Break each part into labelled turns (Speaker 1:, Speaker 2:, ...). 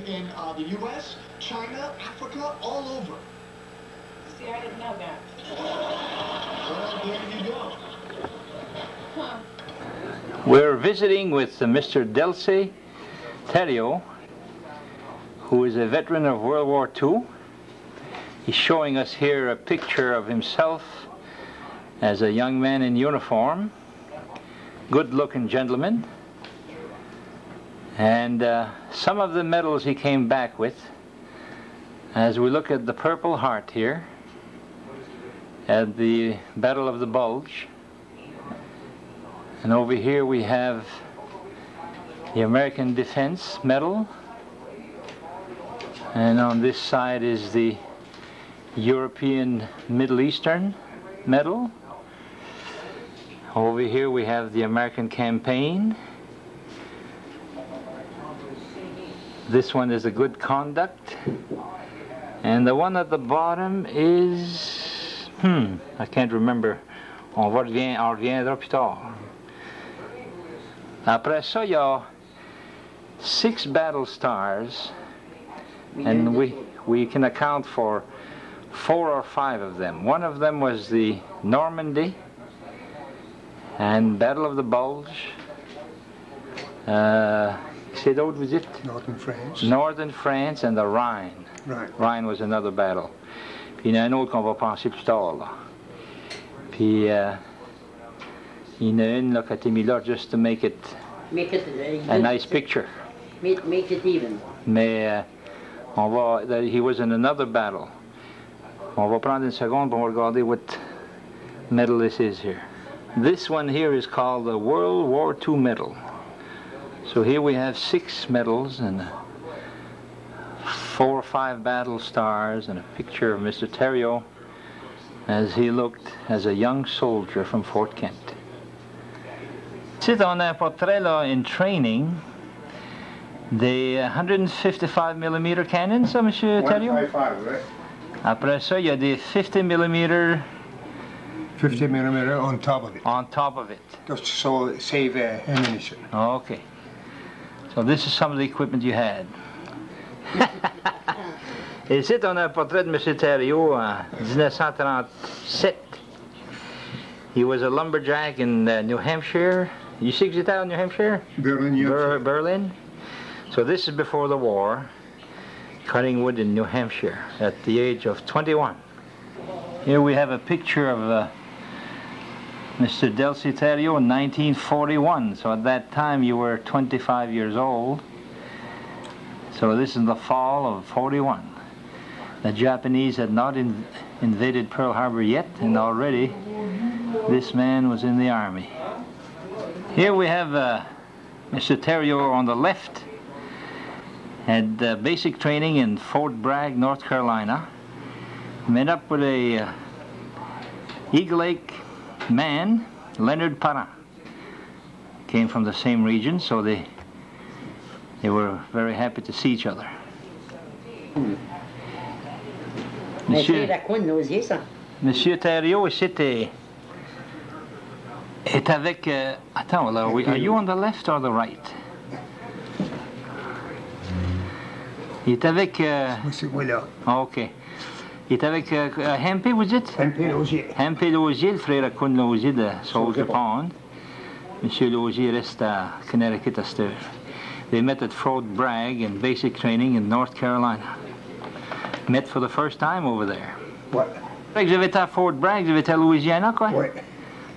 Speaker 1: in the U.S., China, Africa, all over.
Speaker 2: See, I didn't know that.
Speaker 1: Well, there you go.
Speaker 2: Huh.
Speaker 3: We're visiting with Mr. Delcy Theriault, who is a veteran of World War II. He's showing us here a picture of himself as a young man in uniform, good-looking gentleman, and some of the medals he came back with. As we look at the Purple Heart here, at the Battle of the Bulge, and over here we have the American Defense Medal, and on this side is the European Middle Eastern Medal. Over here we have the American Campaign. This one is a Good Conduct, and the one at the bottom is I can't remember. On reviendra plus tard. Après ça, il y a 6 battle stars, and we can account for 4 or 5 of them. One of them was the Normandy and Battle of the Bulge. C'est d'autres, vous dites?
Speaker 4: Northern France.
Speaker 3: Northern France and the Rhine.
Speaker 4: Right.
Speaker 3: Rhine was another battle. Puis il y en a un autre qu'on va penser plus tard, là. Puis il y en a une là, qui a été mise là just to make it a nice picture.
Speaker 5: Make it even.
Speaker 3: Mais he was in another battle. On va prendre une seconde pour regarder what medal this is here. This one here is called the World War II medal. So here we have 6 medals and 4 or 5 battle stars and a picture of Mr. Theriault as he looked as a young soldier from Fort Kent. Ici, on a un portrait là in training des 155 mm cannon, ça, Monsieur Theriault?
Speaker 4: 155, right?
Speaker 3: Après ça, il y a des 50 mm
Speaker 4: 50 mm on top of it.
Speaker 3: on top of it.
Speaker 4: Just so save ammunition.
Speaker 3: Okay. So this is some of the equipment you had. Ici, on a un portrait de M. Theriault en 1937. He was a lumberjack in New Hampshire. You see que j'étais in New Hampshire?
Speaker 4: Berlin, yeah.
Speaker 3: Berlin. So this is before the war, cutting wood in New Hampshire at the age of 21. Here we have a picture of Mr. Delcy Theriault in 1941. So at that time you were 25 years old. So this is the fall of 41. The Japanese had not invaded Pearl Harbor yet, and already this man was in the army. Here we have Mr. Theriault on the left, had basic training in Fort Bragg, North Carolina. Met up with a Eagle Lake man, Leonard Parent. Came from the same region, so they were very happy to see each other. Monsieur Theriault ici est avec... attends, are you on the left or the right? Il est avec... OK. Il est avec Hempé, vous dites?
Speaker 4: Hempé Lausier.
Speaker 3: Hempé Lausier, le frère à Kun Lausier de Soldier Pond. Monsieur Lausier reste à Connecticut à cette heure. They met at Fort Bragg in basic training in North Carolina. Met for the first time over there.
Speaker 4: Ouais.
Speaker 3: Vous avez été à Fort Bragg, vous avez été à Louisiana, quoi?
Speaker 4: Ouais.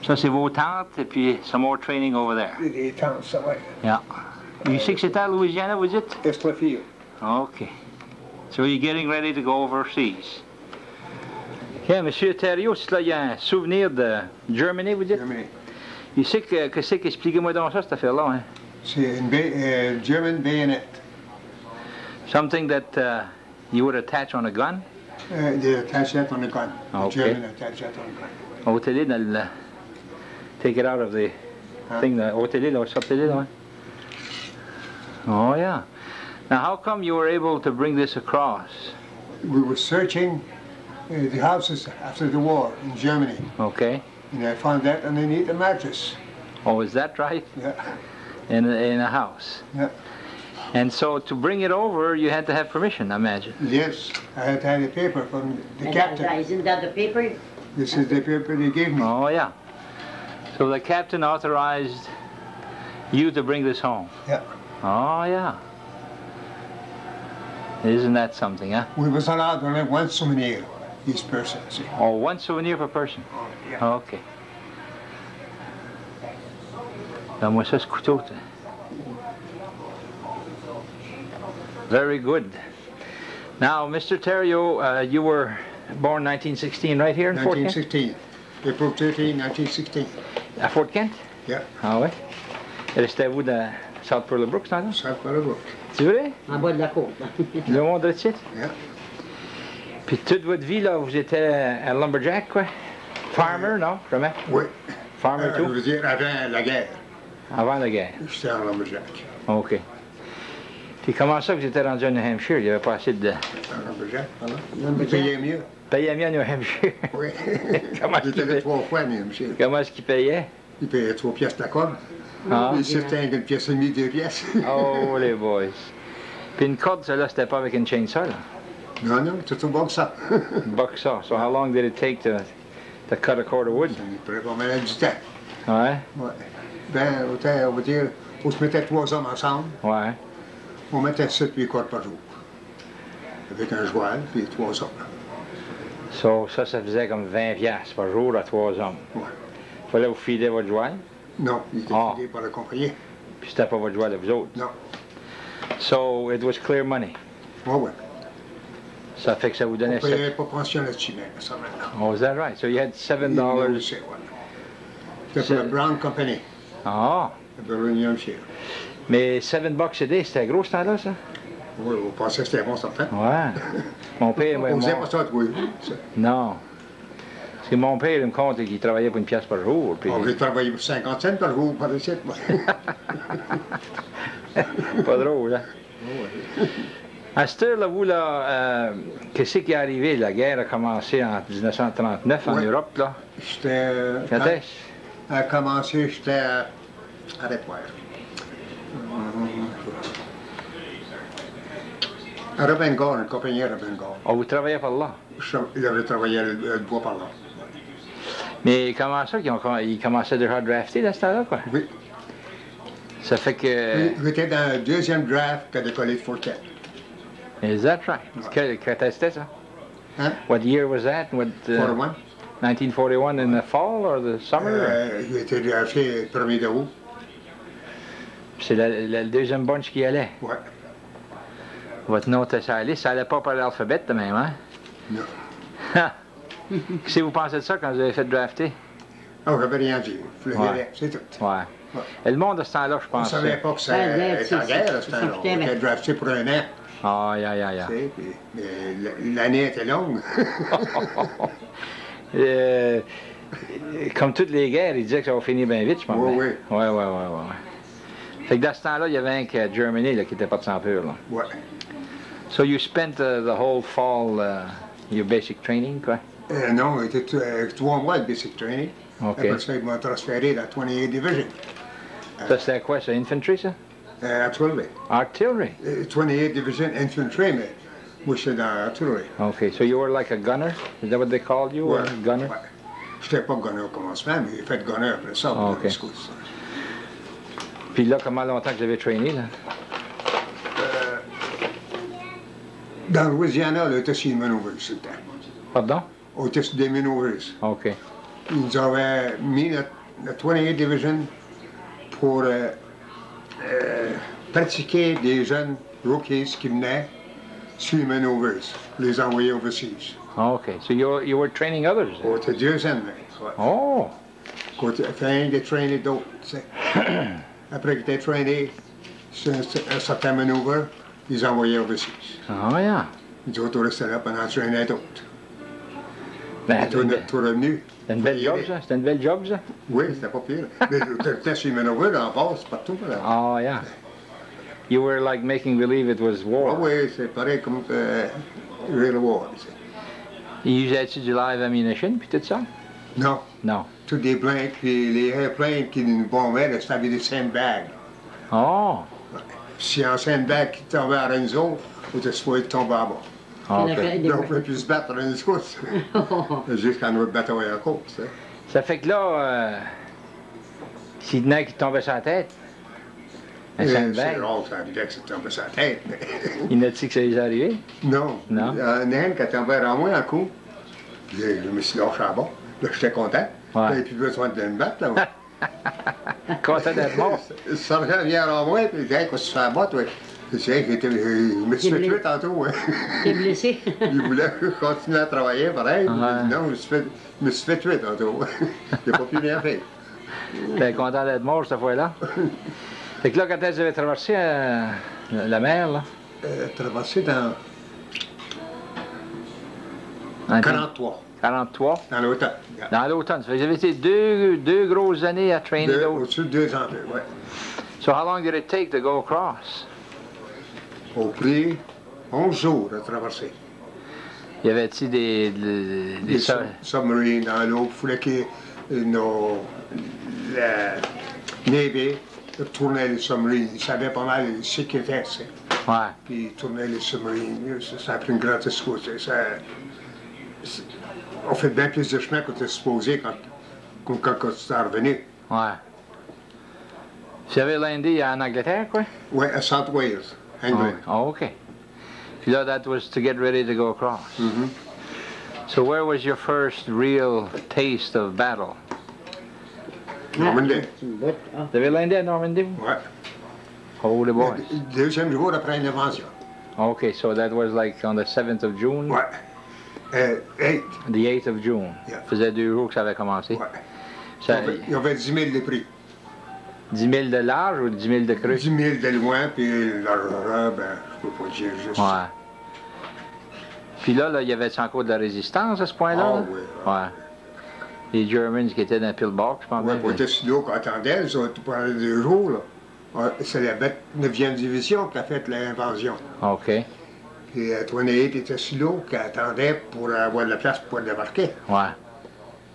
Speaker 3: Ça, c'est vos tantes, et puis some more training over there.
Speaker 4: Les tantes, ça, ouais.
Speaker 3: Yeah. You sais que c'était à Louisiana, vous dites?
Speaker 4: Estlefield.
Speaker 3: Okay. So you're getting ready to go overseas. Yeah, Monsieur Theriault, c'est là, il y a un souvenir de Germany, vous dites?
Speaker 4: Germany.
Speaker 3: You sais que c'est qu'expliquez-moi donc ça, cette affaire-là, hein?
Speaker 4: C'est une German bayonet.
Speaker 3: Something that you would attach on a gun?
Speaker 4: They attach that on the gun.
Speaker 3: Okay.
Speaker 4: The German attach that on the gun.
Speaker 3: Au-télé, dans le... Take it out of the thing, au-télé, là, sur-télé, là, hein? Oh, yeah. Now, how come you were able to bring this across?
Speaker 4: We were searching the houses after the war in Germany.
Speaker 3: Okay.
Speaker 4: And I found that underneath a mattress.
Speaker 3: Oh, is that right?
Speaker 4: Yeah.
Speaker 3: In a house?
Speaker 4: Yeah.
Speaker 3: And so to bring it over, you had to have permission, I imagine.
Speaker 4: Yes, I had to have a paper from the captain.
Speaker 5: Isn't that the paper?
Speaker 4: This is the paper they gave me.
Speaker 3: Oh, yeah. So the captain authorized you to bring this home?
Speaker 4: Yeah.
Speaker 3: Oh, yeah. Isn't that something, huh?
Speaker 4: We was allowed only one souvenir, each person. See.
Speaker 3: Oh, one souvenir per person?
Speaker 4: Oh, yeah.
Speaker 3: OK. Donne-moi ça, ce couteau. Very good. Now, Mr. Theriault, you were born 1916 right here in Fort Kent?
Speaker 4: 1916. April 13, 1916.
Speaker 3: À Fort Kent?
Speaker 4: Yeah.
Speaker 3: Ah ouais? Restez-vous dans South Pearl-Brook, ça?
Speaker 4: South Pearl-Brook.
Speaker 3: C'est vrai?
Speaker 5: En bas de la côte.
Speaker 3: Le monde de site?
Speaker 4: Yeah.
Speaker 3: Puis toute votre vie, là, vous étiez un lumberjack, quoi? Farmer, non? Jamais?
Speaker 4: Oui.
Speaker 3: Farmer,
Speaker 4: Je
Speaker 3: tout?
Speaker 4: veux dire, avant la guerre,
Speaker 3: Avant la guerre?
Speaker 4: j'étais en lumberjack.
Speaker 3: OK. Puis comment ça que vous étiez rendu à New Hampshire? Il n'y avait pas assez de...
Speaker 4: En lumberjack, voilà. Ils payaient mieux.
Speaker 3: Payait mieux à New Hampshire?
Speaker 4: Oui.
Speaker 3: Comment est-ce qu'il
Speaker 4: J'étais
Speaker 3: payait?
Speaker 4: 3 fois à New Hampshire.
Speaker 3: Comment est-ce qu'il payait?
Speaker 4: Ils payaient 3 pièces la corde.
Speaker 3: Ah.
Speaker 4: Et c'était une pièce et demie, 2 pièces.
Speaker 3: Oh, les boys. Puis une corde, celle-là, c'était pas avec une chainsaw, là?
Speaker 4: Non, non, c'est un bon ça.
Speaker 3: Buck saw. So how long did it take to cut a cord of wood?
Speaker 4: Ça nous prenait pas mal du temps.
Speaker 3: Ouais?
Speaker 4: Ouais. Ben, on va dire, on se mettait 3 hommes ensemble.
Speaker 3: Ouais.
Speaker 4: On mettait 7-8 cordes par jour. Avec un joual, puis 3 hommes.
Speaker 3: So, ça faisait comme 20 piastres par jour à 3 hommes.
Speaker 4: Ouais.
Speaker 3: Fallait vous filer votre joual?
Speaker 4: Non, il était
Speaker 3: Ah.
Speaker 4: filé par le compagnie.
Speaker 3: Puis c'était pas votre joual à vous autres?
Speaker 4: Non.
Speaker 3: So, it was clear money.
Speaker 4: Ouais, ouais.
Speaker 3: Ça fait que ça vous
Speaker 4: On
Speaker 3: donnait
Speaker 4: ne payait pas pension là-dessus, mais ça maintenant.
Speaker 3: Oh, is that right? So you had $7.
Speaker 4: C'est ouais. C'était pour la Brown Company,
Speaker 3: Ah!
Speaker 4: de New Hampshire.
Speaker 3: Mais $7 a day, c'était gros ce temps-là, ça?
Speaker 4: Oui, on pensait que c'était bon, certain.
Speaker 3: Ouais. Mon père,
Speaker 4: On faisait pas ça, oui.
Speaker 3: Non. Parce que mon père, il me compte qu'il travaillait pour une pièce par jour. Puis...
Speaker 4: On voulait travailler pour 50 cents par jour, par ici.
Speaker 3: Pas drôle, hein? À cette heure-là, vous, là, qu'est-ce qui est arrivé? La guerre a commencé en 1939 en
Speaker 4: Oui.
Speaker 3: Europe, là.
Speaker 4: J'étais...
Speaker 3: Quand est-ce?
Speaker 4: A commencé, j'étais à... Arrête-moi. À Ravengard, une compagnie à Ravengard.
Speaker 3: Oh, vous travaillez par là?
Speaker 4: Il avait travaillé le bois par là.
Speaker 3: Mais comment ça qu'ils commençaient déjà à drafter dans ce temps-là, quoi?
Speaker 4: Oui.
Speaker 3: Ça fait que...
Speaker 4: J'étais dans le 2e draft qu'a décollé de Fort Kent.
Speaker 3: Is that right? Quand c'était ça?
Speaker 4: Hein?
Speaker 3: What year was that? What,
Speaker 4: 41.
Speaker 3: 1941 in the fall or the summer?
Speaker 4: J'ai été drafté le 1er août.
Speaker 3: C'est le deuxième bunch qui allait.
Speaker 4: Ouais.
Speaker 3: Votre nom était sur la liste. Ça allait pas par l'alphabet de même, hein?
Speaker 4: Non.
Speaker 3: Qu'est-ce que vous pensez de ça quand vous avez fait drafter?
Speaker 4: Ah, j'avais rien dit. Je le
Speaker 3: Ouais.
Speaker 4: verrais, c'est tout.
Speaker 3: Ouais. Et le monde de ce temps-là, je
Speaker 4: On ne
Speaker 3: pense.
Speaker 4: savait pas que ça était en guerre à ce temps-là. On était drafté pour un an.
Speaker 3: Ah, ya.
Speaker 4: Tu sais, mais l'année était longue.
Speaker 3: Comme toutes les guerres, ils disaient que ça va finir bien vite, je pense.
Speaker 4: Oui, oui.
Speaker 3: Ouais. Fait que dans ce temps-là, il y avait un que Germany là, qui était pas de sang pur, là.
Speaker 4: Ouais.
Speaker 3: So you spent the whole fall your basic training, quoi?
Speaker 4: Non, c'était 3 mois de basic training.
Speaker 3: OK.
Speaker 4: Après ça, ils m'ont transféré dans la 28th Division.
Speaker 3: Ça, c'était quoi, ça? Infantry, ça?
Speaker 4: Artillery.
Speaker 3: Artillery?
Speaker 4: 28th Division Infantry, mais moi, j'étais dans artillery.
Speaker 3: Okay, so you were like a gunner? Is that what they called you?
Speaker 4: Ouais.
Speaker 3: A gunner?
Speaker 4: Ouais. J'étais pas gunner au commencement, mais j'ai fait gunner après ça.
Speaker 3: Ah, OK. Puis là, comment longtemps que vous avez trainé, là?
Speaker 4: Dans Louisiana, là, on était sur les maneuvers, tout le temps.
Speaker 3: Pardon?
Speaker 4: On était sur des maneuvers.
Speaker 3: OK.
Speaker 4: Ils nous avaient mis la 28th Division pour pratiquer des jeunes rookies qui venaient sur les maneuvers, les envoyer overseas.
Speaker 3: OK. So you were training others? then?
Speaker 4: On était 2 ans, ouais.
Speaker 3: Oh!
Speaker 4: Afin de traîner d'autres, tu sais. Après qu'ils étaient traînés sur un certain manœuvre, ils envoyaient overseas.
Speaker 3: Oh, yeah.
Speaker 4: Nous autres, on restait là pendant traîner d'autres.
Speaker 3: Ben,
Speaker 4: Tout revenu.
Speaker 3: c'était une belle job, ça? C'était une belle job, ça?
Speaker 4: Oui, c'était pas pire. Mais t'étais sur les manœuvres, en base, partout. Là.
Speaker 3: Oh, yeah. You were like making believe it was
Speaker 4: Ah
Speaker 3: war.
Speaker 4: oui, c'est pareil comme real war. Tu sais.
Speaker 3: You usais-tu du live ammunition, puis tout ça?
Speaker 4: Non,
Speaker 3: Non.
Speaker 4: tous des blancs, puis les airplanes qui nous bombaient, c'était avec des sandbags.
Speaker 3: Oh!
Speaker 4: Si en Sainte-Bague qui tombait à Renzo, on était supposé tomber en bas.
Speaker 3: Ah, OK.
Speaker 4: Donc, on ne peut plus se battre à Renzo. Jusqu'à notre bateau et en côte, tu sais.
Speaker 3: Ça fait que là, s'il y en a qui tombaient sur la tête, à
Speaker 4: C'est
Speaker 3: Sainte-Bague,
Speaker 4: rare que ça arrivait que ça tombait sur la tête. Mais...
Speaker 3: il y en a-t-il que ça les est arrivé?
Speaker 4: Non.
Speaker 3: Non.
Speaker 4: Il y en a une qui a tombé à moi en coup. Je me suis lâché à bas. Là, j'étais content.
Speaker 3: Ouais.
Speaker 4: J'avais plus besoin de me battre, là.
Speaker 3: Content d'être mort.
Speaker 4: Le sergent vient à moi, puis il dit, hey, qu'est-ce que tu fais à bas, toi? Je dis, hey, je me suis fait tuer tantôt. Hein.
Speaker 5: T'es blessé?
Speaker 4: Il voulait continuer à travailler, pareil.
Speaker 3: Ouais.
Speaker 4: Il dit, non, je me suis fait tuer tantôt. Il n'a pas pu rien faire.
Speaker 3: T'es content d'être mort cette fois-là? Fait que là, quand est-ce que vous avez traversé la mer, là?
Speaker 4: Traversé dans
Speaker 3: En
Speaker 4: 43,
Speaker 3: 43?
Speaker 4: dans l'automne.
Speaker 3: Dans l'automne. Ça fait que vous avez été deux grosses années à trainer l'eau.
Speaker 4: Au-dessus de 2 ans, oui.
Speaker 3: So how long did it take to go across?
Speaker 4: Au prix, 11 jours à traverser.
Speaker 3: Y avait-il des
Speaker 4: Des submarines dans l'eau. Il fallait que la Navy tournait les submarines. Ils savaient pas mal ce qu'ils étaient.
Speaker 3: Ouais.
Speaker 4: Puis ils tournaient les submarines. Ça a pris une grande escouade. On fait bien plus de chemin qu'on était supposé quand tu es revenu.
Speaker 3: Ouais. Vous avez landé en Angleterre, quoi?
Speaker 4: Oui, à South Wales, England.
Speaker 3: Oh, OK. Puis là, that was to get ready to go across.
Speaker 4: Mhm.
Speaker 3: So where was your first real taste of battle?
Speaker 4: Normandie.
Speaker 3: Vous avez landé à Normandie?
Speaker 4: Oui.
Speaker 3: Holy boy.
Speaker 4: Le deuxième jour après l'invention.
Speaker 3: Okay, so that was like on the 7th of June?
Speaker 4: Oui. 8.
Speaker 3: The 8th of June.
Speaker 4: Yeah.
Speaker 3: Ça faisait 2 jours que ça avait commencé.
Speaker 4: Oui.
Speaker 3: Ça,
Speaker 4: Il y avait 10 000 de prix.
Speaker 3: 10 000 de large ou 10 000 de creux?
Speaker 4: 10 000 de loin, puis l'argent, ben, je peux pas dire juste.
Speaker 3: Ouais. Puis là, il y avait encore de la résistance à ce point-là?
Speaker 4: Ah
Speaker 3: là?
Speaker 4: oui.
Speaker 3: Ouais. Les Germans qui étaient dans le pillbox, je pense.
Speaker 4: Oui, pour être sur l'eau qu'on attendait, les autres, pendant 2 jours, là. C'est la 9e division qui a fait l'invasion.
Speaker 3: OK.
Speaker 4: Puis 28 était sur l'eau qui attendait pour avoir de la place pour débarquer.
Speaker 3: Ouais.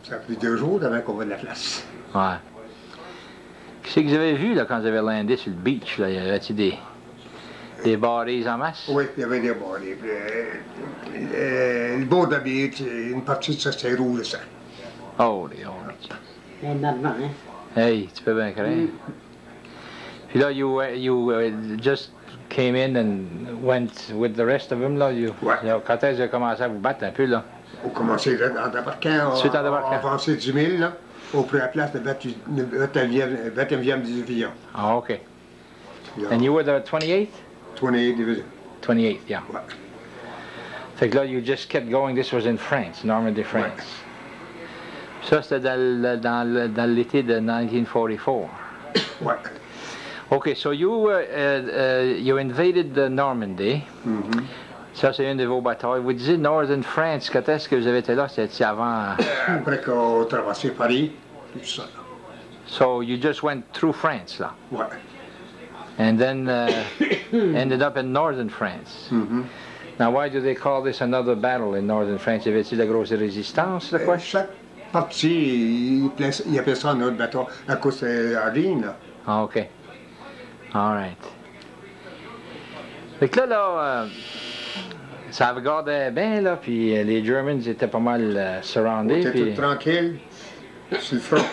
Speaker 4: Ça a pris 2 jours avant qu'on ait de la place.
Speaker 3: Ouais. Qu'est-ce que vous avez vu là, quand vous avez landé sur le beach? Là? Y avait-il des bodies en masse?
Speaker 4: Oui, il y avait des bodies. Le bord de la beach, une partie de ça, c'était rouge, le sang.
Speaker 3: Holy.
Speaker 5: C'est normal, hein?
Speaker 3: Hey, tu peux bien craindre. Puis là, you just came in and went with the rest of them, là?
Speaker 4: Ouais.
Speaker 3: Quand est-ce que vous avez commencé à vous battre un peu, là?
Speaker 4: On commençait en débarquant,
Speaker 3: Suite en débarquant.
Speaker 4: avancé 10 000, là. On prit la place de 20e division.
Speaker 3: Oh, OK.
Speaker 4: Yeah.
Speaker 3: And you were the 28th?
Speaker 4: 28 division.
Speaker 3: 28th, yeah.
Speaker 4: Ouais.
Speaker 3: Fait que là, you just kept going. This was in France, Normandy, France. Ça, c'était dans l'été de 1944.
Speaker 4: Ouais.
Speaker 3: OK, so you invaded the Normandy.
Speaker 4: Mhm.
Speaker 3: Ça, c'est une de vos batailles. Vous disiez Northern France. Quand est-ce que vous avez été là? C'était avant...
Speaker 4: Après qu'on traversait Paris, tout ça.
Speaker 3: So you just went through France, là?
Speaker 4: Ouais.
Speaker 3: And then ended up in Northern France.
Speaker 4: Mhm.
Speaker 3: Now, why do they call this another battle in Northern France? Y avait-il de la grosse résistance, là, quoi?
Speaker 4: Chaque partie, il appelle ça notre bateau, à cause de la ligne, là.
Speaker 3: Ah, OK. All right. Fait que là, ça regardait bien, là, puis les Germans étaient pas mal surroundés.
Speaker 4: On était
Speaker 3: Puis...
Speaker 4: tout tranquille sur le front.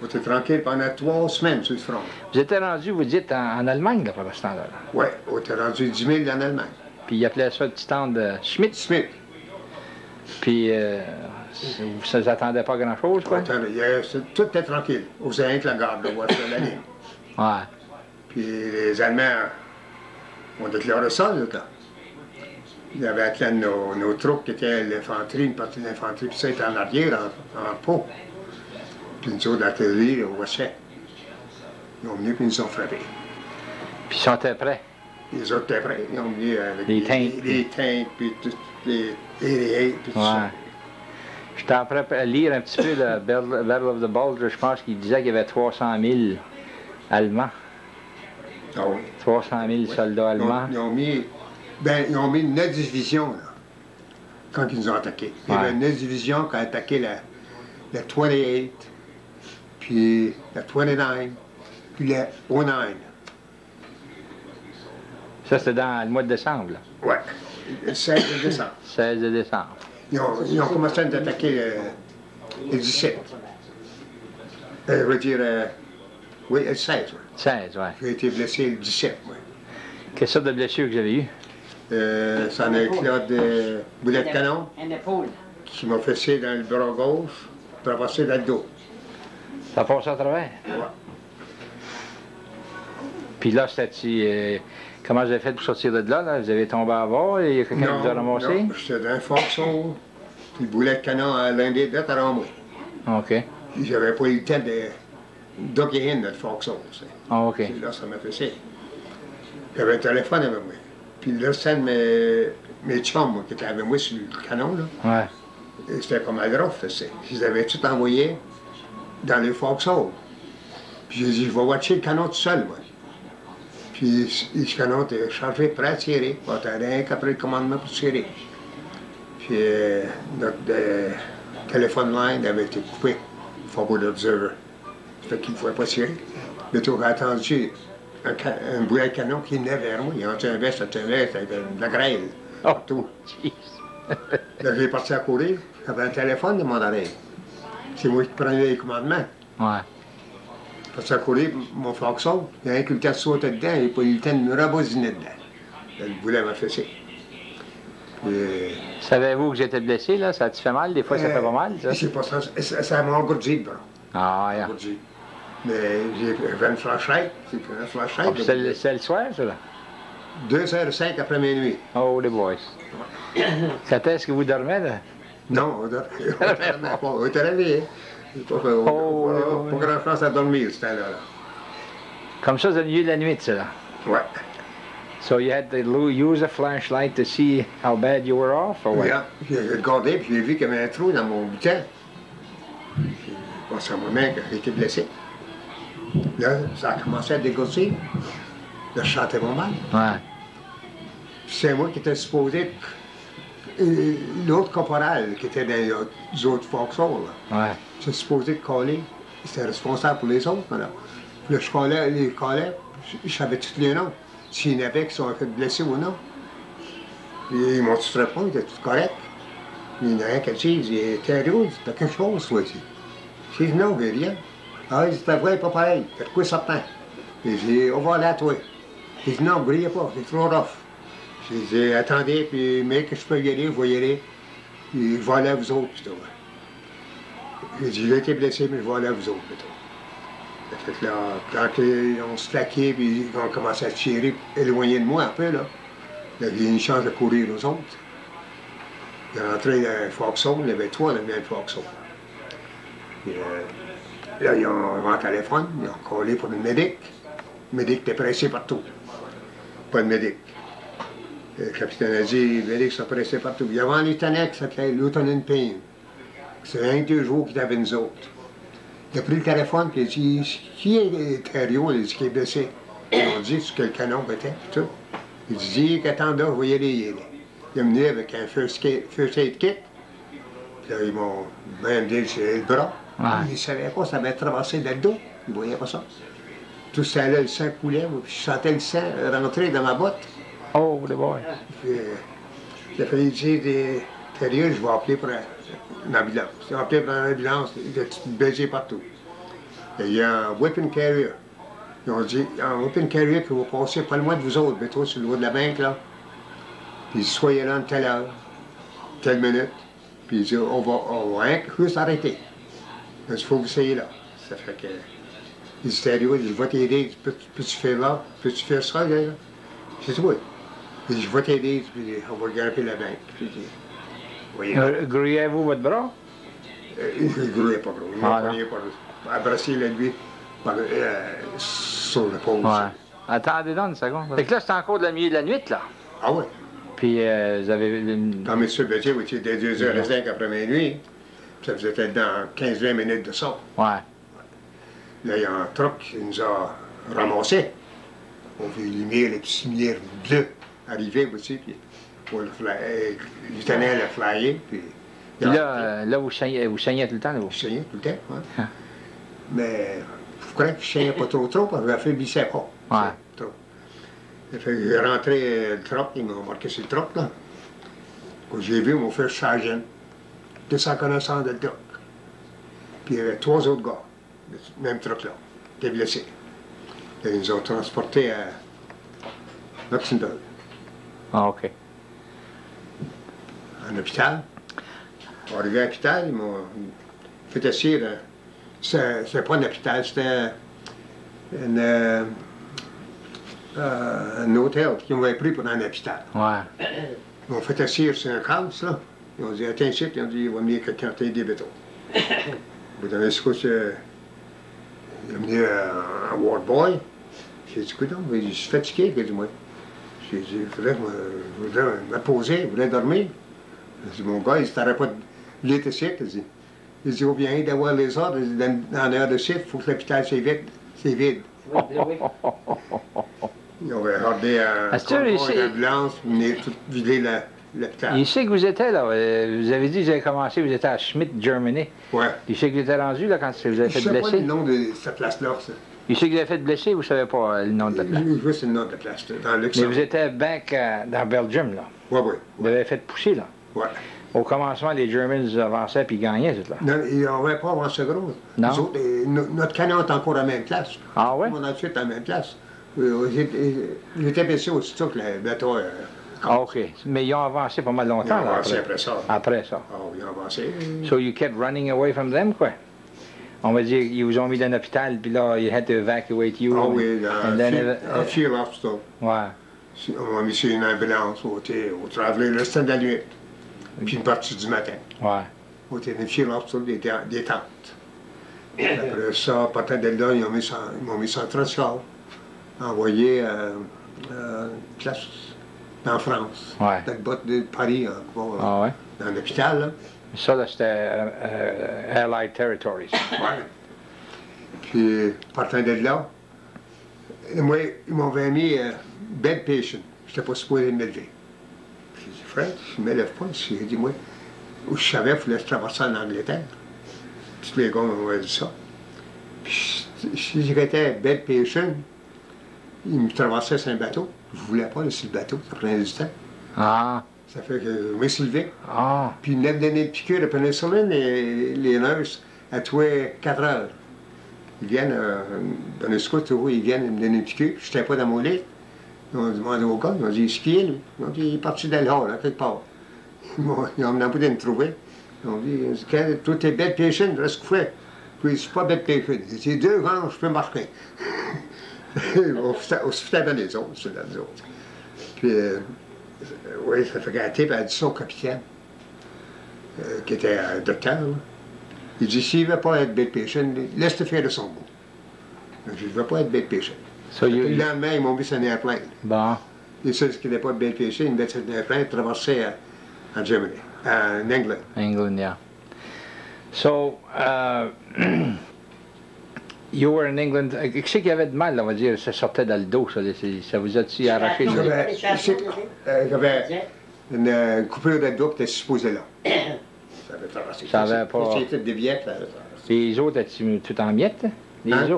Speaker 4: On était tranquille pendant 3 semaines sur le front.
Speaker 3: Vous étiez rendu, vous dites, en Allemagne, là, pendant ce temps-là.
Speaker 4: Oui, on était rendu 10 000 en Allemagne.
Speaker 3: Puis ils appelaient ça le petit temps de Schmidt.
Speaker 4: Smith.
Speaker 3: Puis ça ne vous attendait pas grand-chose, quoi?
Speaker 4: Tout était tranquille. On faisait rien que la garde, là, sur la ligne.
Speaker 3: Ouais.
Speaker 4: Puis les Allemands ont déclaré le sol, là. Il y avait attelé nos troupes qui étaient l'infanterie, une partie de l'infanterie, puis ça était en arrière, en pot. Puis nous autres, l'artillerie, au Wachet. Ils ont venu puis ils nous ont frappés.
Speaker 3: Puis ils sont prêts.
Speaker 4: Les autres étaient prêts. Ils ont venu avec
Speaker 3: Les tanks.
Speaker 4: les tanks, puis toutes les puis tout ça.
Speaker 3: Ouais. J'étais en train de lire un petit peu le Battle of the Bulge. Je pense qu'il disait qu'il y avait 300 000 Allemands.
Speaker 4: Ah oui.
Speaker 3: 300 000 soldats allemands.
Speaker 4: Ils ont mis 9 divisions, là, quand ils nous ont attaqués. Il y avait 9 divisions qui ont attaqué la 28, puis la 29, puis la 09.
Speaker 3: Ça, c'était dans le mois de décembre, là.
Speaker 4: Ouais, le 16 de décembre.
Speaker 3: 16 de décembre.
Speaker 4: Ils ont commencé à nous attaquer le 17. Je veux dire, oui, le 16. Ouais.
Speaker 3: 16, ouais.
Speaker 4: J'ai été blessé le 17. Ouais.
Speaker 3: Quelle sorte de blessure que vous avez eue?
Speaker 4: Ça en a éclat de boulet de canon
Speaker 5: Une épaule.
Speaker 4: qui m'a fessé dans le bras gauche, traversé dans le dos.
Speaker 3: Ça passe à travers?
Speaker 4: Ouais.
Speaker 3: Puis là, c'était... comment vous avez fait pour sortir de là, là? Vous avez tombé à bord et il y a quelqu'un qui vous a ramassé?
Speaker 4: Non, j'étais dans un foxon, puis le boulet de canon à l'un des deux à moi.
Speaker 3: OK.
Speaker 4: J'avais pas eu le temps de docker in notre foxon.
Speaker 3: Ah, OK.
Speaker 4: Puis là, ça m'a fessé. J'avais un téléphone avec moi. Puis là, c'est mes chums moi, qui étaient avec moi sur le canon, là.
Speaker 3: Ouais.
Speaker 4: Et c'était pas mal grave, fessé. Je les avais tout envoyés dans le foxhole. Puis j'ai dit, je vais watcher le canon tout seul, moi. Puis le canon était chargé, prêt à tirer. On était rien qu'après le commandement pour tirer. Puis notre téléphone line avait été coupé, forward observer. Ça fait qu'il ne pouvait pas tirer. Mais tu aurais attendu un boulet de canon qui venait vers moi. Il y avait un veste, avec de la grêle.
Speaker 3: Oh,
Speaker 4: Partout.
Speaker 3: jeez.
Speaker 4: Là, j'ai parti à courir. J'avais un téléphone de mon oreille. C'est moi qui prenais les commandements.
Speaker 3: Ouais.
Speaker 4: Parce à courir, mon foxon, il y a un qui le temps de sauter dedans, il n'a pas eu le temps de me rabosiner dedans. Là, le boulet m'a fessé.
Speaker 3: Savez-vous que j'étais blessé, là? Ça te fait mal? Des fois, ça fait pas mal, ça?
Speaker 4: C'est pas ça. Ça m'a engourdi, le bras.
Speaker 3: Ah, yeah.
Speaker 4: Engourdi. Mais j'avais une flashlight. J'ai pris une flashlight.
Speaker 3: Ah, puis c'est le soir, ça, là?
Speaker 4: 2h05 après minuit.
Speaker 3: Oh, les boys. Quand est-ce que vous dormez, là?
Speaker 4: Non, on était réveillés. Pas grand chance à dormir, ce temps-là.
Speaker 3: Comme ça, c'est le milieu de la nuit, ça, là?
Speaker 4: Ouais.
Speaker 3: So you had to use a flashlight to see how bad you were off, or what?
Speaker 4: J'ai regardé, puis j'ai vu qu'il y avait un trou dans mon butin. J'ai pensé à moi-même que j'étais blessé. Là, ça a commencé à dégourdir. Là, je chantais mon mal.
Speaker 3: Ouais.
Speaker 4: C'est moi qui étais supposé... L'autre corporal qui était dans les autres fonctions, là.
Speaker 3: Ouais.
Speaker 4: J'étais supposé de coller. C'était responsable pour les autres, là. Puis là, je collais, je savais tous les noms. S'il y en avait qui sont fait blessés ou non. Puis ils m'ont tout répondu, ils étaient tout corrects. Il y en a un qui dit, Theriault, t'as quelque chose, toi, ici. J'ai dit, non, j'ai rien. Ah, il dit, t'as vrai, pas pareil. T'as de quoi certain? J'ai dit, on va là, toi. J'ai dit, non, brillez pas, c'est trop rough. J'ai dit, attendez, puis, mais que je peux y aller, je vais y aller. Puis, je vais aller à vous autres, plutôt. J'ai dit, j'ai été blessé, mais je vais aller à vous autres, plutôt. Fait que là, quand on se flaquait, puis on commençait à tirer, éloigné de moi un peu, là, il y avait une chance de courir aux autres. Il est rentré dans un foxhole, il y avait trois dans le même foxhole. Là, ils ont un téléphone, ils ont collé pour le médic. Le médic était pressé partout. Pas de médic. Le capitaine a dit, le médic s'est pressé partout. Il y avait un lieutenant qui s'appelait Lieutenant Payne. C'est 22 jours qu'il avait nous autres. Il a pris le téléphone et il a dit, qui est Theriault? Il a dit qu'il est blessé. Ils ont dit, c'est que le canon était, tout. Il dit, qu'attends là, vous voyez les. Il est venu avec un first aid kit. Puis là, ils m'ont même dit, c'est le bras.
Speaker 3: Ouais.
Speaker 4: Ils ne savaient pas, ça avait traversé dans le dos. Ils ne voyaient pas ça. Tout ça là, le sang coulait. Puis je sentais le sang rentrer dans ma botte.
Speaker 3: Oh, the boy.
Speaker 4: Puis il a fallu dire, Theriault, je vais appeler pour une ambulance. Ils ont appelé pour une ambulance, il était baisé partout. Et il y a un weapon carrier. Ils ont dit, un weapon carrier qui va passer pas loin de vous autres, mais toi sur le haut de la banque, là. Puis soyez là une telle heure, telle minute. Puis il dit, on va juste arrêter. Il faut que vous soyez là. Ça fait que. Il dit, Theriault, je vais t'aider, peux-tu faire là? Peux-tu faire ça, là? J'ai dit, oui. Il dit, je vais t'aider, puis on va grimper la banque. Puis,
Speaker 3: Grouillez-vous votre bras?
Speaker 4: Il ne grouillait pas gros. Il m'a pogné par abrasser lui sur l'épaule.
Speaker 3: Ouais. Attendez donc une seconde. Fait que là, c'est encore de la milieu de la nuit, là.
Speaker 4: Ah ouais.
Speaker 3: Puis vous avez...
Speaker 4: Quand M. Bétier, vous étiez dès 2h05 après minuit, ça faisait peut-être dans 15-20 minutes de ça.
Speaker 3: Ouais.
Speaker 4: Là, il y a un truck qui nous a ramassés. On fait les lumières, les petites lumières bleues arriver aussi, puis le lieutenant l'a flyé, puis...
Speaker 3: Puis là, vous saignez tout le temps, là, vous?
Speaker 4: Je saignais tout le temps, oui. Mais je crois que je saignais pas trop, parce que je affaiblissais pas.
Speaker 3: Ouais.
Speaker 4: Trop. Ça fait que j'ai rentré le truck, ils m'ont marqué sur le truck, là. Quand j'ai vu mon frère sergent, de sa connaissance de truck. Puis il y avait 3 autres gars, de ce même truck-là, qui étaient blessés. Et ils nous ont transportés à Luxembourg,
Speaker 3: Ah, OK.
Speaker 4: en hôpital. Arrivé à l'hôpital, ils m'ont fait assis. C'était pas un hôpital, c'était un hôtel qu'ils m'avaient pris pour un hôpital.
Speaker 3: Ouais.
Speaker 4: Ils m'ont fait assis sur un casse, là. Ils ont dit, attends ici, ils ont dit, il va venir quelqu'un t'aider des bétons. Vous avez ce que c'est. Il a venu un ward boy. J'ai dit, écoute, je suis fatigué, j'ai dit, moi. J'ai dit, je voudrais me poser, je voudrais dormir. J'ai dit, mon gars, il t'arrête pas de l'été ici, il dit, on vient d'avoir les ordres, dans l'heure de chiffre, il faut que l'hôpital soit vide. C'est vide. Ils ont regardé un convoi d'ambulance, pour venir tout vider l'hôpital.
Speaker 3: Il sait que vous étiez là. Vous avez dit que vous avez commencé, vous étiez à Schmidt, Germany.
Speaker 4: Ouais.
Speaker 3: Il sait que vous étiez rendu là quand vous avez fait
Speaker 4: Je ne sais pas
Speaker 3: blesser.
Speaker 4: le nom de cette place-là, ça.
Speaker 3: Il sait que vous avez fait blesser, vous ne savez pas le nom de la place.
Speaker 4: Juste le nom de la place, dans
Speaker 3: Mais
Speaker 4: Luxembourg.
Speaker 3: vous étiez back dans Belgium, là.
Speaker 4: Oui, oui.
Speaker 3: Vous avez fait pousser, là.
Speaker 4: Ouais.
Speaker 3: Au commencement, les Germans avançaient puis gagnaient, tout là.
Speaker 4: Non, ils n'avaient pas avancé gros.
Speaker 3: Non.
Speaker 4: Nous autres, notre canon est encore à la même place.
Speaker 3: Ah ouais?
Speaker 4: On a tout à la même place. J'étais blessé aussitôt que le bateau.
Speaker 3: Ah, OK. Mais ils ont avancé pas mal
Speaker 4: Ils ont
Speaker 3: longtemps, là,
Speaker 4: avancé
Speaker 3: après.
Speaker 4: après ça.
Speaker 3: Après ça.
Speaker 4: Ah, ils ont avancé.
Speaker 3: So you kept running away from them, quoi? On va dire, ils vous ont mis dans l'hôpital, puis là, you had to evacuate you.
Speaker 4: Ah oui,
Speaker 3: and then,
Speaker 4: en field hospital.
Speaker 3: ouais.
Speaker 4: On m'a mis sur une ambulance au travelé le restant de la nuit. Puis une partie du matin.
Speaker 3: Ouais.
Speaker 4: Au field hospital des tentes. Après ça, partant de là, ils m'ont mis sur un transport. Envoyé place en France.
Speaker 3: Ouais.
Speaker 4: Dans le bas de Paris,
Speaker 3: Ah ouais?
Speaker 4: dans l'hôpital. Là.
Speaker 3: Ça, là, c'était Allied Territories.
Speaker 4: Ouais. Puis, partant de là, moi, ils m'avaient mis bed patient. Je n'étais pas supposé me lever. J'ai dit, Fred, je ne me lève pas. J'ai dit, moi, où je savais qu'il fallait traverser en Angleterre. Tous les gars m'ont dit ça. Puis, si j'étais bed patient, ils me traversaient sur un bateau. Je ne voulais pas laisser le bateau, ça prenait du temps.
Speaker 3: Ah.
Speaker 4: Ça fait que je me suis levé.
Speaker 3: Ah.
Speaker 4: Puis ils venaient me donner une piqûre de pénicilline et les nurses, à tous les 4 heures. Ils viennent, dans le scout, ils viennent me donner une piqûre. Je n'étais pas dans mon lit. Ils ont demandé au gars, ils ont dit, qui est lui? Ils ont dit, il est parti dans le hall, là, quelque part. Ils ont demandé de me trouver. Ils ont dit, quand tout est bed patient, reste couché. Puis je ne suis pas bed patient. J'ai 2 ans, je peux marcher. On se fait dans les autres, c'est dans les autres. Puis, oui, ça fait gâter, puis elle a dit ça au capitaine, qui était un docteur. Là. Il dit, s'il ne veut pas être bed patient, laisse-le faire de son bout. Je ne veux pas être bed patient.
Speaker 3: So
Speaker 4: Le lendemain, ils m'ont mis sur un airplane.
Speaker 3: Bon.
Speaker 4: Et ceux qui n'étaient pas bed patient, ils me mettaient sur un airplane, traversaient en Germany, en England.
Speaker 3: England, yeah. So, you were in England. Qu'est-ce qu'il y avait de mal, on va dire? Ça sortait dans le dos, ça vous a-t-il arraché le dos?
Speaker 4: J'avais une coupure de dos qui était supposée là. Ça avait traversé.
Speaker 3: Ça avait pas...
Speaker 4: C'était des billettes, ça avait traversé.
Speaker 3: Les os, étaient tout en miettes?
Speaker 4: Hein?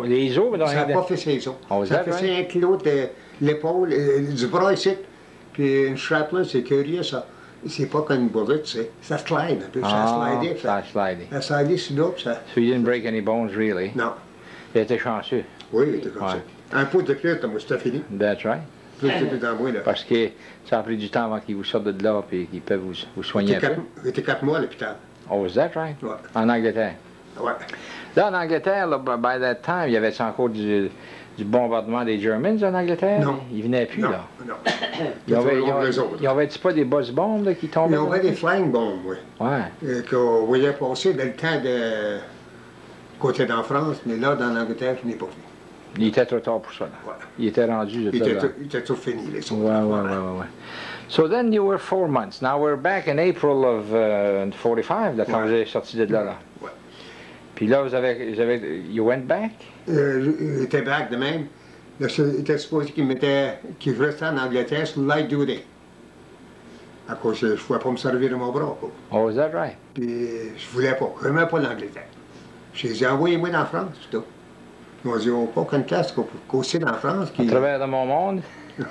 Speaker 3: Les os,
Speaker 4: Ça n'a pas fait ses os.
Speaker 3: Oh,
Speaker 4: ça a fait 1 kilo de l'épaule, du bras ici. Puis une strap là, c'est curieux ça. C'est pas comme une bullet, c'est. Ça slide un peu, ça slidait.
Speaker 3: Ça slidait.
Speaker 4: Ça slidait sur l'eau, ça.
Speaker 3: So you didn't break any bones, really?
Speaker 4: Non.
Speaker 3: Il était chanceux.
Speaker 4: Oui, il était comme ça. Un pot de plus, moi, c'était fini.
Speaker 3: That's right.
Speaker 4: Plus dans moi, là.
Speaker 3: Parce que ça a pris du temps avant qu'ils vous sortent de là et qu'ils peuvent vous soigner un peu.
Speaker 4: J'étais 4 mois à l'hôpital.
Speaker 3: Oh, is that right?
Speaker 4: Ouais.
Speaker 3: En Angleterre?
Speaker 4: Ouais.
Speaker 3: Là, en Angleterre, là, by that time, il y avait encore du bombardement des Germans en Angleterre?
Speaker 4: Non.
Speaker 3: Ils venaient plus,
Speaker 4: Non,
Speaker 3: là?
Speaker 4: non.
Speaker 3: Ils n'avaient pas des boss bombes là, qui tombaient?
Speaker 4: Ils avaient des flying bombes, oui.
Speaker 3: Ouais.
Speaker 4: Qu'on voyait passer dans le temps de côté d'en France, mais là, dans l'Angleterre, je n'ai pas vu.
Speaker 3: Il était trop tard pour ça. Là.
Speaker 4: Ouais.
Speaker 3: Il était rendu.
Speaker 4: Il était tout fini, les autres.
Speaker 3: Ouais. So then you were 4 months. Now we're back in April of 45, là, quand vous êtes sorti de là.
Speaker 4: Ouais.
Speaker 3: Puis là, you went back?
Speaker 4: J'étais back de même. Là, j'étais supposé qu'il restait en Angleterre sur light duty. À cause, je ne pouvais pas me servir de mon bras. Quoi.
Speaker 3: Oh, is that right?
Speaker 4: Puis je voulais pas. Je n'aimais pas l'Angleterre. J'ai dit, envoyez-moi dans France, c'est tout. Ils m'ont dit, oh, pas qu'une classe qu'aussi dans France.
Speaker 3: À travers de mon monde?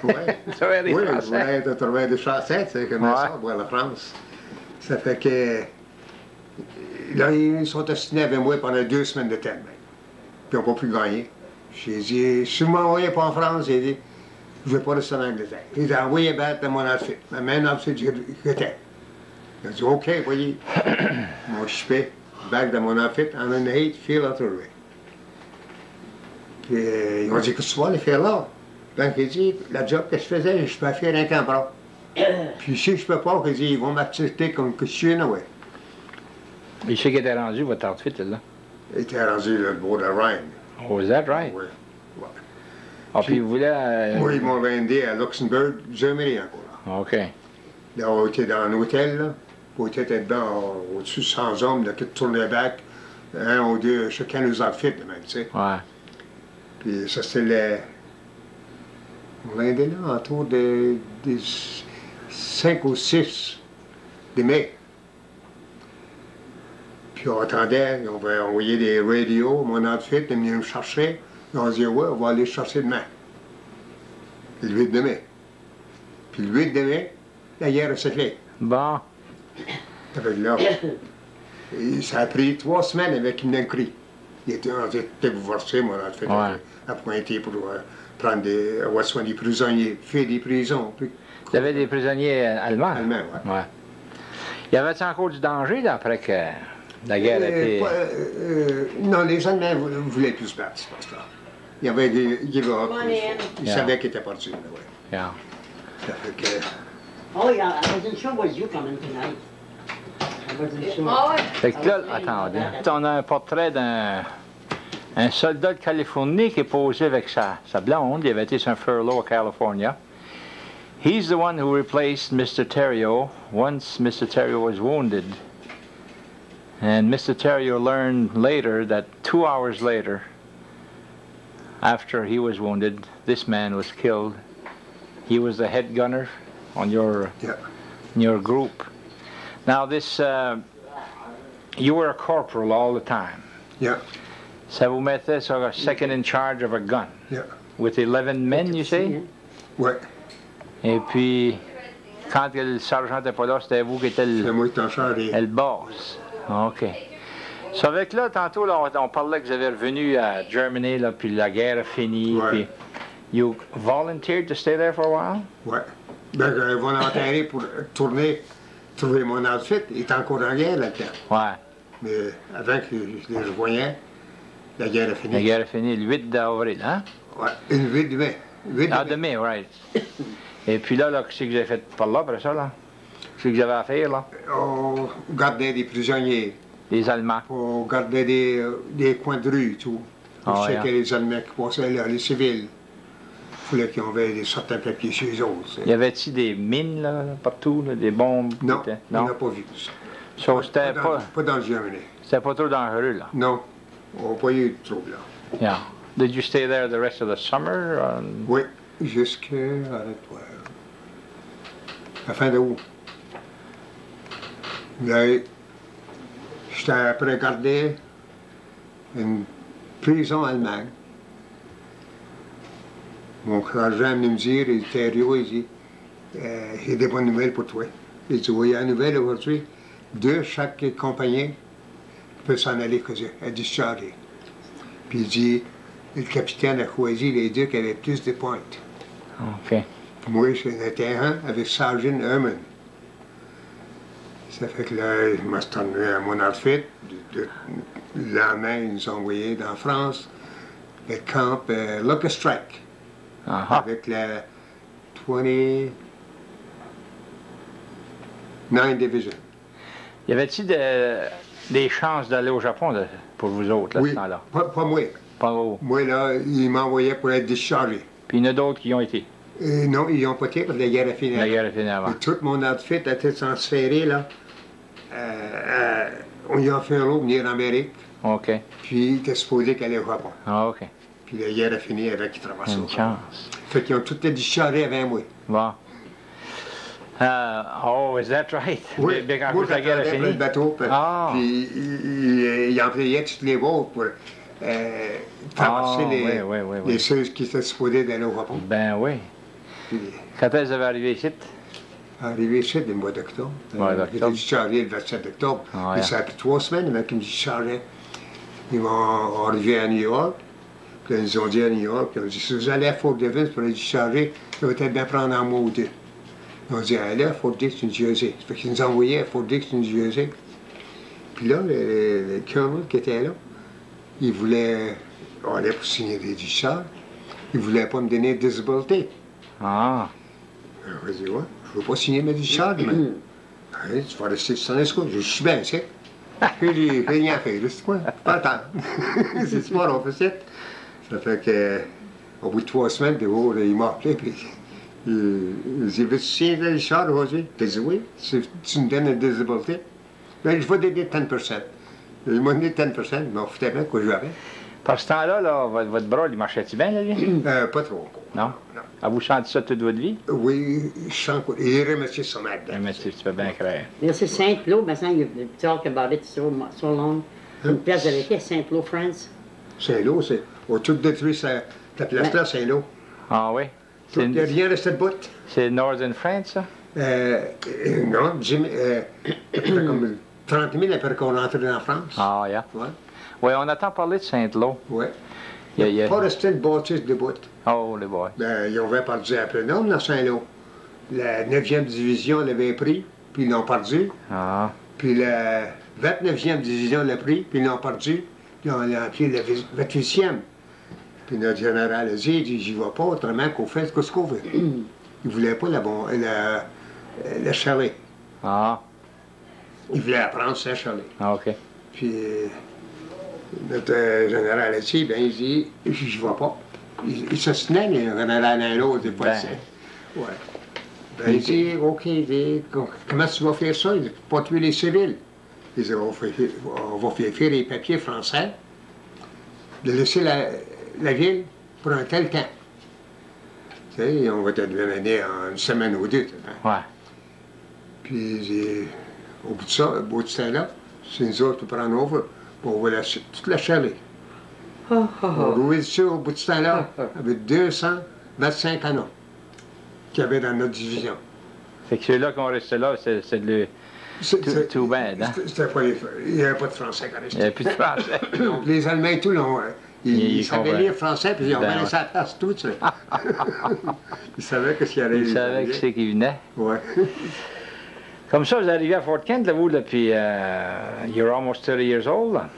Speaker 4: Ouais.
Speaker 3: Tu savais des
Speaker 4: Oui, je
Speaker 3: Français.
Speaker 4: voulais être au travers des Français, tu sais, comme
Speaker 3: Ouais.
Speaker 4: ça, pour la France. Ça fait que. Là, ils sont assinés avec moi pendant 2 semaines de temps, même. Puis ils n'ont pas pu gagner. J'ai dit, si vous m'envoyez pas en France, j'ai dit, je ne vais pas rester en Angleterre. Ils ont envoyé battre dans mon outfit. Ma main outfit, j'étais. Ils ont dit, OK, voyez. Moi, je fais back dans mon outfit, en un 8, feel out of the way. Puis ils m'ont dit, qu'est-ce que tu vas aller faire là? Donc, il dit, la job que je faisais, je peux faire un camp bras. Puis si je peux pas, il dit, ils vont m'accepter comme que je suis, ouais.
Speaker 3: Il sait qu'il était rendu, votre outfit, là.
Speaker 4: Il était rendu le bord de Rhine.
Speaker 3: Oh, is that right?
Speaker 4: Oui.
Speaker 3: Ah, puis il voulait...
Speaker 4: Moi, ils m'ont vendé à Luxembourg, Germany encore.
Speaker 3: OK.
Speaker 4: Là, on était dans un hôtel, là. On était dedans, au-dessus de 100 hommes, là, qui tournaient back, un ou deux, chacun nos outfits, même, tu sais.
Speaker 3: Ouais.
Speaker 4: Puis ça, c'était le... On vendait là, autour des 5 ou 6 de mai. Puis on attendait, on va envoyer des radios, mon outfit, ils venaient me chercher. Ils ont dit, ouais, on va aller chercher demain. Le 8 de mai. Puis le 8 de mai, la guerre a s'éclaté.
Speaker 3: Bon.
Speaker 4: Ça fait que là, et ça a pris 3 semaines avec une cri. Il était en train de divorcer, mon outfit,
Speaker 3: Ouais.
Speaker 4: à pointer pour prendre des, avoir soin des prisonniers, faire des prisons. Puis,
Speaker 3: Il y avait des prisonniers allemands.
Speaker 4: Allemands, ouais.
Speaker 3: Ouais. Il y avait encore du danger, là, après que la guerre était...
Speaker 4: non, les Allemands voulaient plus se battre, c'est pas ça. Il y avait des give up. Ils
Speaker 3: Yeah.
Speaker 4: savaient qu'ils étaient partis. Ouais.
Speaker 3: Yeah.
Speaker 4: Ça fait que,
Speaker 5: Oh, yeah, I wasn't sure was you coming tonight. I wasn't sure.
Speaker 2: Ah ouais.
Speaker 3: Fait que là, attendez, on a un portrait d'un soldat de Californie qui est posé avec sa blonde. Il avait été sur un furlough à California. He's the one who replaced Mr. Theriault once Mr. Theriault was wounded. And Mr. Theriault learned later that 2 hours later, after he was wounded, this man was killed. He was the head gunner on your
Speaker 4: yeah.
Speaker 3: in your group. Now this, you were a corporal all the time.
Speaker 4: Yeah,
Speaker 3: Ça vous mettait sur a second in charge of a gun.
Speaker 4: yeah.
Speaker 3: With 11 men, you say?
Speaker 4: Ouais.
Speaker 3: Et puis, quand le sergent n'était pas là, c'était vous qui étiez
Speaker 4: C'est moi qui t'en charge.
Speaker 3: le boss. OK. Ça avec là, tantôt, là, on parlait que vous avez revenu à Germany, là, puis la guerre a fini.
Speaker 4: Ouais.
Speaker 3: Puis, you volunteered to stay there for a while?
Speaker 4: Ouais. Ben, j'avais volontairé pour tourner, trouver mon outfit. Il était encore en guerre là-dedans.
Speaker 3: Ouais.
Speaker 4: Mais avant que je les revoyais, la guerre a fini.
Speaker 3: La guerre a fini le 8 d'avril, hein?
Speaker 4: Ouais, une 8 de mai. 8
Speaker 3: Ah, de mai, right. Et puis là, qu'est-ce que vous avez fait par là, après ça, là? Qu'est-ce que vous avez à faire, là?
Speaker 4: On gardait des prisonniers.
Speaker 3: Les Allemands.
Speaker 4: On gardait des coins de rue, tout. On
Speaker 3: Ah,
Speaker 4: checkait
Speaker 3: ouais.
Speaker 4: les Allemands qui passaient là, les civils. Il fallait qu'ils avaient certains papiers chez eux autres.
Speaker 3: Y avait-il des mines, là, partout, là, des bombes?
Speaker 4: Non,
Speaker 3: qui étaient-
Speaker 4: on n'a pas vu ça.
Speaker 3: So, c'était
Speaker 4: Pas dans le Germany.
Speaker 3: c'était pas trop dangereux, là.
Speaker 4: Non, on n'a pas eu de trouble là.
Speaker 3: Yeah. Did you stay there the rest of the summer?
Speaker 4: Oui, jusqu'à arrête-toi, la fin de août. Là, j'étais après garder une prison allemande. Mon frère Jean venait me dire, il était Theriault, il dit, j'ai des bonnes nouvelles pour toi. Il dit, oui, il y a une nouvelle aujourd'hui. 2 chaque compagnie peut s'en aller à discharger. Puis il dit, le capitaine a choisi les 2 qui avaient plus de pointes.
Speaker 3: OK.
Speaker 4: Moi, j'en étais un avec Sergeant Herman. Ça fait que là, il m'a tourné à mon outfit. Le lendemain, ils nous ont envoyé dans France, le camp Locust Strike,
Speaker 3: Ah,
Speaker 4: avec la 29 Division.
Speaker 3: Y avait-il des chances d'aller au Japon pour vous autres, là,
Speaker 4: Oui,
Speaker 3: ce temps-là?
Speaker 4: pas moi.
Speaker 3: Pas vous.
Speaker 4: Moi, là, ils m'envoyaient pour être dischargé.
Speaker 3: Puis il y en a d'autres qui y ont été.
Speaker 4: Non, ils n'ont pas été parce que la guerre a fini.
Speaker 3: La guerre est finie avant.
Speaker 4: Et tout mon outfit a été transféré, là. On y a fait un lot venir en Amérique,
Speaker 3: OK.
Speaker 4: puis il était supposé qu'aller au Japon.
Speaker 3: Ah, OK.
Speaker 4: Puis la guerre a fini avec qui traversait au
Speaker 3: Une
Speaker 4: Japon.
Speaker 3: chance.
Speaker 4: Fait qu'ils ont tout été dischargés avant moi.
Speaker 3: Bon. Oh, is that right? Bien quand
Speaker 4: moi
Speaker 3: la guerre est
Speaker 4: j'attendais
Speaker 3: finie?
Speaker 4: le bateau,
Speaker 3: Ah.
Speaker 4: puis il employait toutes les voies pour traverser
Speaker 3: Ah, oui.
Speaker 4: les ceux qui étaient supposés d'aller au Japon.
Speaker 3: Ben oui.
Speaker 4: Puis,
Speaker 3: Quand est-ce que vous avez arrivé ici?
Speaker 4: arrivé ici le mois d'octobre.
Speaker 3: Mois d'octobre.
Speaker 4: J'étais dischargé le 27 octobre.
Speaker 3: Ah,
Speaker 4: Et
Speaker 3: ouais.
Speaker 4: ça a pris 3 semaines avant qu'ils me dischargeaient. On arrivait à New York. Puis là, ils nous ont dit à New York, ils ont dit, si vous allez à Fort Devens pour les discharger, ça va peut-être bien prendre un mois ou 2. Ils ont dit, allez à Fort Dix, New Jersey. Ça fait qu'ils nous envoyaient à Fort Dix, New Jersey. Puis là, le colonel qui était là, il voulait, on allait pour signer des discharges, il voulait pas me donner de disabilité.
Speaker 3: Ah.
Speaker 4: Alors, je dis, ouais, je ne veux pas signer mes discharges, mais allez, tu vas rester sur l'escouade. Je suis bien, c'est. Puis il n'a rien fait, c'est quoi? Pas le temps. C'est sport, on fait ça. Ça fait que, au bout de 3 semaines, il m'a appelé, puis il dit, veux-tu signer des discharges aujourd'hui? J'ai dit, oui, si tu me donnes une disabilité. Ben, je vais donner 10%. Il m'a donné 10%, il m'en foutait bien quoi j'avais.
Speaker 3: Par ce temps-là, là, votre bras, il marchait-tu bien, là, lui?
Speaker 4: Pas trop.
Speaker 3: Non?
Speaker 4: Non.
Speaker 3: Ah, vous chantez ça toute votre vie?
Speaker 4: Oui, je sens quoi. Il remercie son aide.
Speaker 3: Mais tu peux bien croire.
Speaker 5: This is St. Louis, maintenant, you've talked about it so long. Une place de l'été, St. Louis, France.
Speaker 4: Saint-Lô, c'est. On a tout détruit cette place-là, Saint-Lô.
Speaker 3: Ah oui?
Speaker 4: Il n'y a rien resté de bout.
Speaker 3: C'est Northern France, ça?
Speaker 4: Non, comme 30 000 après qu'on rentrait en France.
Speaker 3: Ah, yeah.
Speaker 4: Ouais.
Speaker 3: Oui, on entend parler de Saint-Lô.
Speaker 4: Ouais.
Speaker 3: Il
Speaker 4: Il n'y a pas resté de bâtisse de bout.
Speaker 3: Oh, les boys.
Speaker 4: Ben, ils ont perdu après le nom dans Saint-Lô. La 9e division l'avait pris, puis ils l'ont perdu.
Speaker 3: Ah.
Speaker 4: Puis la 29e division l'a pris, puis ils l'ont perdu. Puis on l'a appelé la 28e. Puis notre général a dit, j'y vais pas autrement qu'on fait ce qu'on veut. Il ne voulait pas la chalet.
Speaker 3: Ah.
Speaker 4: Il voulait apprendre sa chalet.
Speaker 3: Ah, OK.
Speaker 4: Puis notre général a dit, ben il dit, j'y vais pas. Il se tenait, le général l'un l'autre, des fois.
Speaker 3: Ben.
Speaker 4: Ouais. Ben il dit, OK, il dit, comment tu vas faire ça? Il dit, pas tuer les civils. Il dit, on va faire les papiers français, de laisser la ville pour un tel temps. Tu sais, on va te donner en une semaine ou deux. Hein?
Speaker 3: Ouais.
Speaker 4: Puis il dit, au bout de ça, là, c'est nous autres qui prenons over, puis on va toute la chalet. On roulait dessus au bout de ce temps-là, avec 225 canons qu'il y avait dans notre division.
Speaker 3: Fait que ceux-là qui ont resté là, c'est de too bad, hein?
Speaker 4: Il n'y avait pas de français qui
Speaker 3: Il n'y
Speaker 4: restait.
Speaker 3: a plus de français.
Speaker 4: Donc les Allemands et tout, ils savaient
Speaker 3: comprennent.
Speaker 4: lire français, puis ils ont
Speaker 3: Ben
Speaker 4: mis
Speaker 3: ouais.
Speaker 4: sa place tout, tu sais. Ils savaient que s'il y allait.
Speaker 3: Ils savaient qui c'est qui venait.
Speaker 4: Ouais.
Speaker 3: Comme ça, vous arrivez à Fort Kent, là, vous, depuis... you're almost 30 years old, là,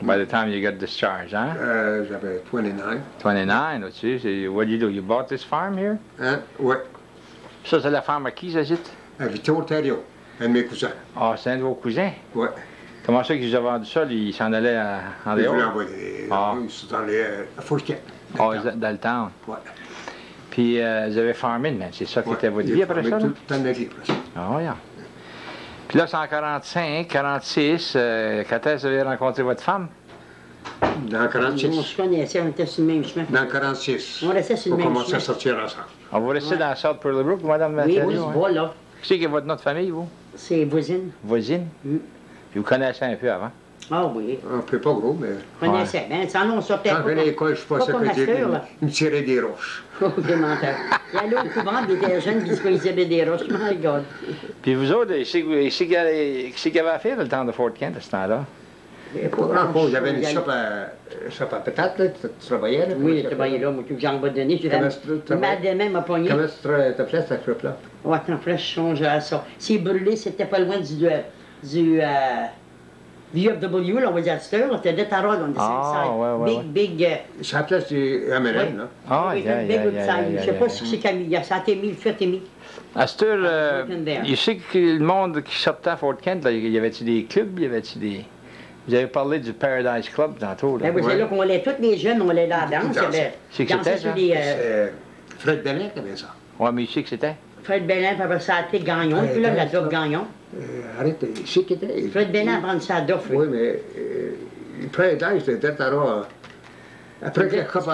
Speaker 3: by the time you got discharged, hein?
Speaker 4: J'avais 29.
Speaker 3: 29, là-dessus. What do you do? You bought this farm here?
Speaker 4: Hein? Ouais.
Speaker 3: Ça, c'est la ferme à qui, ça, zit?
Speaker 4: À Victor Theriault, un de mes cousins.
Speaker 3: Ah, c'est un de vos cousins?
Speaker 4: Ouais.
Speaker 3: Comment ça qu'ils vous ont vendu ça? Ils s'en allaient en
Speaker 4: Ils
Speaker 3: dehors?
Speaker 4: voulaient envoyer.
Speaker 3: Ah.
Speaker 4: Ils sont allés à Fort Kent.
Speaker 3: Ah, dans le town.
Speaker 4: Ouais.
Speaker 3: Puis, vous avez farmé, mais c'est ça qui était votre vie après ça, là?
Speaker 4: Tout le temps de la vie après ça.
Speaker 3: Ah, oui. Puis là, c'est en 45, 46, quand est-ce que vous avez rencontré votre femme?
Speaker 4: Dans
Speaker 5: On
Speaker 4: 46.
Speaker 5: se connaissait, on était sur le même chemin.
Speaker 4: Dans 46.
Speaker 5: On restait sur le même
Speaker 4: On commençait
Speaker 5: chemin.
Speaker 4: à sortir ensemble.
Speaker 3: On va rester
Speaker 5: Ouais.
Speaker 3: dans South Pearl madame
Speaker 5: Oui,
Speaker 3: Theriault,
Speaker 5: oui,
Speaker 3: hein?
Speaker 5: voilà.
Speaker 3: Qui c'est qui est votre nom de famille, vous?
Speaker 5: C'est voisine.
Speaker 3: Voisine?
Speaker 5: Mm.
Speaker 3: Puis vous connaissez un peu avant?
Speaker 5: Ah oui.
Speaker 4: Un peu pas gros, mais.
Speaker 5: On connaissait bien. Ça, non, on sortait
Speaker 4: Quand j'allais à l'école, je pensais
Speaker 5: comme
Speaker 4: que
Speaker 5: à cette heure, là.
Speaker 4: il me tirait des roches.
Speaker 5: Oh, des menteurs. Il allait au couvent, il était jeune, puis il se faisait des roches. My God.
Speaker 3: Puis vous autres, c'est qu'il y avait à faire le temps de Fort Kent à ce temps-là?
Speaker 4: Pas grand-chose. J'avais une chope à patates, là. Tu travaillais, là?
Speaker 5: Oui, il était bien là, moi, tout j'en vais donner.
Speaker 4: Comment tu
Speaker 5: Ma demain m'a pogné.
Speaker 4: Comment tu fait cette chope-là?
Speaker 5: Oh, attends, là, je songe à ça. C'est brûlé, c'était pas loin du WWII, là, on va dire à cette heure, c'était de Tarot, on était
Speaker 3: Ah, ouais,
Speaker 5: big,
Speaker 4: C'est la place du MLM, là.
Speaker 3: Ah,
Speaker 5: oui,
Speaker 3: yeah,
Speaker 5: big
Speaker 3: yeah,
Speaker 5: outside.
Speaker 3: yeah,
Speaker 5: Je sais
Speaker 3: yeah,
Speaker 5: pas
Speaker 3: yeah.
Speaker 5: si c'est Camille, ça a été mis, le fait est mis.
Speaker 3: À cette heure,
Speaker 5: Broken there.
Speaker 3: je sais que le monde qui sortait à Fort Kent, là, y avait-tu des clubs, y avait-tu des... Vous avez parlé du Paradise Club tantôt, là.
Speaker 5: Ben, oui, c'est là qu'on allait, tous les jeunes, on allait là danse.
Speaker 3: C'est que
Speaker 5: Danser
Speaker 3: c'était,
Speaker 5: sur
Speaker 3: ça?
Speaker 5: les...
Speaker 4: C'est Fred Bennett qui avait ça.
Speaker 3: Ouais, mais je sais que c'était.
Speaker 5: Fred Bellin, puis après ça, a été Gagnon,
Speaker 4: Ouais,
Speaker 5: puis là, la
Speaker 4: ouais,
Speaker 5: dope
Speaker 4: ça.
Speaker 5: Gagnon.
Speaker 4: Arrête, je sais qu'il était.
Speaker 5: Fred Bellin a pris ça à dope,
Speaker 4: Oui, mais le Paradise, c'était Tarot. Après que la coupe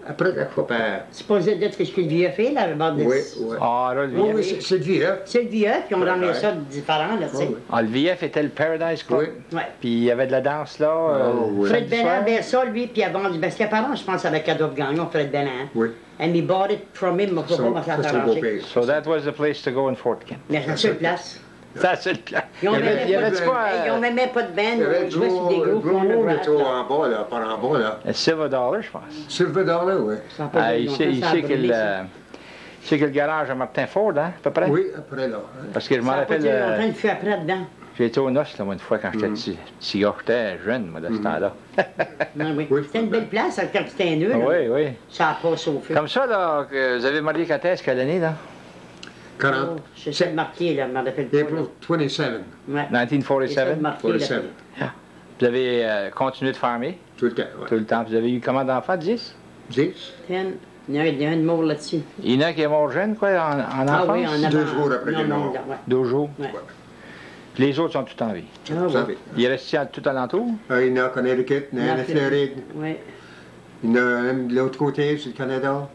Speaker 4: Après, il faut pas...
Speaker 5: C'est pas d'être ce que le vieux fait, là, le bord de...
Speaker 4: Oui, oui.
Speaker 3: Ah, là, le
Speaker 4: Oui,
Speaker 3: VF.
Speaker 4: oui, c'est le vieux.
Speaker 5: C'est le vieux, puis on
Speaker 4: Ouais,
Speaker 5: ramenait
Speaker 4: ouais.
Speaker 5: ça différent, là, tu sais.
Speaker 4: Oui, oui.
Speaker 3: Ah, le VF était le Paradise Club.
Speaker 4: Oui.
Speaker 5: Ouais.
Speaker 3: Puis il y avait de la danse là.
Speaker 4: Oh, oui.
Speaker 5: Fred
Speaker 3: samedi
Speaker 5: Bellin
Speaker 3: soir.
Speaker 5: avait ça, lui, puis il a vendu. Parce qu'apparemment, je pense, avec Adolphe Gagnon, Fred Bellin. Hein?
Speaker 4: Oui.
Speaker 5: And he bought it from him,
Speaker 4: Ça,
Speaker 5: comment ça
Speaker 4: ça, c'est
Speaker 5: s'est
Speaker 4: un beau
Speaker 5: arrangé.
Speaker 4: pays.
Speaker 3: So that was the place to go in Fort Kent.
Speaker 5: Mais c'est la seule place.
Speaker 3: C'est la seule place.
Speaker 5: Ils ont
Speaker 3: Il y avait- il y avait
Speaker 5: même
Speaker 3: quoi?
Speaker 5: ils ont même pas de band,
Speaker 4: Il y avait
Speaker 5: ils jouaient sur des groupes. on le
Speaker 4: Blue
Speaker 5: grass,
Speaker 4: Moon
Speaker 5: là.
Speaker 4: en bas, là, par en bas, là.
Speaker 3: Silver Dollar, je pense.
Speaker 4: Silver Dollar, oui.
Speaker 5: Ça a pas
Speaker 3: Ah,
Speaker 5: duré
Speaker 3: il
Speaker 5: longtemps,
Speaker 3: sait, il
Speaker 5: ça a
Speaker 3: sait que
Speaker 5: brûlé, ça.
Speaker 3: il sait que le garage à Martin Ford, hein, à peu près.
Speaker 4: Oui, après, là. hein.
Speaker 3: Parce que je me
Speaker 5: Ça a pas
Speaker 3: rappelle,
Speaker 5: duré longtemps, il fut après dedans.
Speaker 3: j'ai été aux noces là, une fois quand j'étais petit gars, j'étais jeune, moi, de ce temps-là.
Speaker 5: Non, oui.
Speaker 4: Oui,
Speaker 5: C'était une belle place, quand c'était nul.
Speaker 3: Oui, oui.
Speaker 5: Ça a pas sauvé.
Speaker 3: Comme ça, là, que vous avez marié quand est-ce, quelle année, là?
Speaker 4: 40.
Speaker 5: Je sais le marqué, là, je m'en rappelle pas.
Speaker 4: April 27,
Speaker 5: là. Ouais.
Speaker 3: 1947.
Speaker 5: C'est ça, le marqué, là.
Speaker 4: 47.
Speaker 3: Vous avez continué de farmer
Speaker 4: Tout le temps,
Speaker 3: tout
Speaker 4: oui.
Speaker 3: le temps. Vous avez eu combien d'enfants? 10?
Speaker 4: 10.
Speaker 5: Il y a un de mort là-dessus.
Speaker 3: Il y en a qui est mort jeune, quoi, en
Speaker 5: Ah
Speaker 3: enfance?
Speaker 5: oui, en avant.
Speaker 4: 2 jours après
Speaker 5: non,
Speaker 4: qu'il est
Speaker 5: non,
Speaker 4: mort.
Speaker 5: ouais.
Speaker 3: 2 jours.
Speaker 5: Ouais.
Speaker 3: Puis les autres sont tout en vie.
Speaker 5: Ah,
Speaker 4: Vous
Speaker 5: ouais.
Speaker 4: savez.
Speaker 3: Il reste tout alentour?
Speaker 4: Il y en a en Connecticut, il y en a en Floride,
Speaker 5: Ouais.
Speaker 4: il y en a un de l'autre côté, c'est le Canada.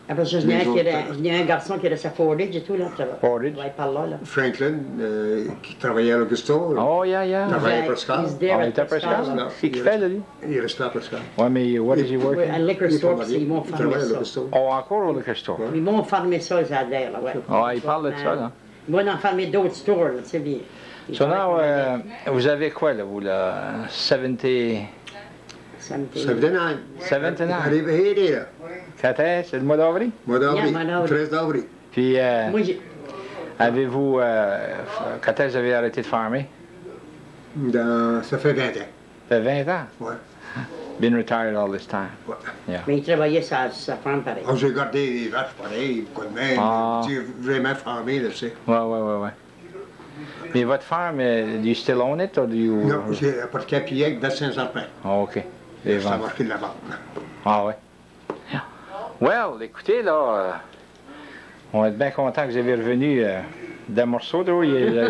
Speaker 5: Après ça, il y a un garçon qui reste à Fordage et tout, là.
Speaker 3: Fordage.
Speaker 5: Ouais, par là, là.
Speaker 4: Franklin, qui travaillait à l'Augusto.
Speaker 3: Oh, yeah.
Speaker 4: Travaille à Prescott.
Speaker 5: He's there
Speaker 3: Ah, il
Speaker 5: at
Speaker 3: était à
Speaker 5: Prescott,
Speaker 3: Prescott?
Speaker 5: là.
Speaker 3: C'est qu'il fait, là, lui?
Speaker 4: Il restait à Prescott.
Speaker 3: Ouais, mais what is he
Speaker 5: Ouais,
Speaker 3: working?
Speaker 5: à liquor
Speaker 4: Il est
Speaker 5: store,
Speaker 4: pas
Speaker 5: puis ils vont
Speaker 4: il
Speaker 5: farmer
Speaker 4: travaille à
Speaker 5: ça.
Speaker 4: l'Augusto.
Speaker 3: Oh, encore au liquor store?
Speaker 5: Ils vont farmer ça, les adhèrent, là, ouais.
Speaker 3: Ah, il parle de ça, là.
Speaker 5: Ils vont en farmer d'autres stores, là, tu sais.
Speaker 3: So now, vous avez quoi, là, vous, là? 70...
Speaker 4: 79.
Speaker 3: 79.
Speaker 4: Arrivé aidé, là.
Speaker 3: Quand est-ce? C'est le mois d'avril?
Speaker 4: Mois d'avril.
Speaker 5: mois d'avril.
Speaker 4: 13 d'avril.
Speaker 3: Puis,
Speaker 5: Moi, j'ai...
Speaker 3: avez-vous... quand est-ce que vous avez arrêté de farmer?
Speaker 4: Ça fait 20 ans.
Speaker 3: Ça fait 20 ans.
Speaker 4: Ouais.
Speaker 3: Been retired all this time.
Speaker 4: Ouais.
Speaker 3: Yeah.
Speaker 5: Mais il travaillait sa ferme, pareil.
Speaker 4: Oh, j'ai gardé des vaches pareilles, quoi de même.
Speaker 3: Ah.
Speaker 4: J'ai vraiment farmé, là, tu sais.
Speaker 3: Ouais. Mais votre farm, do you still own it, or do you...
Speaker 4: Non, j'ai à Port-Capillec, dans Saint-Sarpin.
Speaker 3: Ah, OK. Les
Speaker 4: Ça a
Speaker 3: ventes.
Speaker 4: marqué de la vente.
Speaker 3: Ah, ouais. Yeah. Well, écoutez, là, on va être bien content que vous ayez revenu d'un morceau, là.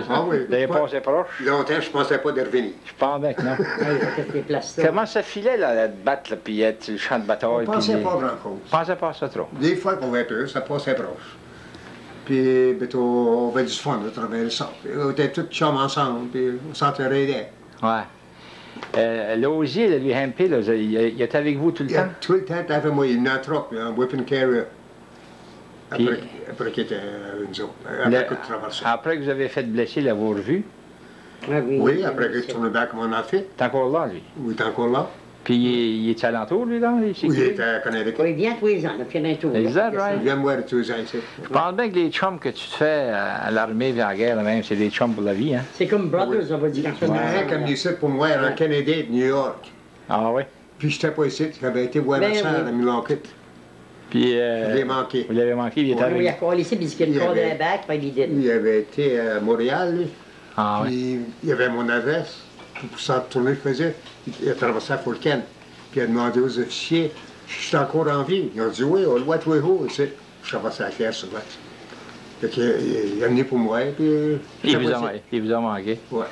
Speaker 4: Ah oui.
Speaker 3: Vous avez passé proche.
Speaker 4: Longtemps, je ne pensais pas de revenir.
Speaker 3: Je pense bien que non.
Speaker 5: Ah, il faut toutes les places là.
Speaker 3: Comment ça filait, là, de battre, là, puis être sur le champ de bataille?
Speaker 4: On ne pensait
Speaker 3: puis
Speaker 4: pas grand-chose.
Speaker 3: Je pensais pas à ça trop.
Speaker 4: Des fois qu'on avait peur, ça passait proche. Puis, ben, on avait du fun à travers ça. Puis, on était tous chums ensemble, puis on s'entraidait.
Speaker 3: Ouais. L'osier, là, lui, Hampé, là, il était avec vous tout le temps?
Speaker 4: Tout le temps, t'avais moi, il y a un truck, un whipping carrier.
Speaker 3: Puis-
Speaker 4: Après qu'il était une autre. Après qu'il traversait.
Speaker 3: Après que vous avez fait blesser, là, vous revu,
Speaker 5: Ah,
Speaker 4: Oui, après qu'il tourne back comme on a fait.
Speaker 3: t'es encore là, lui.
Speaker 4: Oui, il est encore là.
Speaker 3: Puis il est alentour, lui, là?
Speaker 4: Oui, il était à Connecticut.
Speaker 5: Oui, il vient tous les ans, là, puis il y en a un tour.
Speaker 3: Is that right?
Speaker 4: Il vient me voir tous les ans ici.
Speaker 3: Je pense bien que les chums que tu te fais à l'armée et à la guerre, là, même, c'est des chums pour la vie, hein?
Speaker 5: C'est comme Brothers, on va dire quand
Speaker 4: Il y en a
Speaker 5: ça.
Speaker 4: un comme ici pour moi, en Canada de New York.
Speaker 3: Ah oui?
Speaker 4: Puis j'étais pas ici, j'avais été voir
Speaker 5: Ben
Speaker 4: ma soeur
Speaker 5: oui.
Speaker 4: à Milwaukee.
Speaker 3: Puis...
Speaker 4: Je l'ai manqué.
Speaker 3: Vous l'avez manqué, il était
Speaker 5: Oui, il a
Speaker 3: avec...
Speaker 5: collé ici, puis il
Speaker 4: Il y
Speaker 5: a collé
Speaker 4: avait-
Speaker 5: un bac, puis il dit.
Speaker 4: Il avait été à Montréal, lui.
Speaker 3: Ah oui?
Speaker 4: Puis il avait mon adresse. Puis pour ça tourner, je faisais. Il a traversé à Fort Kent. Puis il a demandé aux officiers si j'étais encore en vie. Ils ont dit oui, on le voit tous les jours. Tu sais. Je traversais la classe souvent. Fait qu'il il est venu pour moi. Puis
Speaker 3: Il vous a manqué.
Speaker 4: Ouais.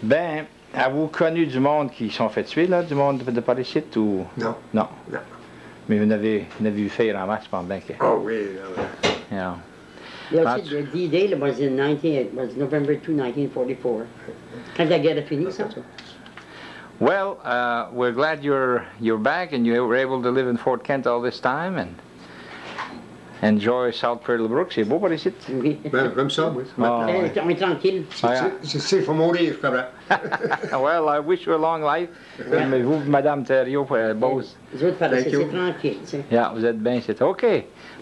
Speaker 3: Ben, avez-vous connu du monde qui sont fait tuer, là, du monde de Paris-Site, ou...
Speaker 4: Non.
Speaker 3: Non.
Speaker 4: Non.
Speaker 3: Mais vous n'avez vu faire en masse, je pense bien que...
Speaker 4: Ah oui, là, ouais.
Speaker 3: Yeah.
Speaker 5: Il y a aussi le D-Day, là, was November 2, 1944. Quand la guerre a fini, ça.
Speaker 3: Well, we're glad you're back and you were able to live in Fort Kent all this time and enjoy South Cradle Brook. C'est beau par ici.
Speaker 5: Oui.
Speaker 4: Ben, comme ça, oui.
Speaker 3: Ah, ouais.
Speaker 5: On est tranquille.
Speaker 4: C'est il faut mourir, je comprends.
Speaker 3: Well, I wish you a long life. Mais vous, Madame Theriault, Bose,
Speaker 5: Les autres,
Speaker 4: Thank
Speaker 5: c'est
Speaker 4: you.
Speaker 5: tranquille, tu sais.
Speaker 3: yeah, vous êtes bien, c'est OK.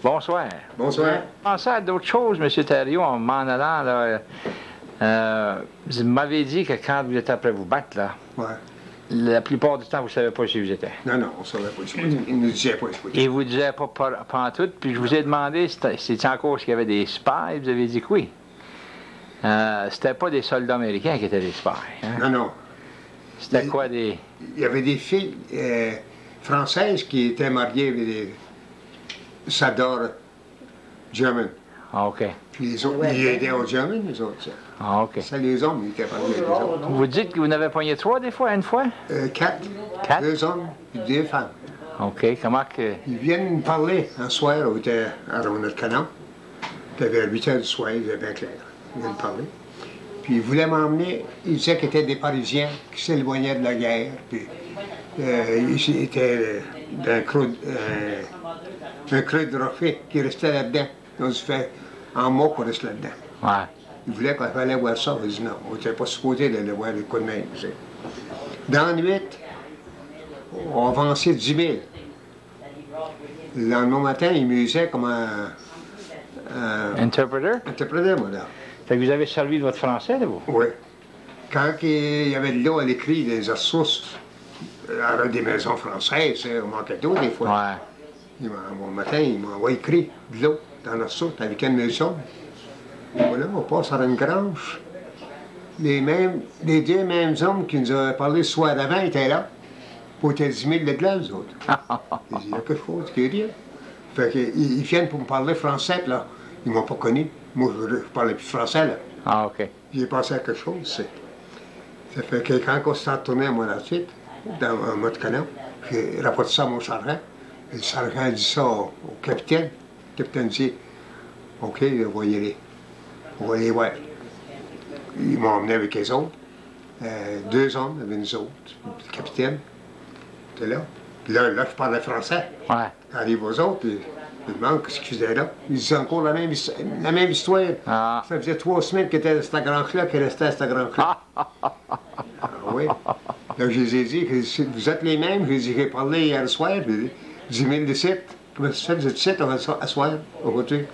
Speaker 3: Bonsoir.
Speaker 4: Bonsoir.
Speaker 3: Pensez à d'autres choses, M. Theriault, en m'en allant, là. Vous m'avez dit que quand vous étiez après vous battre, là,
Speaker 4: Ouais.
Speaker 3: la plupart du temps, vous ne savez pas si vous étiez.
Speaker 4: Non, non, on ne savait pas. Il ne nous disait pas.
Speaker 3: Et vous ne disiez pas en tout. Puis je vous ai demandé si c'était encore qu'il y avait des spies. Vous avez dit que oui. C'était pas des soldats américains qui étaient des spies. Hein?
Speaker 4: Non, non.
Speaker 3: C'était quoi des...
Speaker 4: Il y avait des filles françaises qui étaient mariées avec des soldats German.
Speaker 3: Ah, OK.
Speaker 4: Puis les autres, ils aidaient aux Germans, les autres. Ça,
Speaker 3: Ah, OK.
Speaker 4: ça les hommes, ils étaient mariés avec les autres.
Speaker 3: Vous dites que vous n'avez pogné 3 des fois, une fois?
Speaker 4: 4.
Speaker 3: 4?
Speaker 4: 2 hommes et 2 femmes.
Speaker 3: OK. Comment que...
Speaker 4: Ils viennent me parler un soir, on était à Ronald-Canon. C'était vers 8 heures du soir, il faisait bien clair. Ils viennent me parler. Puis ils voulaient m'emmener, ils disaient qu'ils étaient des Parisiens qui s'éloignaient de la guerre. Puis ils étaient d'un creux de rocher qui restait là-dedans. Donc, ça fait un mois qu'on reste là-dedans.
Speaker 3: Ouais.
Speaker 4: Ils voulaient qu'on allait voir ça. Ils disaient non, on n'était pas supposé d'aller voir les coups de main. Tu sais. Dans la nuit, on avançait 10 000. Le lendemain matin, ils me disaient comme un
Speaker 3: Interpreter?
Speaker 4: interpréteur, moi, là.
Speaker 3: Fait que vous avez servi de votre français, là, vous?
Speaker 4: Oui. Quand il y avait de l'eau à l'écrit, des ressources, des maisons françaises, on manquait d'eau des fois.
Speaker 3: Ouais.
Speaker 4: Bon matin, il m'a écrit de l'eau dans la soute avec une maison. Voilà, on passe à une grange. Les deux mêmes hommes qui nous avaient parlé le soir d'avant étaient là. Pour être 10 000 de glace, eux autres. Ils disaient, il y a quelque chose qui est rien. Fait qu'ils viennent pour me parler français, là. Ils m'ont pas connu. Moi, je parlais plus français, là.
Speaker 3: Ah, OK.
Speaker 4: J'ai pensé à quelque chose, c'est. Ça fait que quand on s'est retourné à moi la suite, dans un mode canon, j'ai rapporté ça à mon sergent. Et le sergent a dit ça au capitaine. Le capitaine dit, OK, on va y aller. On va aller voir. Ils m'ont emmené avec les autres. 2 hommes avec nous autres. Le capitaine était là. Puis là, je parlais français.
Speaker 3: Ouais.
Speaker 4: Arrive aux autres, puis ils me demandent ce qu'ils faisaient là. Ils disaient encore la même histoire.
Speaker 3: Ah.
Speaker 4: Ça faisait 3 semaines qu'ils étaient à cette grange-là, qu'ils restaient à cette grange-là. Ah oui. Là, je les ai dit, vous êtes les mêmes. Je les ai parlé hier soir. J'ai dit, 10 000 de site. Comment ça fait, vous êtes ici, à soir, au côté?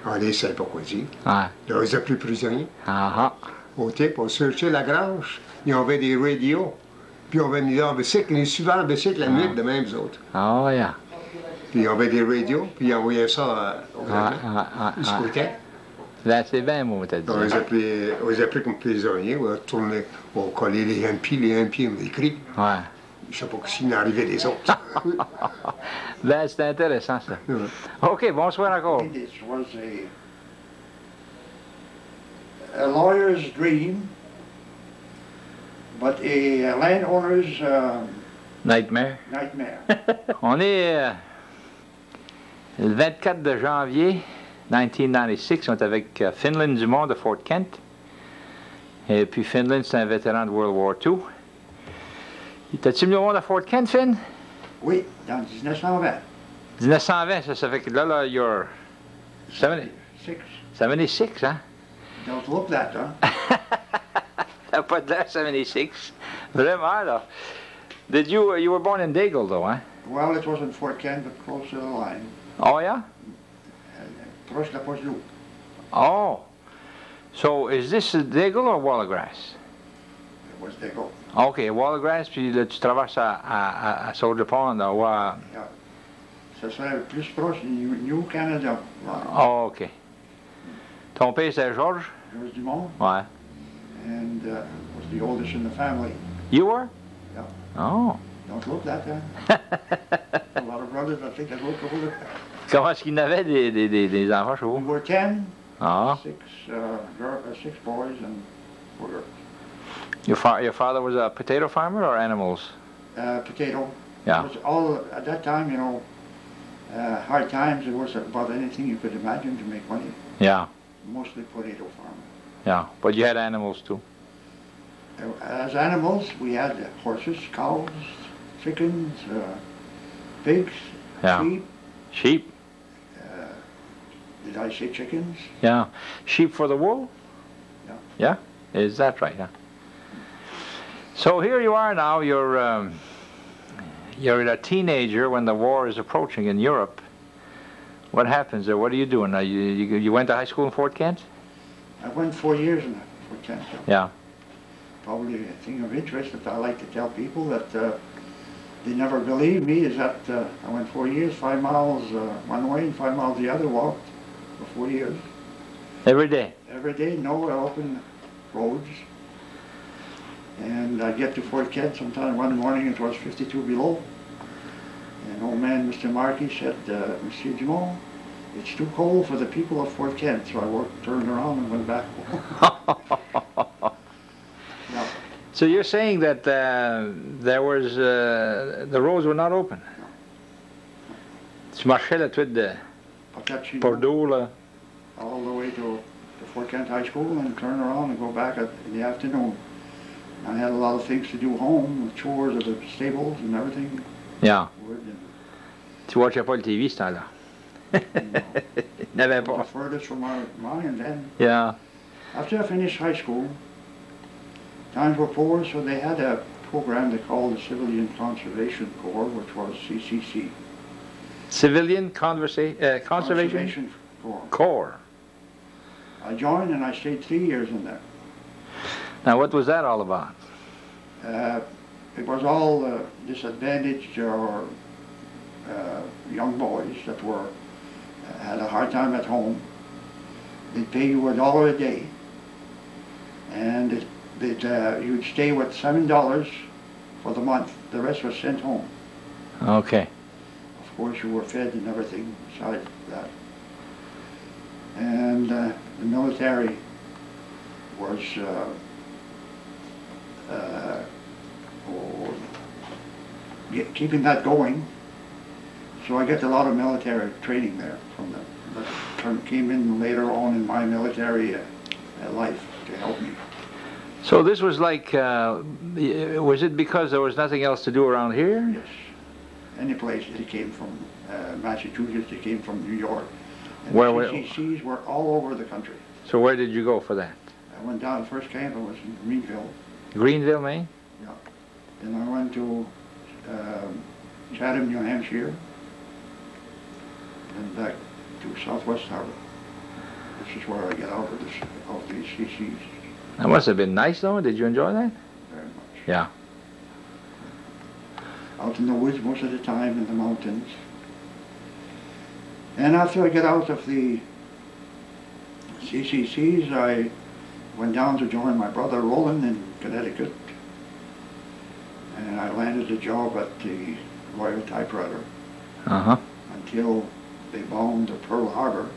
Speaker 4: Ah, les savent pas quoi dire.
Speaker 3: Ouais.
Speaker 4: Là, ils étaient plus prisonniers.
Speaker 3: Ah,
Speaker 4: Au type, on cherchait la grange. Ils avaient des radios. Puis on venait en bicycle. Ils suivaient en bicycle la nuit de même, eux autres.
Speaker 3: ah. Oh, yeah.
Speaker 4: Puis ils avaient des radios. Puis ils envoyaient ça au gouvernement. Ils écoutaient.
Speaker 3: Là, c'est bien, moi, t'as dit.
Speaker 4: On les a pris comme prisonniers. On a tourné, on a collé les MP, on a écrit.
Speaker 3: Ouais.
Speaker 4: Je sais pas s'il en arrivait des autres.
Speaker 3: Ben, c'est intéressant, ça. OK, bonsoir encore.
Speaker 6: It was a lawyer's dream, but a landowner's
Speaker 3: Nightmare.
Speaker 6: nightmare.
Speaker 3: On est le 24 de janvier 1996. On est avec Finland Dumond de Fort Kent. Et puis Finland, c'est un vétéran de World War II. T'as-tu le numéro de Fort Kent, Finn?
Speaker 6: Oui, dans 1920.
Speaker 3: 1920, ça fait que là, you're 76, hein?
Speaker 6: Don't look that, huh?
Speaker 3: T'as pas de l'air 76. Vraiment, là. You were born in Dagle, though, hein?
Speaker 6: Well, it wasn't Fort Kent, but close to the line.
Speaker 3: Oh, yeah?
Speaker 6: Proche la poche d'eau.
Speaker 3: Oh. So, is this Dagle or Wallagrass?
Speaker 6: It was Deco.
Speaker 3: OK, Wallagrass, puis là, tu traverses à Soldier Pond, là, ou à...
Speaker 6: Yeah. Ça serait plus proche de New Canada.
Speaker 3: Oh, OK. Ton père, c'est George?
Speaker 6: George Dumond,
Speaker 3: Ouais.
Speaker 6: and was the oldest in the family.
Speaker 3: You were?
Speaker 6: Yeah.
Speaker 3: Oh.
Speaker 6: Don't look that, huh? A lot of brothers, I think, that look older.
Speaker 3: Comment est-ce qu'il y en avait des enfants chez
Speaker 6: We
Speaker 3: vous?
Speaker 6: were 10.
Speaker 3: Ah.
Speaker 6: 6 boys and 4 girls.
Speaker 3: Your father was a potato farmer or animals?
Speaker 6: Potato.
Speaker 3: Yeah.
Speaker 6: It was all, at that time, you know, hard times, it was about anything you could imagine to make money.
Speaker 3: Yeah.
Speaker 6: Mostly potato farming.
Speaker 3: Yeah. But you had animals too?
Speaker 6: As animals, we had horses, cows, chickens, pigs,
Speaker 3: Yeah.
Speaker 6: sheep.
Speaker 3: Sheep?
Speaker 6: Did I say chickens?
Speaker 3: Yeah. Sheep for the wool?
Speaker 6: Yeah.
Speaker 3: Yeah? Is that right? Yeah. So here you are now, you're a teenager when the war is approaching in Europe. What happens there? What are you doing? You went to high school in Fort Kent?
Speaker 6: I went 4 years in Fort Kent.
Speaker 3: Yeah.
Speaker 6: Probably a thing of interest that I like to tell people that they never believe me is that I went 4 years, 5 miles one way and 5 miles the other, walked for 4 years.
Speaker 3: Every day?
Speaker 6: Every day, no open roads. And I'd get to Fort Kent sometime one morning, it was 52 below. And old man, Mr. Markey, said, Monsieur Dumond, it's too cold for the people of Fort Kent. So I turned around and went back home.
Speaker 3: So you're saying that there was the roads were not open? Tu marchais la tweede de Bordeaux, là?
Speaker 6: All the way to Fort Kent High School and turn around and go back in the afternoon. I had a lot of things to do home, chores of the stables and everything.
Speaker 3: Yeah. Tu watchais pas le TV ce temps-là? N'avais pas.
Speaker 6: The furthest from my mind then.
Speaker 3: Yeah.
Speaker 6: After I finished high school, times were poor, so they had a program they called the Civilian Conservation Corps, which was CCC.
Speaker 3: Civilian Conservation Corps.
Speaker 6: I joined and I stayed 3 years in there.
Speaker 3: Now, what was that all about?
Speaker 6: It was all disadvantaged or young boys that were had a hard time at home. They'd pay you $1 a day, and you'd stay with $7 for the month. The rest was sent home.
Speaker 3: Okay.
Speaker 6: Of course, you were fed and everything besides that. And the military was keeping that going. So I get a lot of military training there from them. That came in later on in my military life to help me.
Speaker 3: So this was like, was it because there was nothing else to do around here?
Speaker 6: Yes. Any place. They came from Massachusetts, they came from New York. And the CCCs were all over the country.
Speaker 3: So where did you go for that?
Speaker 6: I went down, the first camp I was in Greenville.
Speaker 3: Greenville, Maine?
Speaker 6: Yeah. Then I went to Chatham, New Hampshire, and back to Southwest Harbor. This is where I get out of these CCs.
Speaker 3: That must have been nice, though. Did you enjoy that?
Speaker 6: Very much.
Speaker 3: Yeah.
Speaker 6: Out in the woods most of the time, in the mountains. And after I get out of the CCCs, I went down to join my brother Roland in Connecticut. And I landed a job at the Royal Typewriter until they bombed Pearl Harbor.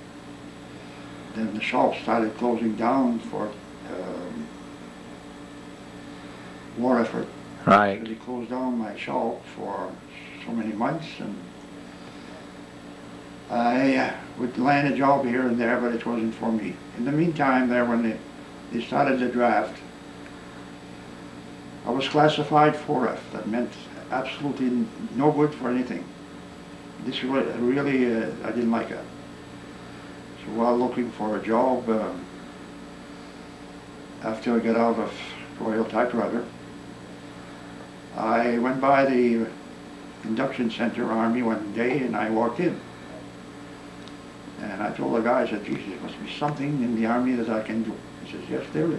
Speaker 6: Then the shop started closing down for war effort.
Speaker 3: Right.
Speaker 6: So they closed down my shop for so many months, and I would land a job here and there, but it wasn't for me. In the meantime, there when they started the draft, I was classified 4F. That meant absolutely no good for anything. This was really, I didn't like it. So while looking for a job, after I got out of Royal Typewriter, I went by the induction center, Army, one day, and I walked in. And I told the guy, I said, "Jesus, there must be something in the Army that I can do." He says, "Yes, there is."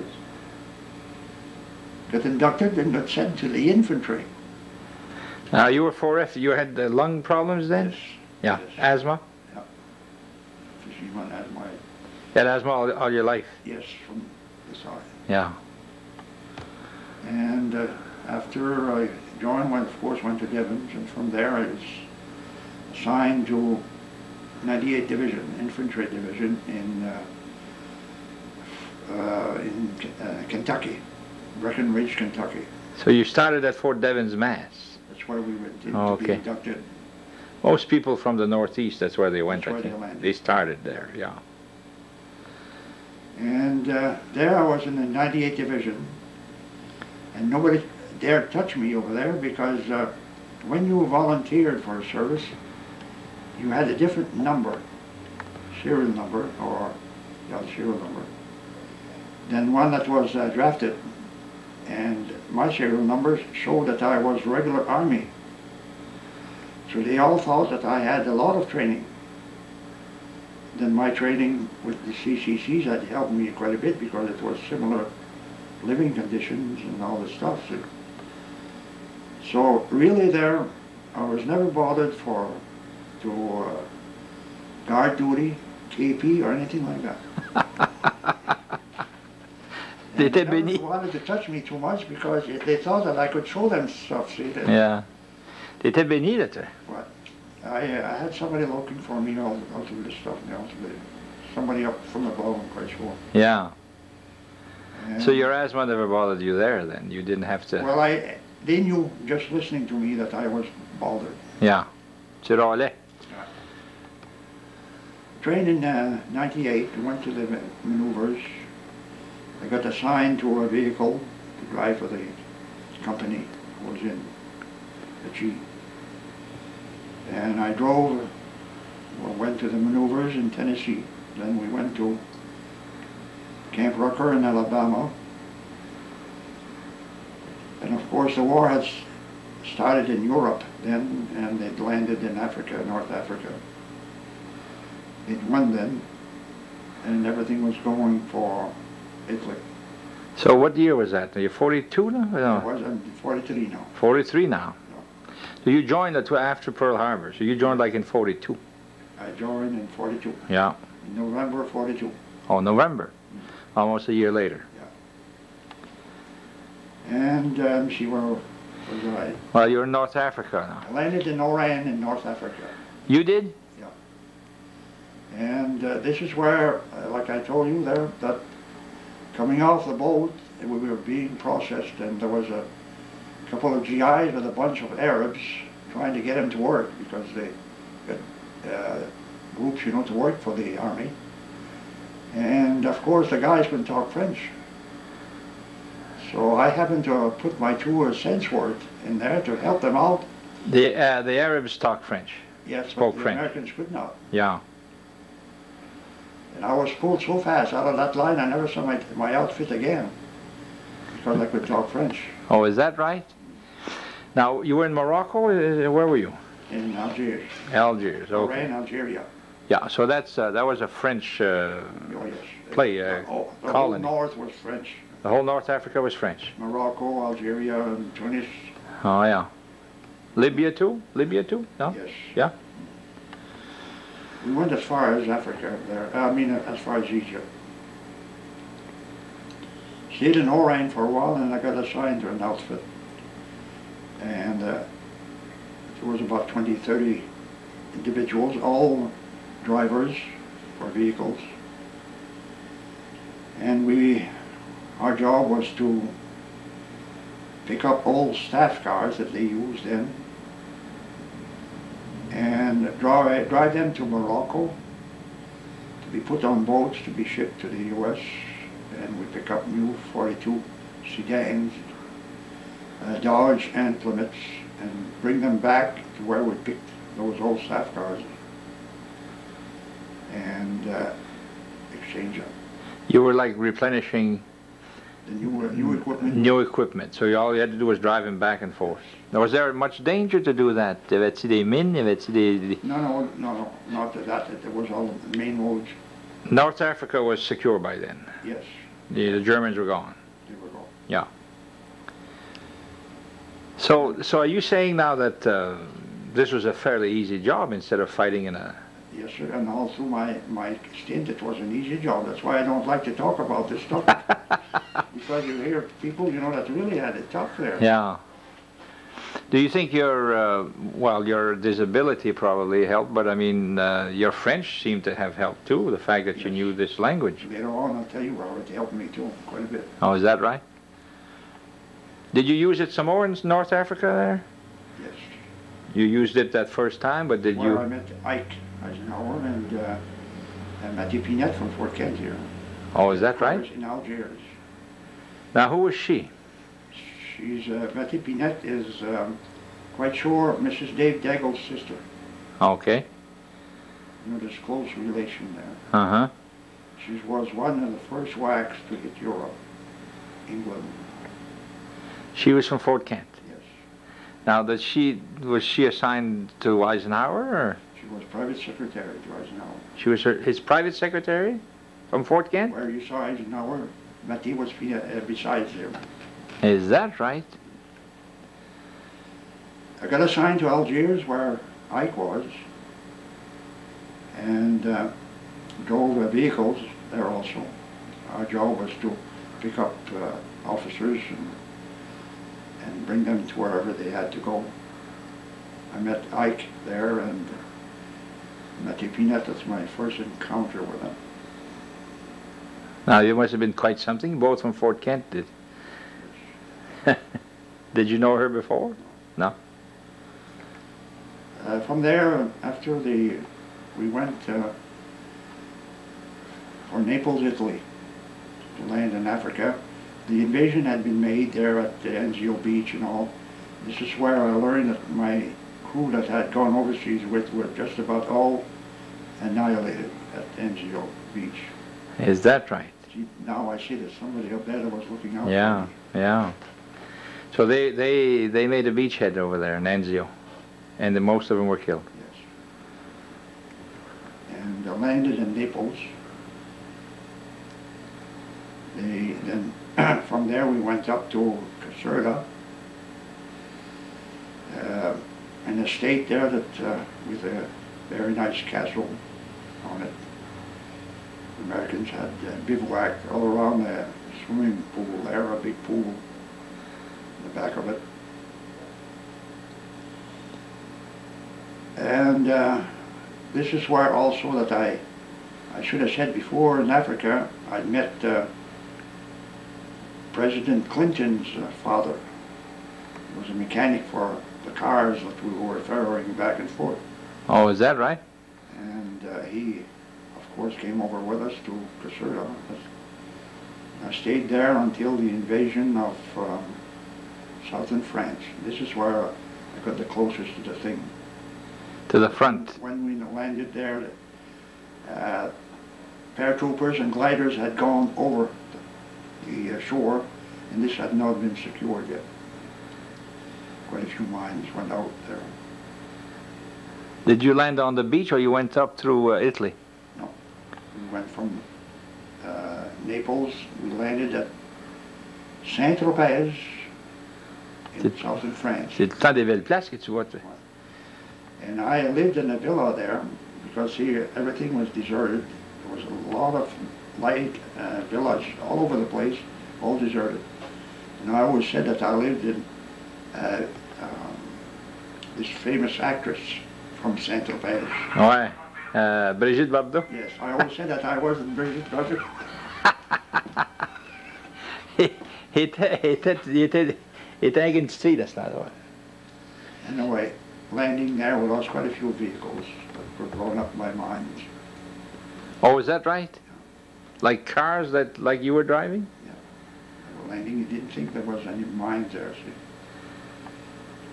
Speaker 6: Got inducted and got sent to the infantry.
Speaker 3: Now, you were 4F. You had lung problems then?
Speaker 6: Yes.
Speaker 3: Yeah.
Speaker 6: Yes.
Speaker 3: Asthma?
Speaker 6: Yeah. Emphysema, asthma.
Speaker 3: You had asthma all your life?
Speaker 6: Yes, from the side.
Speaker 3: Yeah.
Speaker 6: And after I joined, of course, went to Devon's, and from there I was assigned to 98th Division, Infantry Division in Kentucky, Breckenridge, Kentucky.
Speaker 3: So you started at Fort Devens, Mass?
Speaker 6: That's where we went in
Speaker 3: Oh,
Speaker 6: to
Speaker 3: okay.
Speaker 6: be inducted.
Speaker 3: Most people from the Northeast, that's where they went,
Speaker 6: That's
Speaker 3: I
Speaker 6: where
Speaker 3: think.
Speaker 6: they landed.
Speaker 3: They started there, yeah.
Speaker 6: And there I was in the 98th Division, and nobody dared touch me over there because when you volunteered for a service, you had a different number, serial number, than one that was drafted. And my serial numbers showed that I was regular Army. So they all thought that I had a lot of training. Then my training with the CCCs had helped me quite a bit because it was similar living conditions and all this stuff. So really there, I was never bothered to guard duty, KP, or anything like that. They never wanted to touch me too much because they thought that I could show them stuff, see?
Speaker 3: Yeah. T'étais béni, là, toi?
Speaker 6: What? I had somebody looking for me all through this stuff now. Somebody up from above, I'm quite sure.
Speaker 3: Yeah.
Speaker 6: And
Speaker 3: so your asthma never bothered you there then? You didn't have to...
Speaker 6: Well, they knew just listening to me that I was bothered.
Speaker 3: Yeah. Tu râlais?
Speaker 6: trained in 98, went to the maneuvers. I got assigned to a vehicle to drive for the company I was in, the G. And I drove, well, went to the maneuvers in Tennessee. Then we went to Camp Rucker in Alabama. And of course the war had started in Europe then, and it landed in Africa, North Africa. It won then, and everything was going for Italy.
Speaker 3: So what year was that? Are you 42 now? No.
Speaker 6: I'm 43 now.
Speaker 3: 43 now.
Speaker 6: No.
Speaker 3: So you joined after Pearl Harbor. So you joined like in 42.
Speaker 6: I joined in 42.
Speaker 3: Yeah.
Speaker 6: In November 42.
Speaker 3: Oh, November. Almost a year later.
Speaker 6: Yeah. And see where was I?
Speaker 3: Well, you're in North Africa now.
Speaker 6: I landed in Oran in North Africa.
Speaker 3: You did?
Speaker 6: Yeah. And this is where, like I told you there, that coming off the boat, we were being processed, and there was a couple of GIs with a bunch of Arabs trying to get them to work because they got groups, you know, to work for the army. And of course the guys couldn't talk French. So I happened to put my 2 cents worth in there to help them out.
Speaker 3: The Arabs talk French.
Speaker 6: Yes,
Speaker 3: spoke
Speaker 6: but the
Speaker 3: French.
Speaker 6: Americans could not.
Speaker 3: Yeah.
Speaker 6: And I was pulled so fast out of that line, I never saw my outfit again because I could talk French.
Speaker 3: Oh, is that right? Now, you were in Morocco? Where were you?
Speaker 6: In Algiers.
Speaker 3: Algiers, okay.
Speaker 6: Oran, Algeria.
Speaker 3: Yeah, so that was a French
Speaker 6: Oh, yes.
Speaker 3: play,
Speaker 6: the
Speaker 3: colony.
Speaker 6: whole north was French.
Speaker 3: The whole North Africa was French.
Speaker 6: Morocco, Algeria, and Tunis.
Speaker 3: Oh, yeah. Libya too? Libya too? No?
Speaker 6: Yes.
Speaker 3: Yeah?
Speaker 6: We went as far as Africa there. I mean, as far as Egypt. Stayed in Oran for a while, and I got assigned to an outfit. And there was about 20, 30 individuals, all drivers for vehicles. And our job was to pick up old staff cars that they used then and drive them to Morocco to be put on boats to be shipped to the U.S. And we pick up new 42 sedans, Dodge and Plymouths, and bring them back to where we picked those old staff cars and exchange them.
Speaker 3: You were like replenishing
Speaker 6: The new equipment.
Speaker 3: new equipment, so all you had to do was drive him back and forth. Now, was there much danger to do that?
Speaker 6: No, not that. It was all the main roads.
Speaker 3: North Africa was secure by then.
Speaker 6: Yes,
Speaker 3: The Germans were gone.
Speaker 6: they were gone.
Speaker 3: Yeah. So are you saying now that this was a fairly easy job instead of fighting in a...
Speaker 6: Yes, sir, and all through my stint it was an easy job. That's why I don't like to talk about this stuff. Because you hear people, you know, that really had it tough there.
Speaker 3: Yeah. Do you think your disability probably helped, but I mean, your French seemed to have helped too, the fact that you knew this language.
Speaker 6: Later on, I'll tell you, Robert, it helped me too, quite a bit.
Speaker 3: Oh, is that right? Did you use it some more in North Africa there?
Speaker 6: Yes.
Speaker 3: You used it that first time, but did
Speaker 6: Where
Speaker 3: you...
Speaker 6: I met Ike Eisenhower and Mattie Pinette from Fort Kent here.
Speaker 3: Oh, is that right?
Speaker 6: In Algiers.
Speaker 3: Now, who was she?
Speaker 6: She's, Mattie Pinette is quite sure Mrs. Dave Daggle's sister.
Speaker 3: Okay.
Speaker 6: You know, there's close relation there.
Speaker 3: Uh-huh.
Speaker 6: She was one of the first WACs to hit Europe, England.
Speaker 3: She was from Fort Kent.
Speaker 6: Yes.
Speaker 3: Now, was she assigned to Eisenhower, or?
Speaker 6: She was private secretary to Eisenhower.
Speaker 3: She was his private secretary from Fort Kent?
Speaker 6: Where you saw Eisenhower, Mattie was besides him.
Speaker 3: Is that right?
Speaker 6: I got assigned to Algiers where Ike was and drove vehicles there also. Our job was to pick up officers and bring them to wherever they had to go. I met Ike there and Mattie Pinette. That's my first encounter with him.
Speaker 3: Now, you must have been quite something, both from Fort Kent did. Did you know her before? No?
Speaker 6: From there, after we went for Naples, Italy, to land in Africa. The invasion had been made there at the NGO beach and all. This is where I learned that my crew that had gone overseas with were just about all annihilated at the NGO beach.
Speaker 3: Is that right?
Speaker 6: See, now I see that somebody up there that was looking out
Speaker 3: Yeah,
Speaker 6: for me.
Speaker 3: yeah. So they made a beachhead over there in Anzio, and most of them were killed.
Speaker 6: Yes. And landed in Naples. Then from there we went up to Caserta, an estate there that with a very nice castle on it. The Americans had bivouac all around the swimming pool there, a big pool in the back of it. And this is where also that I should have said before, in Africa, I'd met President Clinton's father. He was a mechanic for the cars that we were ferrying back and forth.
Speaker 3: Oh, is that right?
Speaker 6: And he, of course, came over with us to Caserta. I stayed there until the invasion of southern France. This is where I got the closest to the thing.
Speaker 3: To the front.
Speaker 6: When we landed there, paratroopers and gliders had gone over the shore, and this had not been secured yet. Quite a few mines went out there.
Speaker 3: Did you land on the beach, or you went up through Italy?
Speaker 6: No, we went from Naples. We landed at Saint-Tropez in southern France.
Speaker 3: C'est tout le temps des belles places que tu vois.
Speaker 6: And I lived in a villa there because here everything was deserted. There was a lot of light villas all over the place, all deserted. And I always said that I lived in this famous actress from Saint-Tropez.
Speaker 3: Ouais, Brigitte Bardot.
Speaker 6: Yes, I always said that I wasn't Brigitte Bardot.
Speaker 3: Il était avec une petite fille à ce temps-là.
Speaker 6: Anyway, landing there, we lost quite a few vehicles that were blown up by mines.
Speaker 3: Oh, is that right? Like cars that, like you were driving?
Speaker 6: Yeah. Landing, you didn't think there was any mines there, see.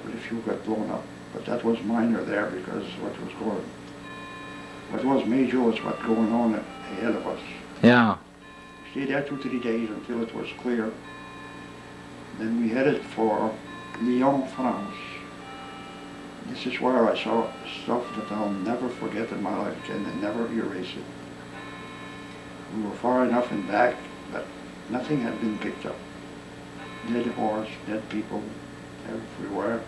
Speaker 6: Quite a few got blown up. But that was minor there because what was major was what going on ahead of us.
Speaker 3: Yeah.
Speaker 6: We stayed there 2-3 days until it was clear. Then we headed for Lyon, France. This is where I saw stuff that I'll never forget in my life and never erase it. We were far enough and back, but nothing had been picked up. Dead horse, dead people everywhere.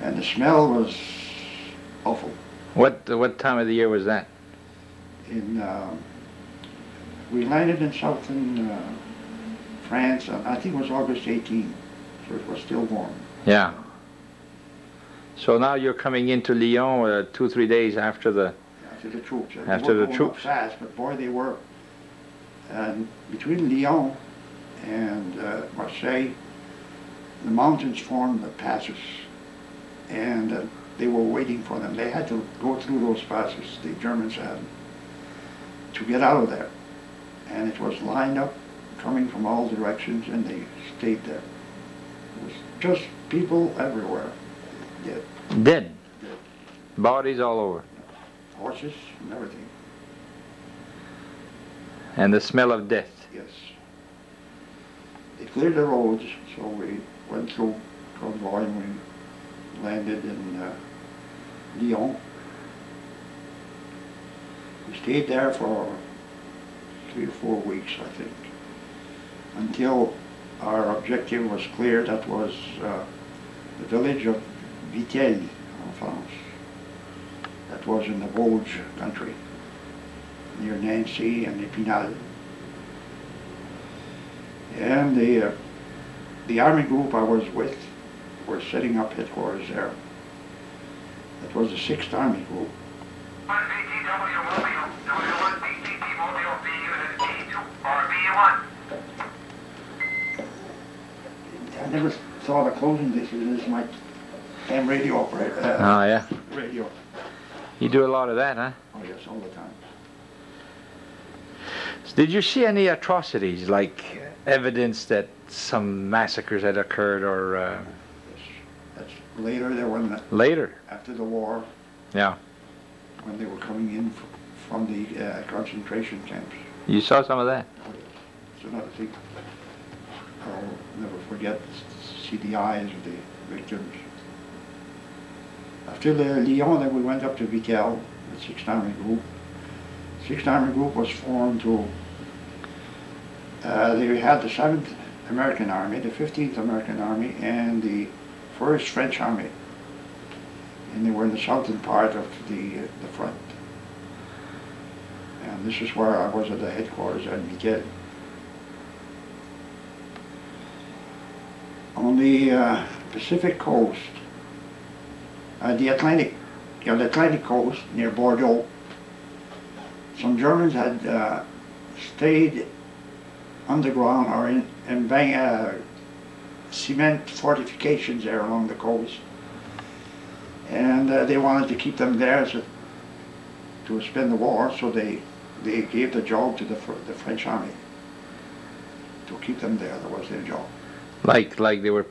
Speaker 6: And the smell was awful.
Speaker 3: What time of the year was that?
Speaker 6: We landed in southern France, I think it was August 18, so it was still warm.
Speaker 3: Yeah. So now you're coming into Lyon 2-3 days after the...
Speaker 6: After the troops.
Speaker 3: After the
Speaker 6: troops.
Speaker 3: troops.
Speaker 6: Fast, but boy, they were. And between Lyon and Marseille, the mountains formed the passes, and they were waiting for them. They had to go through those passes, the Germans had, to get out of there. And it was lined up, coming from all directions, and they stayed there. It was just people everywhere, dead.
Speaker 3: Dead? Dead. Bodies all over?
Speaker 6: Horses and everything.
Speaker 3: And the smell of death?
Speaker 6: Yes. They cleared the roads, so we went through convoy and we landed in Lyon. We stayed there for 3 or 4 weeks, I think, until our objective was clear. That was the village of WWII in France. That was in the Vosges country, near Nancy and Epinal. And the army group I was with were setting up headquarters there. That was the 6th Army Group. I never saw the closing. This is my ham radio operator.
Speaker 3: Oh, yeah.
Speaker 6: Radio.
Speaker 3: You do a lot of that, huh?
Speaker 6: Oh, yes, all the time.
Speaker 3: Did you see any atrocities, like evidence that some massacres had occurred, or
Speaker 6: That's later. There were
Speaker 3: later?
Speaker 6: after the war.
Speaker 3: Yeah.
Speaker 6: When they were coming in from the concentration camps.
Speaker 3: You saw some of that?
Speaker 6: It's another thing I'll never forget. See the eyes of the victims. After Lyon, then we went up to Vitel, the 6th Army Group. 6th Army Group was formed to, they had the 7th American Army, the 15th American Army, and the 1st French Army. And they were in the southern part of the front. And this is where I was at the headquarters at Vitel. On the Pacific coast, the Atlantic coast near Bordeaux, some Germans had stayed underground or in cement fortifications there along the coast. And they wanted to keep them there to spend the war, so they gave the job to the French army to keep them there. That was their job.
Speaker 3: Like they were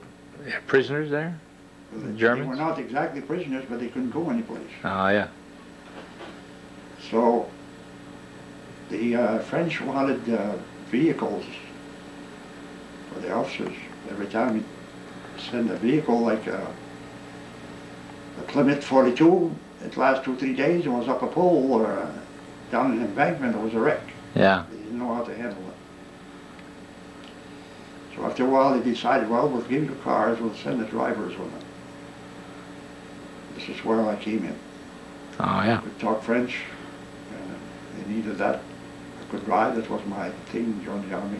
Speaker 3: prisoners there? The Germans?
Speaker 6: They were not exactly prisoners, but they couldn't go anyplace.
Speaker 3: Oh, yeah.
Speaker 6: So the French wanted vehicles for the officers. Every time we send a vehicle like a Plymouth 42, it lasts 2-3 days. It was up a pole or down an embankment. It was a wreck.
Speaker 3: Yeah.
Speaker 6: They didn't know how to handle it. So after a while, they decided, well, we'll give you cars. We'll send the drivers with them. This is where I came in.
Speaker 3: Oh, yeah.
Speaker 6: I could talk French. They needed that. I could drive. That was my thing. Join the army.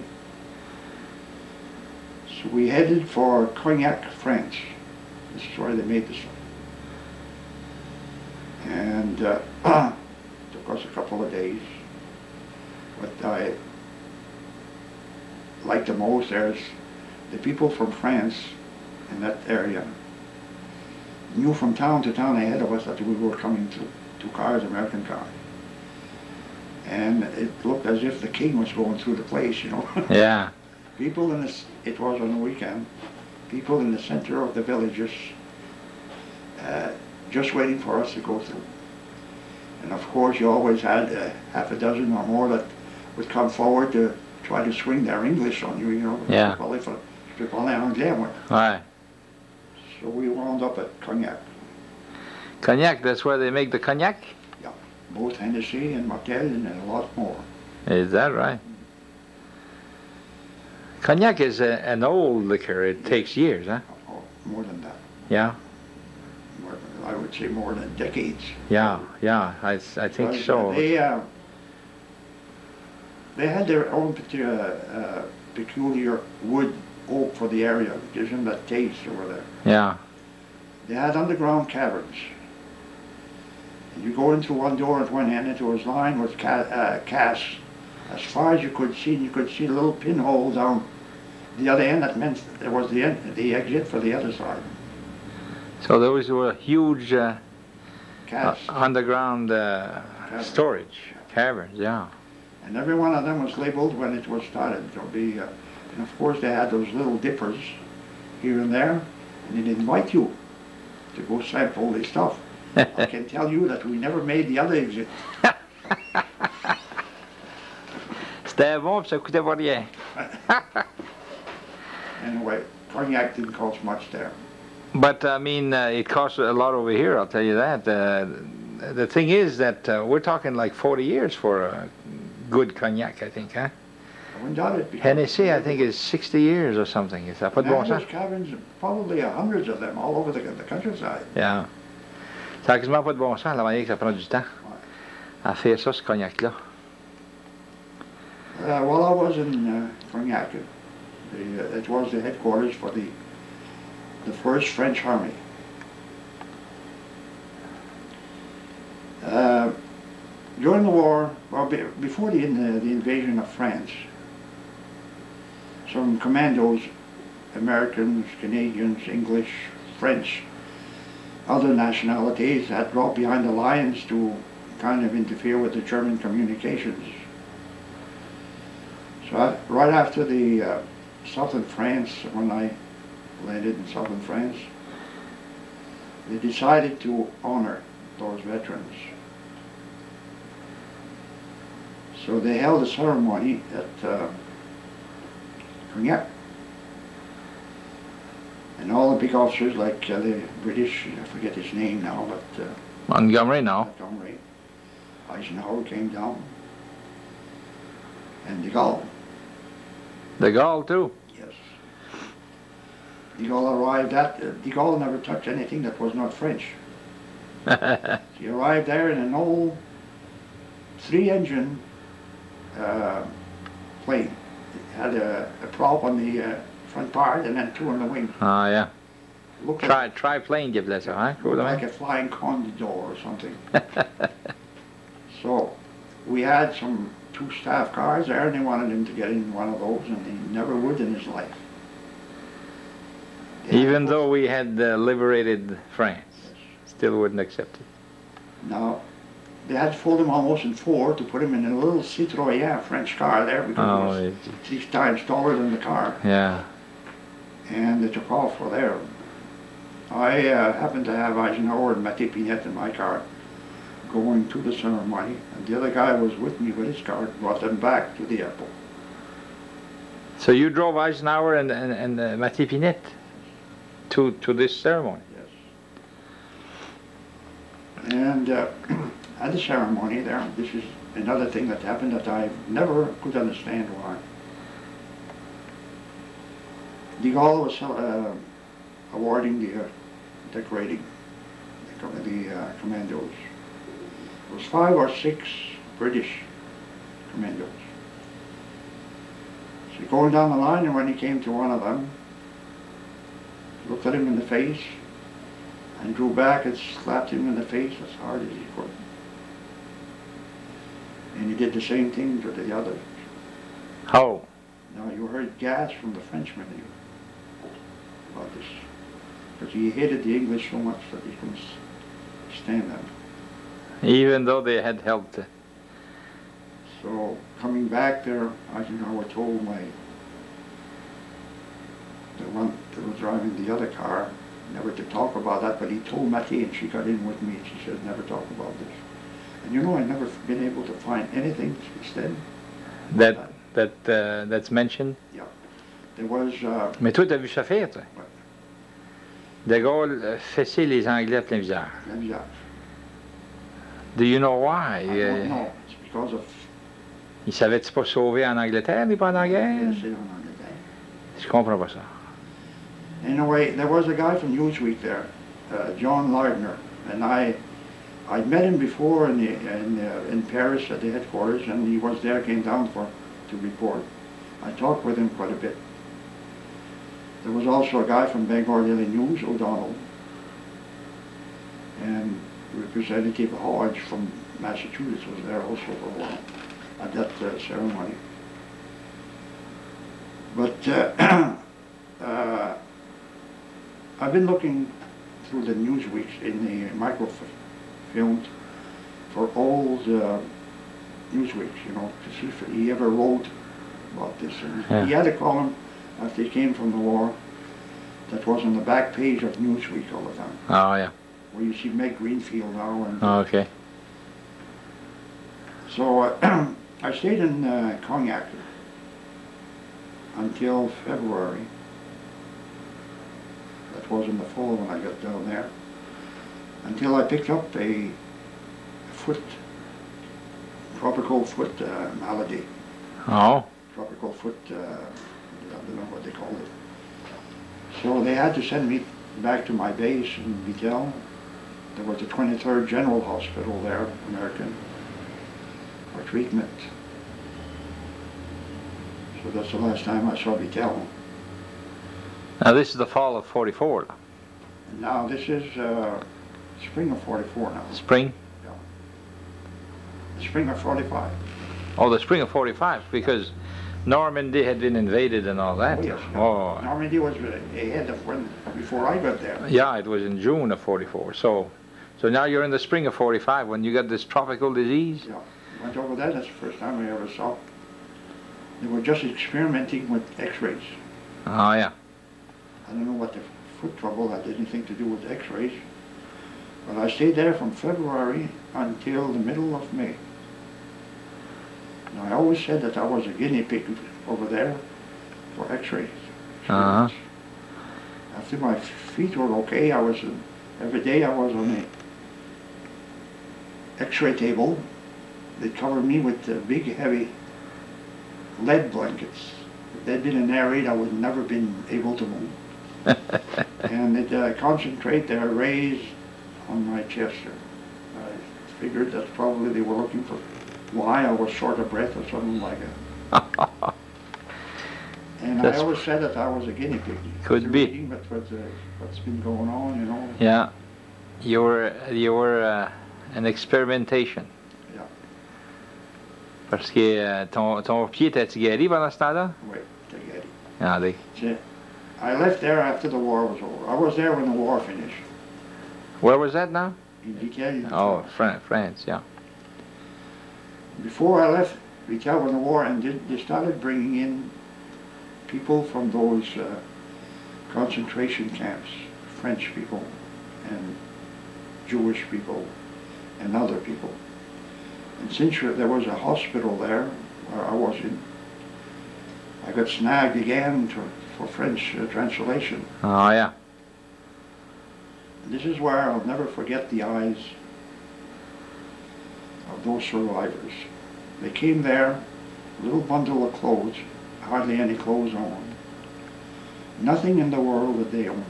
Speaker 6: So we headed for Cognac, France. This is where they made the stuff. And took us a couple of days. What I liked the most there is the people from France in that area knew from town to town ahead of us that we were coming through. 2 cars, American cars. And it looked as if the king was going through the place, you know.
Speaker 3: Yeah.
Speaker 6: People in this, it was on the weekend, people in the center of the villages just waiting for us to go through. And of course you always had half a dozen or more that would come forward to try to swing their English on you, you know.
Speaker 3: Yeah.
Speaker 6: Je parlais anglais, moi.
Speaker 3: Right.
Speaker 6: So we wound up at Cognac.
Speaker 3: Cognac, that's where they make the cognac?
Speaker 6: Yeah, both Hennessy and Martel and a lot more.
Speaker 3: Is that right? Cognac is an old liquor. It takes years, huh?
Speaker 6: Oh, more than that.
Speaker 3: Yeah?
Speaker 6: I would say more than decades.
Speaker 3: Yeah, yeah, I think
Speaker 6: Because,
Speaker 3: so.
Speaker 6: They had their own peculiar wood oak for the area. It gives them that taste over there.
Speaker 3: Yeah.
Speaker 6: They had underground caverns. And you go into one door at one end, and it was lined with casts. As far as you could see, and you could see a little pinhole down the other end. That meant there was the exit for the other side.
Speaker 3: So those were huge
Speaker 6: Casts.
Speaker 3: underground storage, caverns, yeah.
Speaker 6: And every one of them was labeled when it was started. There'll be, and of course they had those little dippers here and there, and they'd invite you to go sample the stuff. I can tell you that we never made the other exit.
Speaker 3: C'était bon, puis ça coûtait pas rien.
Speaker 6: Anyway, Cognac didn't cost much there.
Speaker 3: But I mean, it costs a lot over here, I'll tell you that. The thing is that we're talking like 40 years for a good cognac, I think, huh?
Speaker 6: I wouldn't doubt it.
Speaker 3: Hennessy, I think, is 60 years or something. Is that pas de bon
Speaker 6: Those
Speaker 3: sens?
Speaker 6: caverns, probably hundreds of them all over the countryside.
Speaker 3: Yeah. Ça n'a quasiment pas de bon sens, la manière que ça prend du temps à faire ça, ce cognac-là.
Speaker 6: While I was in Cognac, it was the headquarters for the 1st French Army. During the war, well, before the invasion of France, some commandos, Americans, Canadians, English, French, other nationalities had dropped behind the lines to kind of interfere with the German communications. So right after the southern France, when I landed in southern France, they decided to honor those veterans. So they held a ceremony at Cognac. And all the big officers, like the British, I forget his name now, but
Speaker 3: Montgomery now.
Speaker 6: Montgomery, Eisenhower came down, and de Gaulle.
Speaker 3: De Gaulle too.
Speaker 6: Yes. De Gaulle arrived at, de Gaulle never touched anything that was not French. He arrived there in an old 3-engine plane. It had a prop on the front part and then 2 on the wing.
Speaker 3: Oh yeah.
Speaker 6: Looked
Speaker 3: Triplane give that, huh?
Speaker 6: like a flying condor or something. So we had 2 staff cars there, and they wanted him to get in one of those, and he never would in his life.
Speaker 3: Even though we had liberated France, still wouldn't accept it.
Speaker 6: Now, they had to fold him almost in 4 to put him in a little Citroën French car there, because it was 6 times taller than the car.
Speaker 3: Yeah.
Speaker 6: And they took off for there. I happened to have Eisenhower and Mathieu Pinette in my car going to the ceremony, and the other guy was with me with his car, brought them back to the airport.
Speaker 3: So you drove Eisenhower and Mathieu Pinette to this ceremony?
Speaker 6: Yes. And at the ceremony there, this is another thing that happened that I never could understand why. De Gaulle was awarding the decorating the commandos. It was 5 or 6 British commandos. So going down the line, and when he came to one of them, looked at him in the face and drew back and slapped him in the face as hard as he could. And he did the same thing to the others.
Speaker 3: How?
Speaker 6: Now you heard gas from the Frenchman about this, because he hated the English so much that he couldn't stand them.
Speaker 3: Even though they had helped.
Speaker 6: So coming back there, Eisenhower told the one that was driving the other car never to talk about that, but he told Mathieu, and she got in with me, and she said never talk about this. And you know, I've never been able to find anything since then.
Speaker 3: That's mentioned?
Speaker 6: Yeah. There was...
Speaker 3: Mais toi, t'as vu ça faire, toi?
Speaker 6: Ouais.
Speaker 3: De Gaulle fessait les Anglais à plein visage.
Speaker 6: Plein visage.
Speaker 3: Do you know why?
Speaker 6: I don't know. It's because of...
Speaker 3: Il savait-tu pas sauver en Angleterre, lui, pendant la guerre?
Speaker 6: C'est en Angleterre.
Speaker 3: Je comprends pas ça.
Speaker 6: Anyway, there was a guy from Newsweek there, John Lardner, and I'd met him before in Paris at the headquarters, and he was there, came down to report. I talked with him quite a bit. There was also a guy from Bangor Daily News, O'Donnell, and Representative Hodge from Massachusetts was there also for a while at that ceremony. But I've been looking through the Newsweeks in the microfilm for old Newsweeks, you know, to see if he ever wrote about this. And he had a column after he came from the war that was on the back page of Newsweek all the time.
Speaker 3: Oh, yeah.
Speaker 6: Where you see Meg Greenfield now. And
Speaker 3: okay.
Speaker 6: So I stayed in Cognac until February. That was in the fall when I got down there. Until I picked up a tropical foot malady.
Speaker 3: Oh.
Speaker 6: Tropical foot, I don't know what they call it. So they had to send me back to my base in Vitel. There was the 23rd General Hospital there, American, for treatment. So that's the last time I saw Vitel.
Speaker 3: Now this is the fall of 44.
Speaker 6: Now this is spring of 44 now.
Speaker 3: Spring?
Speaker 6: Yeah. The spring of 45.
Speaker 3: Oh, the spring of 45, because Normandy had been invaded and all that.
Speaker 6: Oh, yes. Yeah.
Speaker 3: Oh.
Speaker 6: Normandy was ahead of before I got there.
Speaker 3: Yeah, it was in June of 44. So now you're in the spring of 45 when you got this tropical disease?
Speaker 6: Yeah. Went over there, that's the first time I ever saw. They were just experimenting with x-rays.
Speaker 3: Oh, yeah.
Speaker 6: I don't know what the foot trouble had anything to do with x-rays. But I stayed there from February until the middle of May. And I always said that I was a guinea pig over there for x-rays.
Speaker 3: Uh-huh.
Speaker 6: After my feet were okay, every day I was on a x-ray table. They covered me with big, heavy lead blankets. If they'd been an air raid, I would never been able to move. And they'd concentrate their rays on my chest. I figured that probably they were looking for why I was short of breath or something like that. And I always said that I was a guinea pig.
Speaker 3: Could be.
Speaker 6: But what's been going on, you know.
Speaker 3: Yeah. You were an experimentation.
Speaker 6: Yeah.
Speaker 3: Parce que ton pied était guéri pendant ce temps-là?
Speaker 6: Oui, c'était guéri.
Speaker 3: Regardez.
Speaker 6: I left there after the war was over. I was there when the war finished.
Speaker 3: Where was that now?
Speaker 6: In Vical.
Speaker 3: Oh, France, yeah.
Speaker 6: Before I left Vical when the war ended, they started bringing in people from those concentration camps, French people and Jewish people and other people. And since there was a hospital there where I was in, I got snagged again for French translation.
Speaker 3: Oh, yeah.
Speaker 6: This is where I'll never forget the eyes of those survivors. They came there, a little bundle of clothes, hardly any clothes on. Nothing in the world that they owned.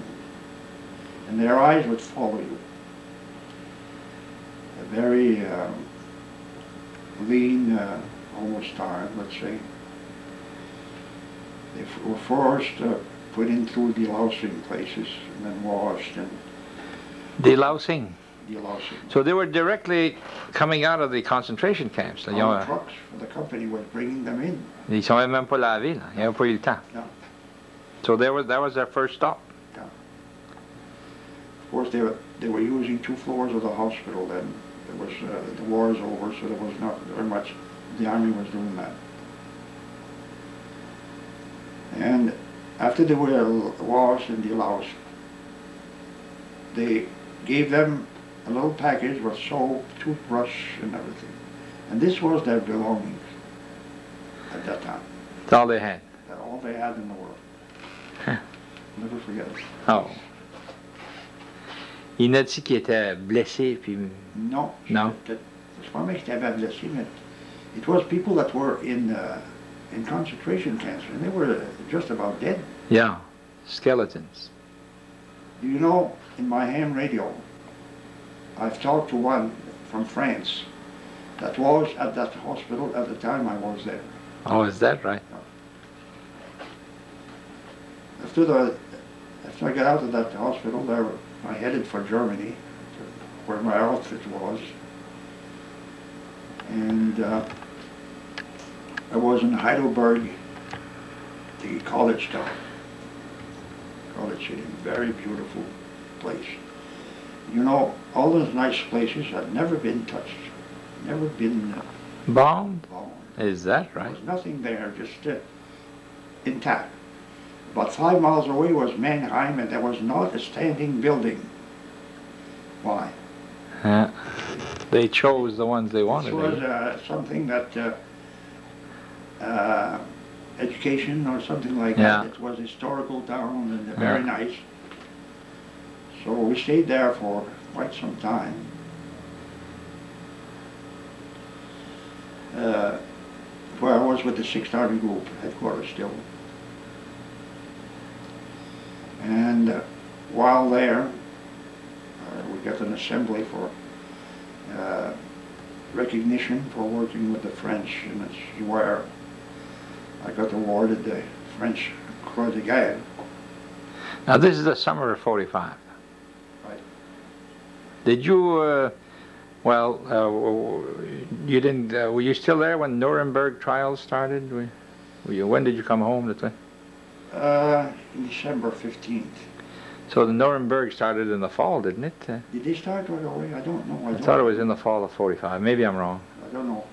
Speaker 6: And their eyes would follow you. A very lean, almost tired, let's say. They were first put into delousing places and then washed and
Speaker 3: Delousing.
Speaker 6: delousing.
Speaker 3: So they were directly coming out of the concentration camps.
Speaker 6: On the trucks, the company was bringing them in.
Speaker 3: Ils sont même pas lavés, là. Ils n'avaient pas eu le temps.
Speaker 6: Yeah.
Speaker 3: So that was their first stop.
Speaker 6: Yeah. Of course, they were using 2 floors of the hospital then. There was the war was over, so there was not very much. The army was doing that. And after they were washed and deloused, they gave them a little package with soap, toothbrush, and everything. And this was their belongings at that time.
Speaker 3: That's all they had.
Speaker 6: That's all they had in the world. Never forget it.
Speaker 3: Oh. Il n'a dit qu'il était blessé, puis...
Speaker 6: No.
Speaker 3: No?
Speaker 6: C'est pas moi qui t'avais blessé, mais it was people that were in concentration camps, and they were just about dead.
Speaker 3: Yeah. Skeletons.
Speaker 6: You know, in my ham radio, I've talked to one from France that was at that hospital at the time I was there.
Speaker 3: Oh, is that right?
Speaker 6: After I got out of that hospital, I headed for Germany, where my outfit was. And I was in Heidelberg, the college town. College city, very beautiful place. You know, all those nice places had never been touched, never been
Speaker 3: Bombed?
Speaker 6: bombed.
Speaker 3: Is that
Speaker 6: There
Speaker 3: right?
Speaker 6: was nothing there, just intact. About 5 miles away was Mannheim, and there was not a standing building. Why?
Speaker 3: They chose the ones they wanted.
Speaker 6: This was something that education or something like
Speaker 3: Yeah.
Speaker 6: that. It was a historical town and very nice. So we stayed there for quite some time. Where I was with the 6th Army Group headquarters still. And while there, we got an assembly for recognition for working with the French, and it's where I got awarded the French Croix de Guerre.
Speaker 3: Now this is the summer of '45.
Speaker 6: Right.
Speaker 3: Did you, you didn't, were you still there when Nuremberg trials started? When did you come home?
Speaker 6: December 15th.
Speaker 3: So the Nuremberg started in the fall, didn't it?
Speaker 6: Did they start right away? I don't know.
Speaker 3: I thought it was in the fall of '45. Maybe I'm wrong.
Speaker 6: I don't know.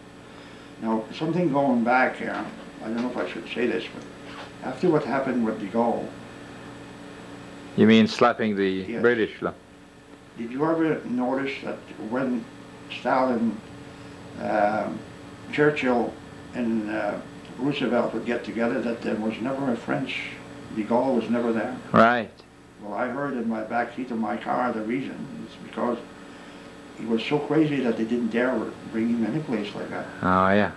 Speaker 6: Now, something going back here, I don't know if I should say this, but after what happened with de Gaulle,
Speaker 3: You mean slapping the
Speaker 6: Yes.
Speaker 3: British?
Speaker 6: did you ever notice that when Stalin, Churchill, and Roosevelt would get together, that there was never a French, de Gaulle was never there?
Speaker 3: Right.
Speaker 6: Well, I heard in my back seat of my car the reason is because he was so crazy that they didn't dare bring him any place like that.
Speaker 3: Oh, yeah.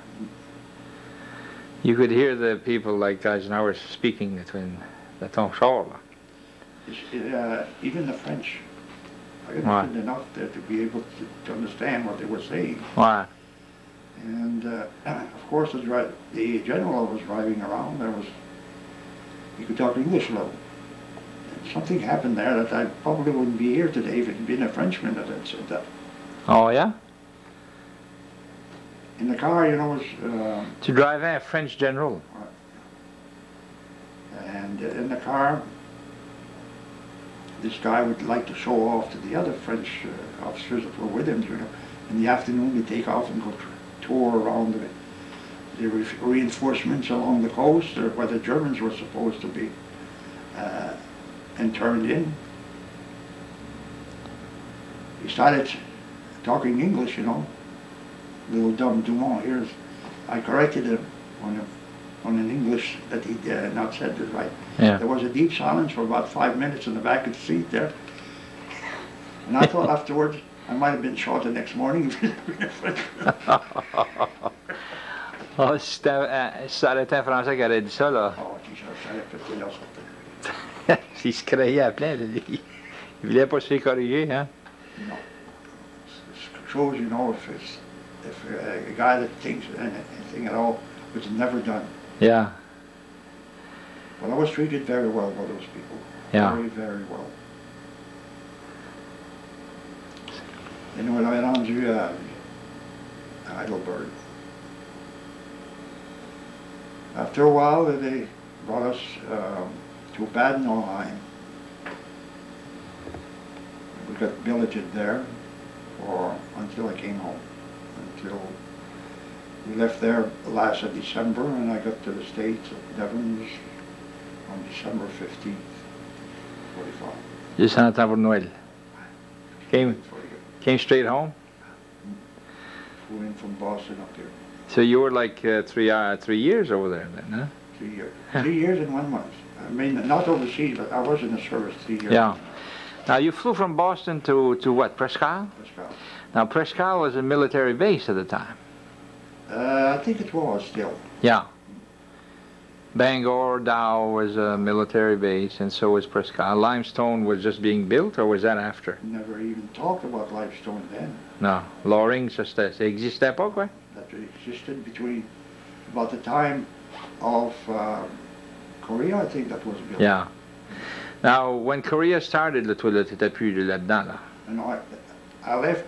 Speaker 3: You could hear the people like Eisenhower speaking between the Tom Shaw.
Speaker 6: Even the French, I understood enough there to be able to understand what they were saying.
Speaker 3: Why?
Speaker 6: And of course, the general was driving around. He could talk English a little. And something happened there that I probably wouldn't be here today if it had been a Frenchman that had said that.
Speaker 3: Oh, yeah?
Speaker 6: In the car, you know, was
Speaker 3: To drive a French general.
Speaker 6: and in the car, this guy would like to show off to the other French officers that were with him, you know. In the afternoon, we'd take off and go tour around the reinforcements along the coast, or where the Germans were supposed to be, and turned in. He started talking English, you know. Little dumb Dumond here. I corrected him on an English that he'd not said it right.
Speaker 3: Yeah.
Speaker 6: There was a deep silence for about 5 minutes in the back of the seat there. And I thought afterwards I might have been shot the next morning.
Speaker 3: Oh, ça aurait été un Français qui aurait dit ça, là.
Speaker 6: Oh, geez, I savais péter là, ça.
Speaker 3: Il se créait à plein. Il voulait pas se faire corriger, hein?
Speaker 6: No. It shows, you know, if a guy that thinks anything at all was never done.
Speaker 3: Yeah.
Speaker 6: But I was treated very well by those people.
Speaker 3: Yeah.
Speaker 6: Very, very well. Et nous l'avons rendu à Heidelberg. After a while, they brought us to Bad Nauheim. We got billeted there until I came home. Until we left there last of December, and I got to the States at Devon's on December 15th, 45.
Speaker 3: Just in time for Noel. Came straight home?
Speaker 6: Flew in from Boston up here.
Speaker 3: So you were like 3 years over there then, huh?
Speaker 6: 3 years.
Speaker 3: Yeah.
Speaker 6: 3 years and 1 month. I mean, not overseas, but I was in the service 3 years.
Speaker 3: Yeah. Now you flew from Boston to what, Presque Isle?
Speaker 6: Pascal.
Speaker 3: Now Presque Isle was a military base at the time.
Speaker 6: I think it was still.
Speaker 3: Yeah. Bangor, Dow was a military base, and so was Presque Isle. Limestone was just being built, or was that after?
Speaker 6: Never even talked about limestone then.
Speaker 3: Non. Loring, ça existait pas, quoi?
Speaker 6: That existed between about the time of Korea, I think that was built.
Speaker 3: Yeah. Now, when Korea started, le toilette était plus là-dedans, là.
Speaker 6: And I left,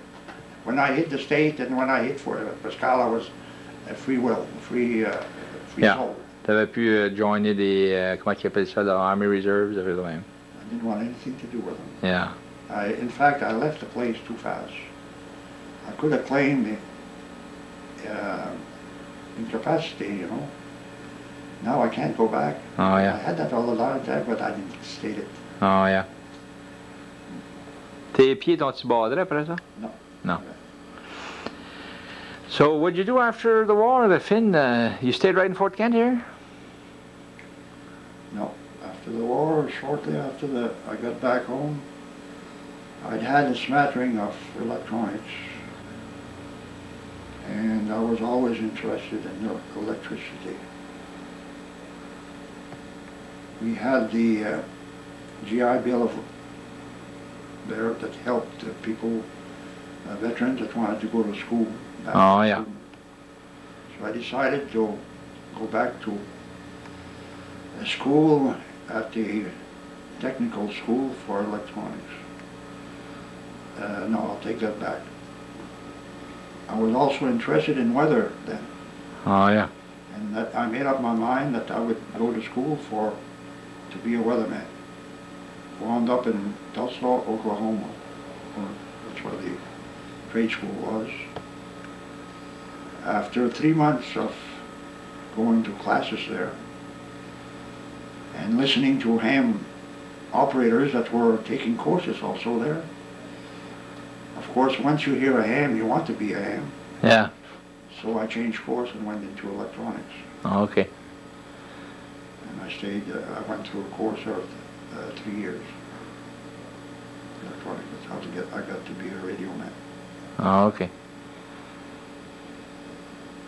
Speaker 6: when I hit the state and when I hit for Pascal, I was a free will, free
Speaker 3: Yeah.
Speaker 6: soul.
Speaker 3: T'avais pu joiner des, comment ils appellent ça, the Army Reserves, everything.
Speaker 6: I didn't want anything to do with them.
Speaker 3: Yeah.
Speaker 6: In fact, I left the place too fast. I could have claimed incapacity, you know. Now I can't go back.
Speaker 3: Oh,
Speaker 6: I
Speaker 3: yeah.
Speaker 6: had that all the time, but I didn't state it.
Speaker 3: Oh, yeah. Tes pieds t'ont-tu badré après ça?
Speaker 6: No.
Speaker 3: No. So what'd you do after the war, the Finn? You stayed right in Fort Kent here?
Speaker 6: No. After the war, shortly after I got back home, I'd had a smattering of electronics, and I was always interested in electricity. We had the GI Bill of there that helped people, veterans that wanted to go to school.
Speaker 3: Oh, yeah.
Speaker 6: So I decided to go back to a school at the technical school for electronics. No, I'll take that back. I was also interested in weather then,
Speaker 3: Oh, yeah.
Speaker 6: and that I made up my mind that I would go to school to be a weatherman. Wound up in Tulsa, Oklahoma, that's where the trade school was. After 3 months of going to classes there and listening to ham operators that were taking courses also there. Of course, once you hear a ham, you want to be a ham.
Speaker 3: Yeah.
Speaker 6: So I changed course and went into electronics.
Speaker 3: Oh, okay.
Speaker 6: And I stayed, I went through a course of 3 years. Electronics, that's how I got to be a radio man.
Speaker 3: Oh, okay.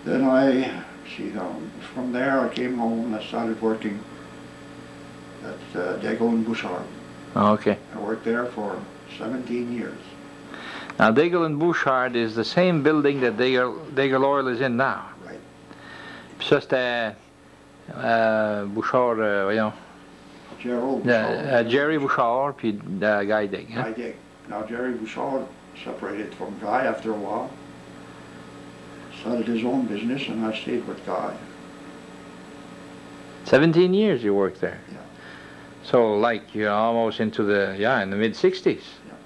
Speaker 6: Then I, from there I came home and I started working at Dago and Bouchard.
Speaker 3: Oh, okay.
Speaker 6: I worked there for 17 years.
Speaker 3: Now, Dago and Bouchard is the same building that Dago Oil is in now.
Speaker 6: Right.
Speaker 3: Ça, c'était Bouchard, voyons.
Speaker 6: Gerald Bouchard.
Speaker 3: Jerry Bouchard, puis Guy Dig.
Speaker 6: Guy Dig. Now, Jerry Bouchard separated from Guy after a while. Started his own business, and I stayed with Guy.
Speaker 3: 17 years you worked there.
Speaker 6: Yeah.
Speaker 3: So, like, you're almost into the, in the mid-60s.
Speaker 6: Yeah.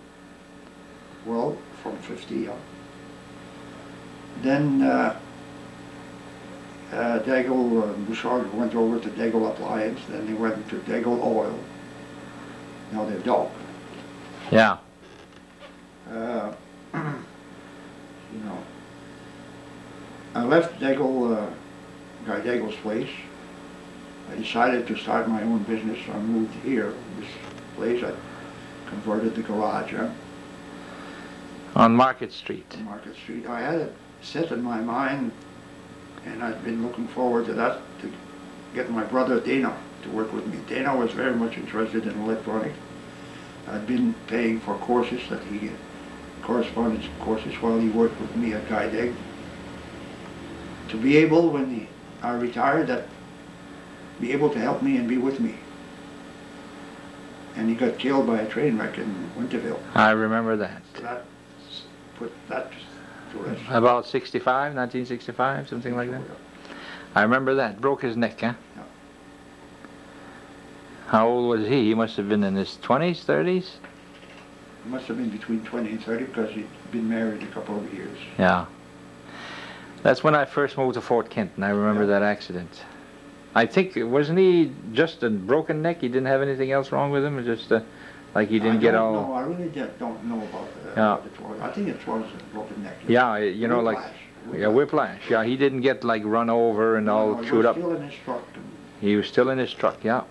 Speaker 6: Well, from 50, yeah. Then Dago Bouchard went over to Dago Appliance, then they went to Dago Oil. Now they're dog.
Speaker 3: Yeah.
Speaker 6: You know, I left Dago, Guy Dago's place. I decided to start my own business, so I moved here. This place, I converted the garage,
Speaker 3: On Market Street.
Speaker 6: on Market Street. I had it set in my mind, and I'd been looking forward to that, to get my brother Dana to work with me. Dana was very much interested in electronics. I'd been paying for courses that he, correspondence courses, while he worked with me at Guy Dig. To be able, when I retired, that be able to help me and be with me. And he got killed by a train wreck in Winterville.
Speaker 3: I remember that.
Speaker 6: So that put that to rest.
Speaker 3: About 65, 1965, something like that. I remember that. Broke his neck, huh?
Speaker 6: Yeah.
Speaker 3: How old was he? He must have been in his 20s, 30s?
Speaker 6: He must have been between 20 and 30 because he'd been married a couple of years.
Speaker 3: Yeah. That's when I first moved to Fort Kent, and I remember that accident. I think, wasn't he just a broken neck? He didn't have anything else wrong with him? It just like he didn't get all...
Speaker 6: No, I really don't know about what it was. I think it was a broken neck.
Speaker 3: Yeah, you know, like... Yeah, whiplash. Yeah, he didn't get like run over and all chewed up.
Speaker 6: He was still in his truck.
Speaker 3: He was still in his truck, yeah.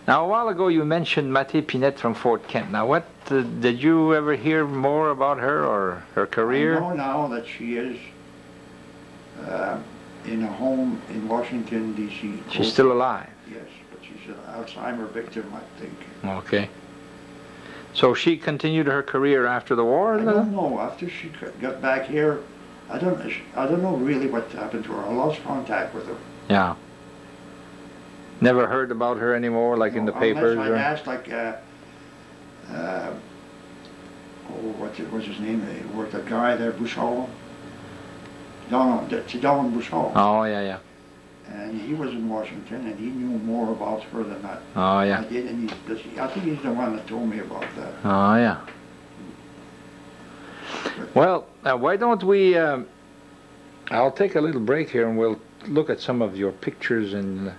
Speaker 3: Now, a while ago you mentioned Mathé Pinette from Fort Kent. Now, what did you ever hear more about her or her career?
Speaker 6: I know now that she is in a home in Washington, D.C.
Speaker 3: She's still alive?
Speaker 6: Yes, but she's an Alzheimer victim, I think.
Speaker 3: Okay. So she continued her career after the war?
Speaker 6: I don't know. After she got back here, I don't know really what happened to her. I lost contact with her.
Speaker 3: Yeah. Never heard about her anymore, like in the papers?
Speaker 6: Unless I asked, like, what was his name? He worked, that guy there, Bouchard. Dumond Bouchard.
Speaker 3: Oh, yeah.
Speaker 6: And he was in Washington, and he knew more about her than that.
Speaker 3: Oh, yeah.
Speaker 6: I did, and I think he's the one that told me about that.
Speaker 3: Oh, yeah. Well, why don't we... I'll take a little break here, and we'll look at some of your pictures and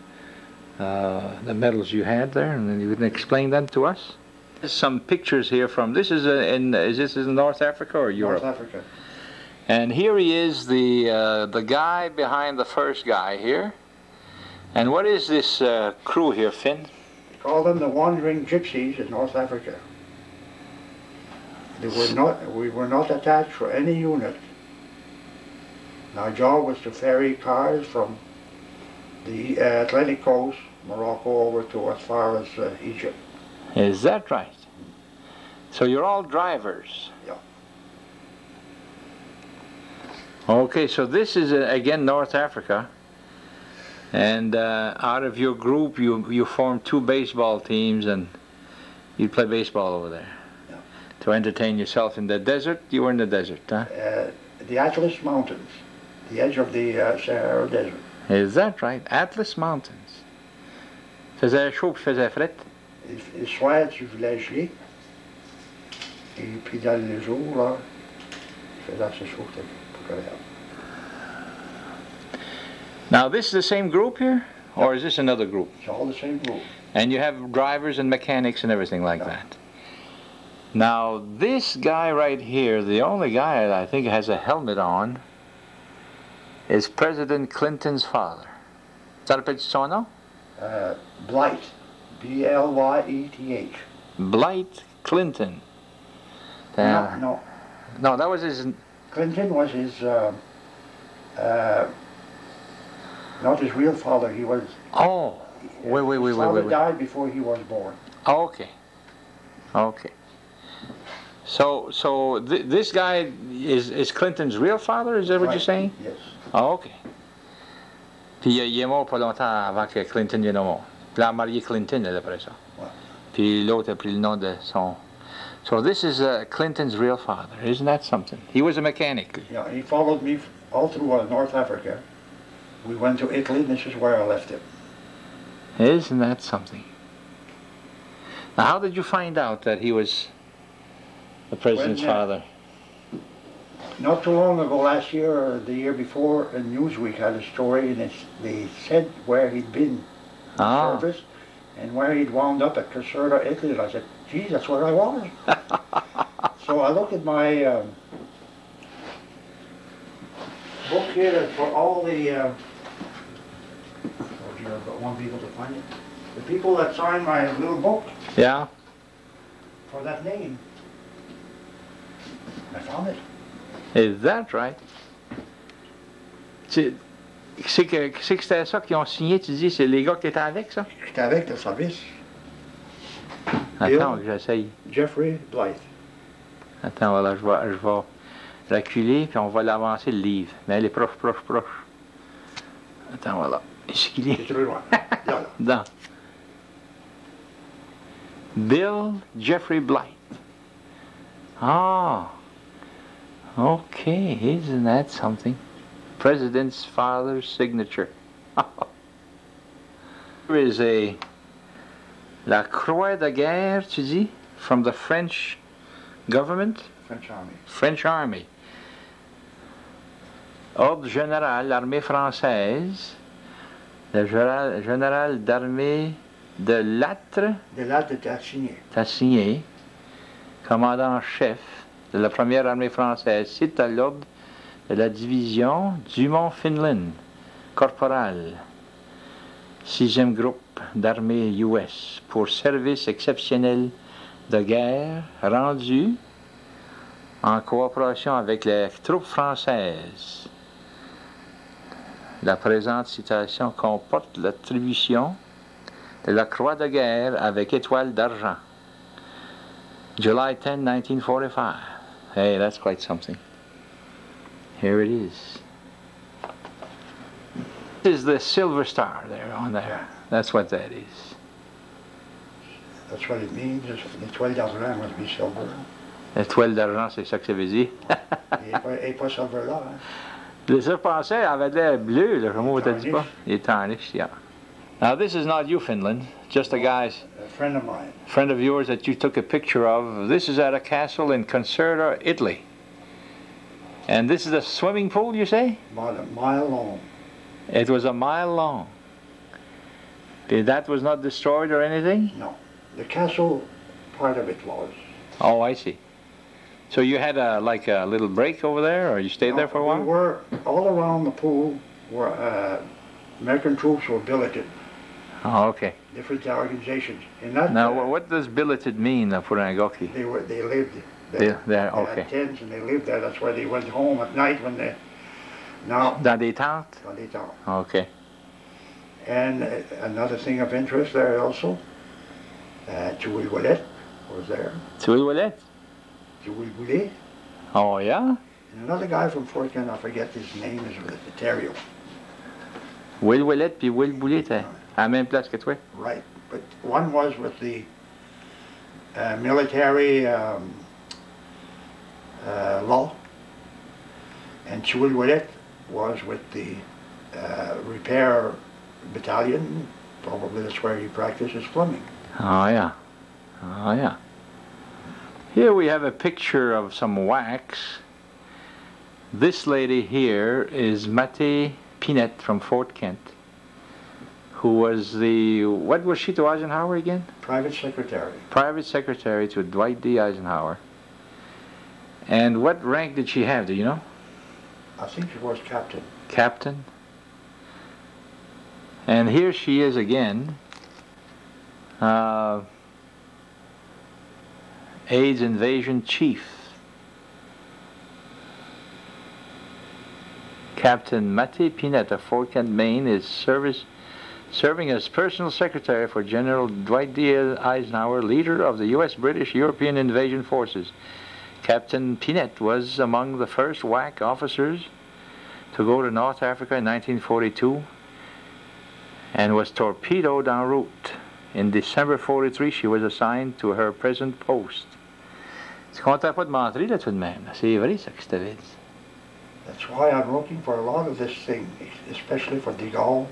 Speaker 3: the medals you had there, and then you can explain that to us. There's some pictures here from... This is is this in North Africa or Europe?
Speaker 6: North Africa.
Speaker 3: And here he is, the guy behind the first guy here. And what is this crew here, Finn?
Speaker 6: We call them the Wandering Gypsies in North Africa. We were not attached for any unit. Our job was to ferry cars from the Atlantic coast, Morocco, over to as far as Egypt.
Speaker 3: Is that right? So you're all drivers?
Speaker 6: Yeah.
Speaker 3: Okay, so this is again North Africa, and out of your group you formed 2 baseball teams, and you play baseball over there.
Speaker 6: Yeah.
Speaker 3: To entertain yourself in the desert. You were in the desert, huh?
Speaker 6: The Atlas Mountains, the edge of the Sahara Desert.
Speaker 3: Is that right? Atlas Mountains. Faisait chaud puis faisait fret?
Speaker 6: Le soir, tu voulais geler, et puis dans le jour, là, il faisait assez chaud.
Speaker 3: Now this is the same group here? Or is this another group?
Speaker 6: It's all the same group.
Speaker 3: And you have drivers and mechanics and everything like that. Now this guy right here, the only guy that I think has a helmet on, is President Clinton's father. Ça rappelle son nom?
Speaker 6: Blight. B-L-Y-E-T-H.
Speaker 3: Blight Clinton.
Speaker 6: No.
Speaker 3: No, that was his...
Speaker 6: Clinton was his, not his real father. He was...
Speaker 3: Oh, wait.
Speaker 6: His father died before he was born.
Speaker 3: Okay. So this guy is Clinton's real father? Is that what you're saying?
Speaker 6: Yes.
Speaker 3: Oh, OK. Puis il est mort pas longtemps avant que Clinton vienne au monde. Puis il a marié Clinton après ça.
Speaker 6: Ouais.
Speaker 3: Puis l'autre a pris le nom de son... So this is Clinton's real father. Isn't that something? He was a mechanic.
Speaker 6: Yeah, he followed me all through North Africa. We went to Italy, and this is where I left him.
Speaker 3: Isn't that something? Now, how did you find out that he was the president's father?
Speaker 6: Not too long ago, last year or the year before, Newsweek had a story, and they said where he'd been in service and where he'd wound up at Caserta, Italy. And I said, geez, that's where I was. So I looked at my book here for all the... oh dear, I've got one people to find it. The people that signed my little book.
Speaker 3: Yeah.
Speaker 6: For that name. I found it.
Speaker 3: Is that right? C'est que c'était ça qu'ils ont signé, tu dis, c'est les gars qui étaient avec ça?
Speaker 6: J'étais avec le service.
Speaker 3: Attends, j'essaye.
Speaker 6: Jeffrey Blythe.
Speaker 3: Attends, voilà, je vais reculer, puis on va l'avancer le livre. Mais elle est proche. Attends, voilà. Est-ce qu'il est?
Speaker 6: C'est très loin. Là.
Speaker 3: Dans. Bill Jeffrey Blythe. Ah. Okay, isn't that something? President's father's signature. There is La Croix de Guerre, tu dis, from the French government?
Speaker 6: French Army.
Speaker 3: French Army. Ordre général, l'armée française, le général d'armée de Lattre.
Speaker 6: De Lattre Tassigné.
Speaker 3: Tassigné, commandant en chef de la première armée française, cite à l'ordre de la division Dumond, Finland, corporal, 6e groupe d'armée US, pour service exceptionnel de guerre rendu en coopération avec les troupes françaises. La présente citation comporte l'attribution de la Croix de guerre avec étoile d'argent. July 10, 1945. Hey, that's quite something. Here it is. This is the silver star there on there. That's what that is.
Speaker 6: That's what it means. L'étoile d'argent must be silver.
Speaker 3: L'étoile d'argent, c'est ça que ça veut dire.
Speaker 6: Il n'est pas silver là. Hein.
Speaker 3: Le surpassé avait l'air bleu, le comment t'as dit pas? Il est tarnished, yeah. Now this is not you, Finland. Just a guy's...
Speaker 6: A friend of mine.
Speaker 3: Friend of yours that you took a picture of. This is at a castle in Caserta, Italy. And this is a swimming pool, you say?
Speaker 6: About a mile long.
Speaker 3: It was a mile long. That was not destroyed or anything?
Speaker 6: No. The castle, part of it was.
Speaker 3: Oh, I see. So you had like a little break over there, or you stayed there for a while?
Speaker 6: We were, all around the pool, were American troops were billeted.
Speaker 3: Oh, okay.
Speaker 6: Different organizations. In that,
Speaker 3: now, what does billeted mean for an Agoki?
Speaker 6: They lived
Speaker 3: there. They
Speaker 6: had tents and they lived there. That's why they went home at night when they... Now,
Speaker 3: dans des tentes?
Speaker 6: Dans des tentes.
Speaker 3: Okay.
Speaker 6: And another thing of interest there also, Theriault was there.
Speaker 3: Theriault?
Speaker 6: Theriault.
Speaker 3: Oh, yeah?
Speaker 6: And another guy from Fort Kent, I forget his name, is with the Theriault.
Speaker 3: Will Ouellet puis Will Boulet, à la même place que toi?
Speaker 6: Right, but one was with the military law, and Theriault was with the repair battalion. Probably that's where he practices plumbing.
Speaker 3: Oh, yeah. Oh, yeah. Here we have a picture of some wax. This lady here is Mattie Pinette from Fort Kent, who was what was she to Eisenhower again?
Speaker 6: Private secretary.
Speaker 3: Private secretary to Dwight D. Eisenhower. And what rank did she have, do you know?
Speaker 6: I think she was captain.
Speaker 3: Captain. And here she is again, AIDS invasion chief. Captain Matty Pinette of Fort Kent, Maine, is serving as personal secretary for General Dwight D. Eisenhower, leader of the U.S. British European invasion forces. Captain Pinette was among the first WWII officers to go to North Africa in 1942 and was torpedoed en route. In December 43, she was assigned to her present post. Tu comptais pas de mentir là tout de même. C'est vrai ça que je t'avais dit.
Speaker 6: That's why I'm looking for a lot of this thing, especially for de Gaulle,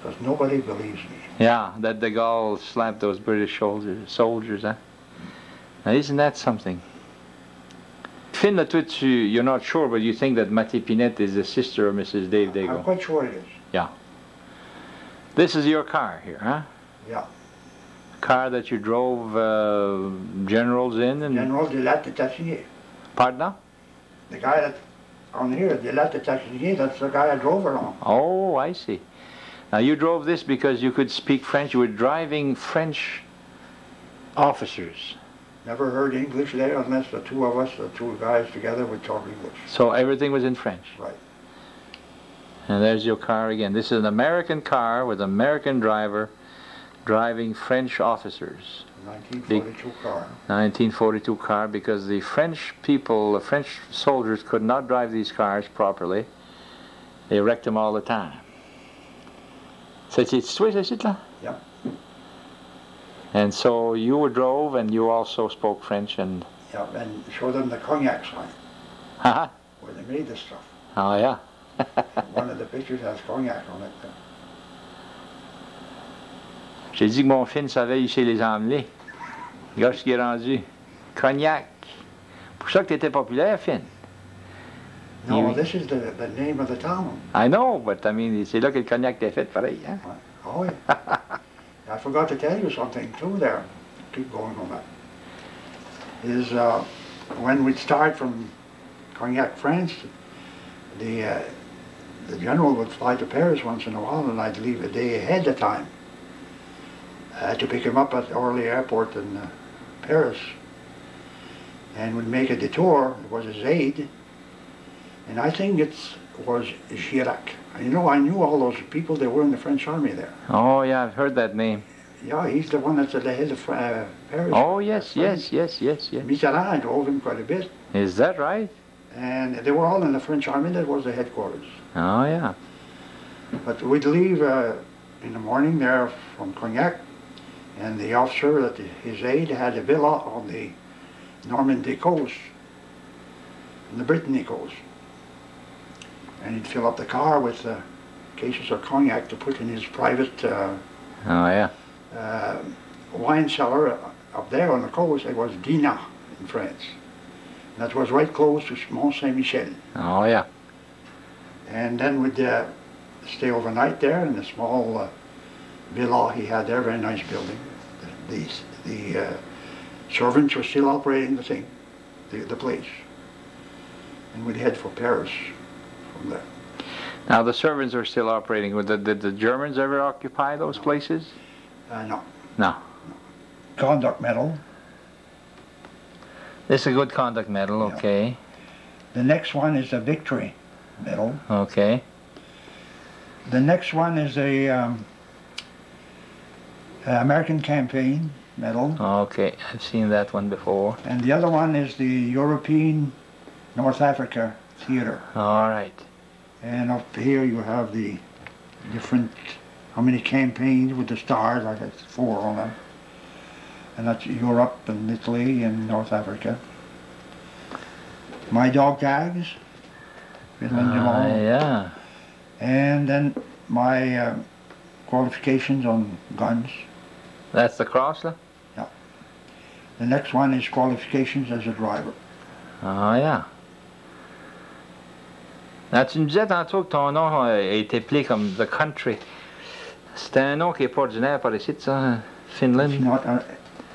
Speaker 6: because nobody believes me.
Speaker 3: Yeah, that de Gaulle slapped those British soldiers, huh? Now isn't that something? Finn, you're not sure, but you think that Matty Pinette is the sister of Mrs. Dave de Gaulle.
Speaker 6: I'm quite sure it is.
Speaker 3: Yeah. This is your car here, huh?
Speaker 6: Yeah.
Speaker 3: Car that you drove generals in? And
Speaker 6: General de la Détachée.
Speaker 3: Pardon?
Speaker 6: The guy that on here, de la Détachée, that's the guy I drove along.
Speaker 3: Oh, I see. Now you drove this because you could speak French. You were driving French officers.
Speaker 6: Never heard English there unless the two of us, the two guys together, would talk English.
Speaker 3: So everything was in French?
Speaker 6: Right.
Speaker 3: And there's your car again. This is an American car with an American driver driving French officers.
Speaker 6: 1942 car.
Speaker 3: 1942 car, because the French people, the French soldiers could not drive these cars properly. They wrecked them all the time. C'est toi, c'est là?
Speaker 6: Yeah.
Speaker 3: And so you drove and you also spoke French and...
Speaker 6: Yeah, and show them the cognac sign.
Speaker 3: Haha.
Speaker 6: Where they made this stuff.
Speaker 3: Oh yeah.
Speaker 6: One of the pictures has cognac on it.
Speaker 3: J'ai dit que mon Finn savait ici les emmener. Regarde ce qui est rendu. Cognac. Pour ça que tu étais populaire, Finn.
Speaker 6: No, this is the name of the town.
Speaker 3: I know, but I mean, c'est là que le cognac t'est fait, pareil, hein?
Speaker 6: Oh, yeah. I forgot to tell you something too there. Keep going on that. Is when we'd start from Cognac, France, the general would fly to Paris once in a while, and I'd leave a day ahead of time to pick him up at Orly Airport in Paris, and would make a detour. It was his aide, and I think it was Chirac. And you know, I knew all those people. They were in the French army there.
Speaker 3: Oh yeah, I've heard that name.
Speaker 6: Yeah, he's the one that's at the head of Paris.
Speaker 3: Oh yes, yes.
Speaker 6: Mitterrand drove him quite a bit.
Speaker 3: Is that right?
Speaker 6: And they were all in the French army. That was the headquarters.
Speaker 3: Oh yeah.
Speaker 6: But we'd leave in the morning there from Cognac, and the officer, that his aide, had a villa on the Normandy coast, on the Brittany coast. And he'd fill up the car with cases of cognac to put in his private wine cellar up there on the coast. It was Dinah in France. That was right close to Mont Saint-Michel.
Speaker 3: Oh yeah.
Speaker 6: And then we'd stay overnight there in a small villa he had there, very nice building. The servants were still operating the thing, the place. And we'd head for Paris from there.
Speaker 3: Now the servants are still operating. Did the Germans ever occupy those places?
Speaker 6: No.
Speaker 3: No.
Speaker 6: Conduct medal.
Speaker 3: This is a good conduct medal, okay.
Speaker 6: Yeah. The next one is a victory medal.
Speaker 3: Okay.
Speaker 6: The next one is a American campaign medal.
Speaker 3: Okay, I've seen that one before.
Speaker 6: And the other one is the European North Africa Theater.
Speaker 3: All right.
Speaker 6: And up here you have the different, how many campaigns with the stars, I guess 4 on them. And that's Europe and Italy and North Africa. My dog tags, Finland, Dumond.
Speaker 3: Yeah.
Speaker 6: And then my qualifications on guns.
Speaker 3: That's the cross, though?
Speaker 6: Yeah. The next one is qualifications as a driver.
Speaker 3: Oh, yeah. Là, tu me disais tantôt que ton nom a été appelé comme The Country. C'est un nom qui n'est pas ordinaire par ici, ça, Finland.
Speaker 6: It's not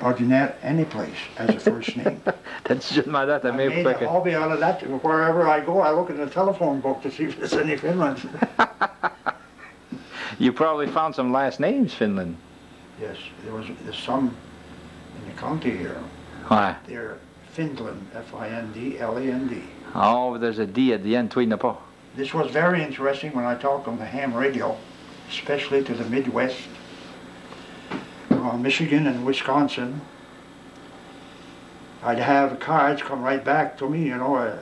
Speaker 6: ordinary any place as a first name.
Speaker 3: T'as-tu déjà demandé à ta
Speaker 6: I
Speaker 3: mère
Speaker 6: made
Speaker 3: pourquoi
Speaker 6: a hobby out of that. Wherever I go, I look in the telephone book to see if there's any Finland.
Speaker 3: You probably found some last names, Finland.
Speaker 6: Yes, there's some in the county here.
Speaker 3: Ouais.
Speaker 6: They're Finland, F-I-N-D-L-A-N-D.
Speaker 3: Oh, there's a D at the end, tu n'as pas.
Speaker 6: This was very interesting when I talked on the ham radio, especially to the Midwest, Michigan and Wisconsin. I'd have cards come right back to me, you know,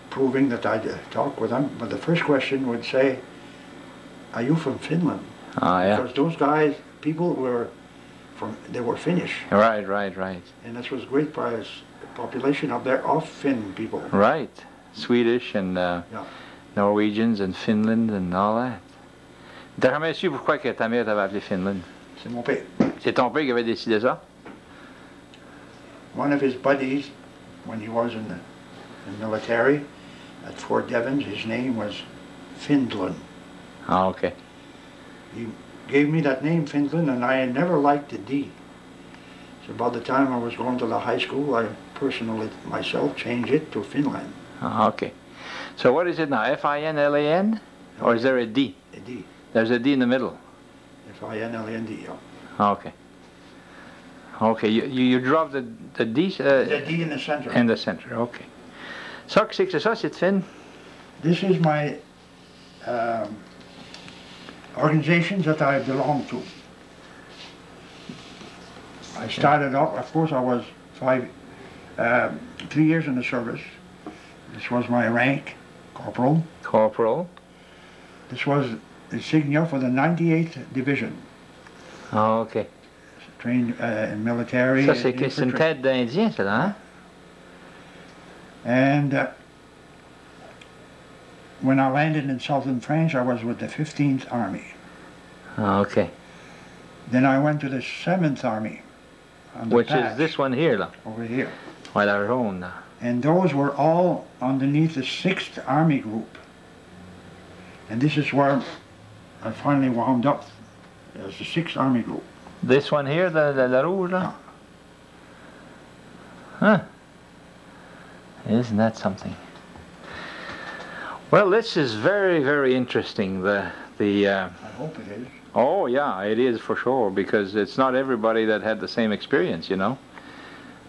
Speaker 6: proving that I'd talked with them. But the first question would say, "Are you from Finland?"
Speaker 3: Oh, yeah.
Speaker 6: Because those guys, people were they were Finnish.
Speaker 3: Right, right, right.
Speaker 6: And this was great population up there of Finn people.
Speaker 3: Right. Swedish and Norwegians and Finland and all that. T'as jamais su pourquoi que ta mère t'avait appelé Finland?
Speaker 6: C'est mon père.
Speaker 3: C'est ton père qui avait décidé ça?
Speaker 6: One of his buddies, when he was in the military at Fort Devens, his name was Finland.
Speaker 3: Oh, okay.
Speaker 6: He gave me that name, Finland, and I had never liked the D. So by the time I was going to the high school, I personally, myself, changed it to Finland.
Speaker 3: Oh, okay. So what is it now, F-I-N-L-A-N? Or is there a D?
Speaker 6: A D.
Speaker 3: There's a D in the middle.
Speaker 6: F-I-N-L-A-N-D, yeah.
Speaker 3: Okay. Okay, you drop the D?
Speaker 6: The D in the center.
Speaker 3: In the center, okay. Ça, qu'est-ce que c'est ça, cette Finn?
Speaker 6: This is my organizations that I belong to. I started off, of course, I was 3 years in the service. This was my rank, corporal.
Speaker 3: Corporal.
Speaker 6: This was insignia for the 98th Division.
Speaker 3: Oh, okay.
Speaker 6: Trained in military.
Speaker 3: Ça, c'est une tête d'Indien, ça, là, hein?
Speaker 6: And when I landed in southern France, I was with the 15th Army.
Speaker 3: Oh, okay.
Speaker 6: Then I went to the 7th Army.
Speaker 3: Which is this one here, là?
Speaker 6: Over here.
Speaker 3: Well, our own.
Speaker 6: And those were all underneath the 6th Army Group. And this is where I finally wound up as the 6th Army Group.
Speaker 3: This one here, the rouge, là? Huh. Isn't that something? Well, this is very, very interesting.
Speaker 6: I hope it is.
Speaker 3: Oh, yeah, it is for sure, because it's not everybody that had the same experience, you know.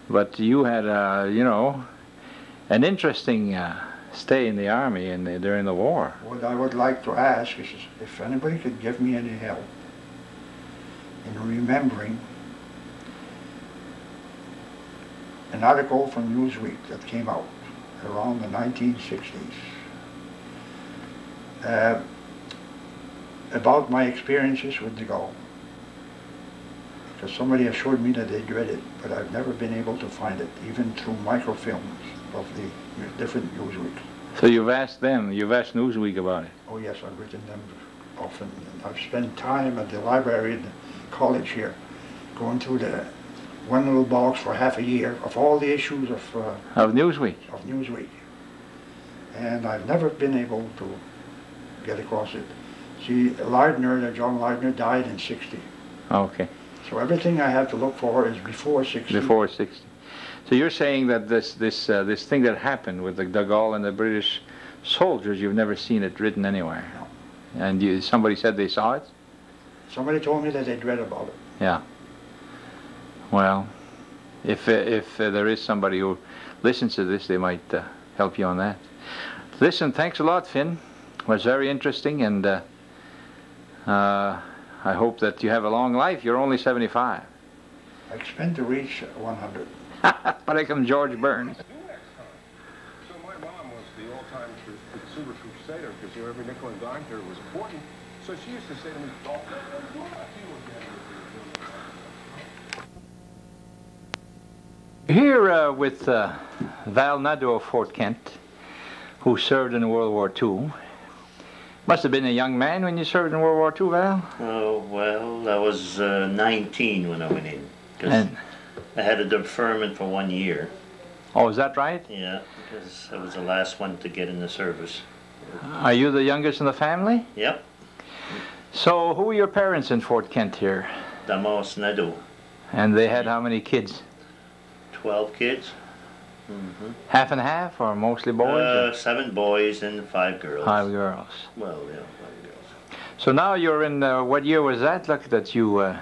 Speaker 3: But you had, you know, an interesting stay in the Army during the war.
Speaker 6: What I would like to ask is if anybody could give me any help in remembering an article from Newsweek that came out around the 1960s about my experiences with de Gaulle. Because somebody assured me that they read it, but I've never been able to find it, even through microfilms of the different Newsweeks.
Speaker 3: So you've asked them, you've asked Newsweek about it?
Speaker 6: Oh yes, I've written them often. And I've spent time at the library in the college here, going through the one little box for half a year of all the issues of
Speaker 3: Newsweek.
Speaker 6: Of Newsweek. And I've never been able to get across it. See, Lardner, John Lardner, died in 60.
Speaker 3: Okay.
Speaker 6: So everything I have to look for is before 60.
Speaker 3: Before 60. So you're saying that this thing that happened with the de Gaulle and the British soldiers, you've never seen it written anywhere?
Speaker 6: No.
Speaker 3: And somebody said they saw it?
Speaker 6: Somebody told me that they'd read about it.
Speaker 3: Yeah. Well, if there is somebody who listens to this, they might help you on that. Listen, thanks a lot, Finn. It was very interesting, and I hope that you have a long life. You're only 75.
Speaker 6: I expect to reach 100.
Speaker 3: But I come George Burns.
Speaker 7: So my mom was the all-time consumer crusader because every nickel and dime to her was important. So she used to say to me, "Don't let them do that to you again."
Speaker 3: Here with Val Nadeau of Fort Kent, who served in World War II. Must have been a young man when you served in World War II, Val?
Speaker 8: Oh, well, I was 19 when I went in. Because I had a deferment for 1 year.
Speaker 3: Oh, is that right?
Speaker 8: Yeah, because I was the last one to get in the service.
Speaker 3: Are you the youngest in the family?
Speaker 8: Yep.
Speaker 3: So who were your parents in Fort Kent here?
Speaker 8: Dumond, Nadeau.
Speaker 3: And they had how many kids?
Speaker 8: 12 kids. Mm-hmm.
Speaker 3: Half and half, or mostly boys?
Speaker 8: 7 boys and 5 girls.
Speaker 3: 5 girls.
Speaker 8: Well, yeah, 5 girls.
Speaker 3: So now you're in, what year was that? Look, that you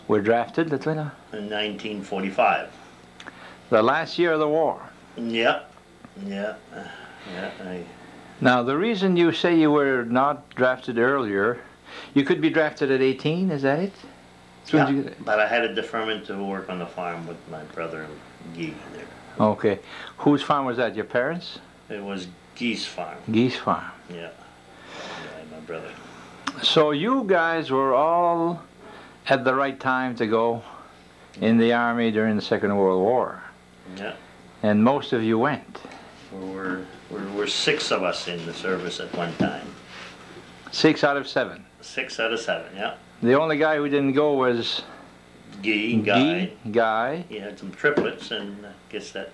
Speaker 3: were drafted, Litwina?
Speaker 8: In 1945.
Speaker 3: The last year of the war.
Speaker 8: Yeah, yeah,
Speaker 3: Now, the reason you say you were not drafted earlier, you could be drafted at 18, is that it?
Speaker 8: Yeah, but I had a deferment to work on the farm with my brother Guy there.
Speaker 3: Okay. Whose farm was that, your parents?
Speaker 8: It was Guy's farm.
Speaker 3: Guy's farm.
Speaker 8: Yeah, my brother.
Speaker 3: So you guys were all at the right time to go in the army during the Second World War.
Speaker 8: Yeah.
Speaker 3: And most of you went.
Speaker 8: There were 6 of us in the service at one time.
Speaker 3: 6 out of 7.
Speaker 8: 6 out of 7, yeah.
Speaker 3: The only guy who didn't go was
Speaker 8: Guy. He had some triplets, and I guess that.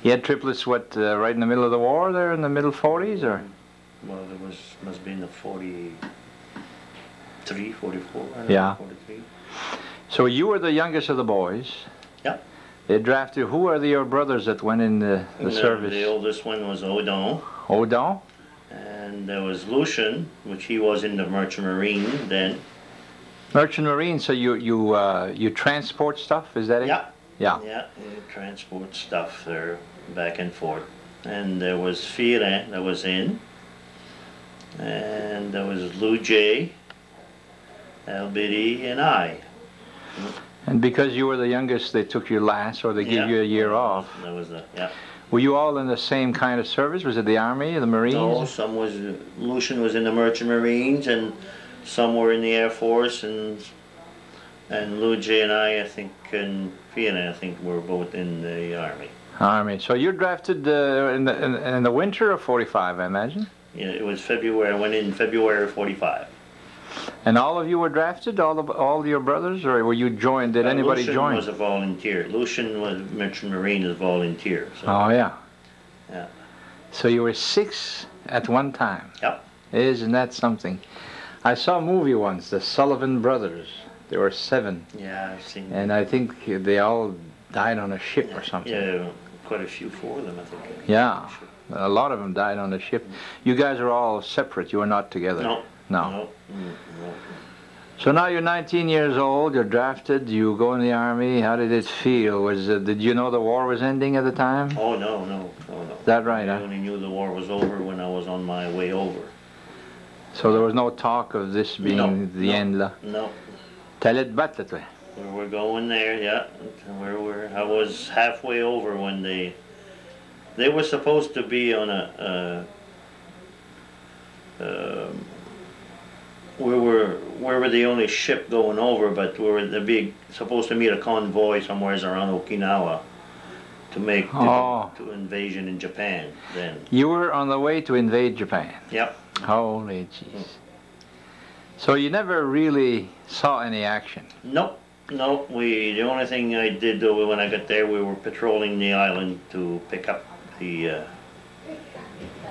Speaker 3: He had triplets, what, right in the middle of the war there, in the middle 40s, or?
Speaker 8: Well, there must be in the 43, 44, I don't
Speaker 3: Yeah.
Speaker 8: know, 43.
Speaker 3: So you were the youngest of the boys.
Speaker 8: Yeah.
Speaker 3: They drafted, who are your brothers that went in the service?
Speaker 8: The oldest one was Odon.
Speaker 3: Odon?
Speaker 8: And there was Lucien, which he was in the Merchant Marine then.
Speaker 3: Merchant Marine, so you transport stuff, is that it?
Speaker 8: Yeah.
Speaker 3: Yeah.
Speaker 8: Yeah, you transport stuff there back and forth. And there was Theriault that was in. And there was Lou J, Albity, and I.
Speaker 3: And because you were the youngest, they took you last, or they gave you a year off.
Speaker 8: That was yeah.
Speaker 3: Were you all in the same kind of service? Was it the Army, the Marines?
Speaker 8: No, Lucien was in the Merchant Marines, and some were in the Air Force, and Lou J and I think, and Fiona, I think, were both in the Army.
Speaker 3: Army. So you're drafted in the winter of 45, I imagine?
Speaker 8: Yeah, it was February. I went in February of 45.
Speaker 3: And all of you were drafted, all your brothers, or were you joined? Did anybody join?
Speaker 8: Lucien was a volunteer. Lucien was Merchant Marine as volunteer. So.
Speaker 3: Oh yeah.
Speaker 8: Yeah.
Speaker 3: So you were 6 at one time.
Speaker 8: Yep.
Speaker 3: Isn't that something? I saw a movie once, the Sullivan Brothers. There were 7.
Speaker 8: Yeah, I've seen.
Speaker 3: And I think they all died on a ship or something.
Speaker 8: Yeah, quite a few for them, I think.
Speaker 3: Yeah. A lot of them died on the ship. You guys are all separate. You were not together.
Speaker 8: No.
Speaker 3: No. So now you're 19 years old. You're drafted. You go in the army. How did it feel? Did you know the war was ending at the time?
Speaker 8: Oh no.
Speaker 3: Is that right?
Speaker 8: I only knew the war was over when I was on my way over.
Speaker 3: So there was no talk of this being the end.
Speaker 8: No.
Speaker 3: Tell it back that way.
Speaker 8: We were going there, yeah. I was halfway over when they were supposed to be on we were the only ship going over, but we were supposed to meet a convoy somewhere around Okinawa to make to invasion in Japan then.
Speaker 3: You were on the way to invade Japan?
Speaker 8: Yep.
Speaker 3: Holy jeez. So you never really saw any action?
Speaker 8: Nope. No, the only thing I did though when I got there, we were patrolling the island to pick up the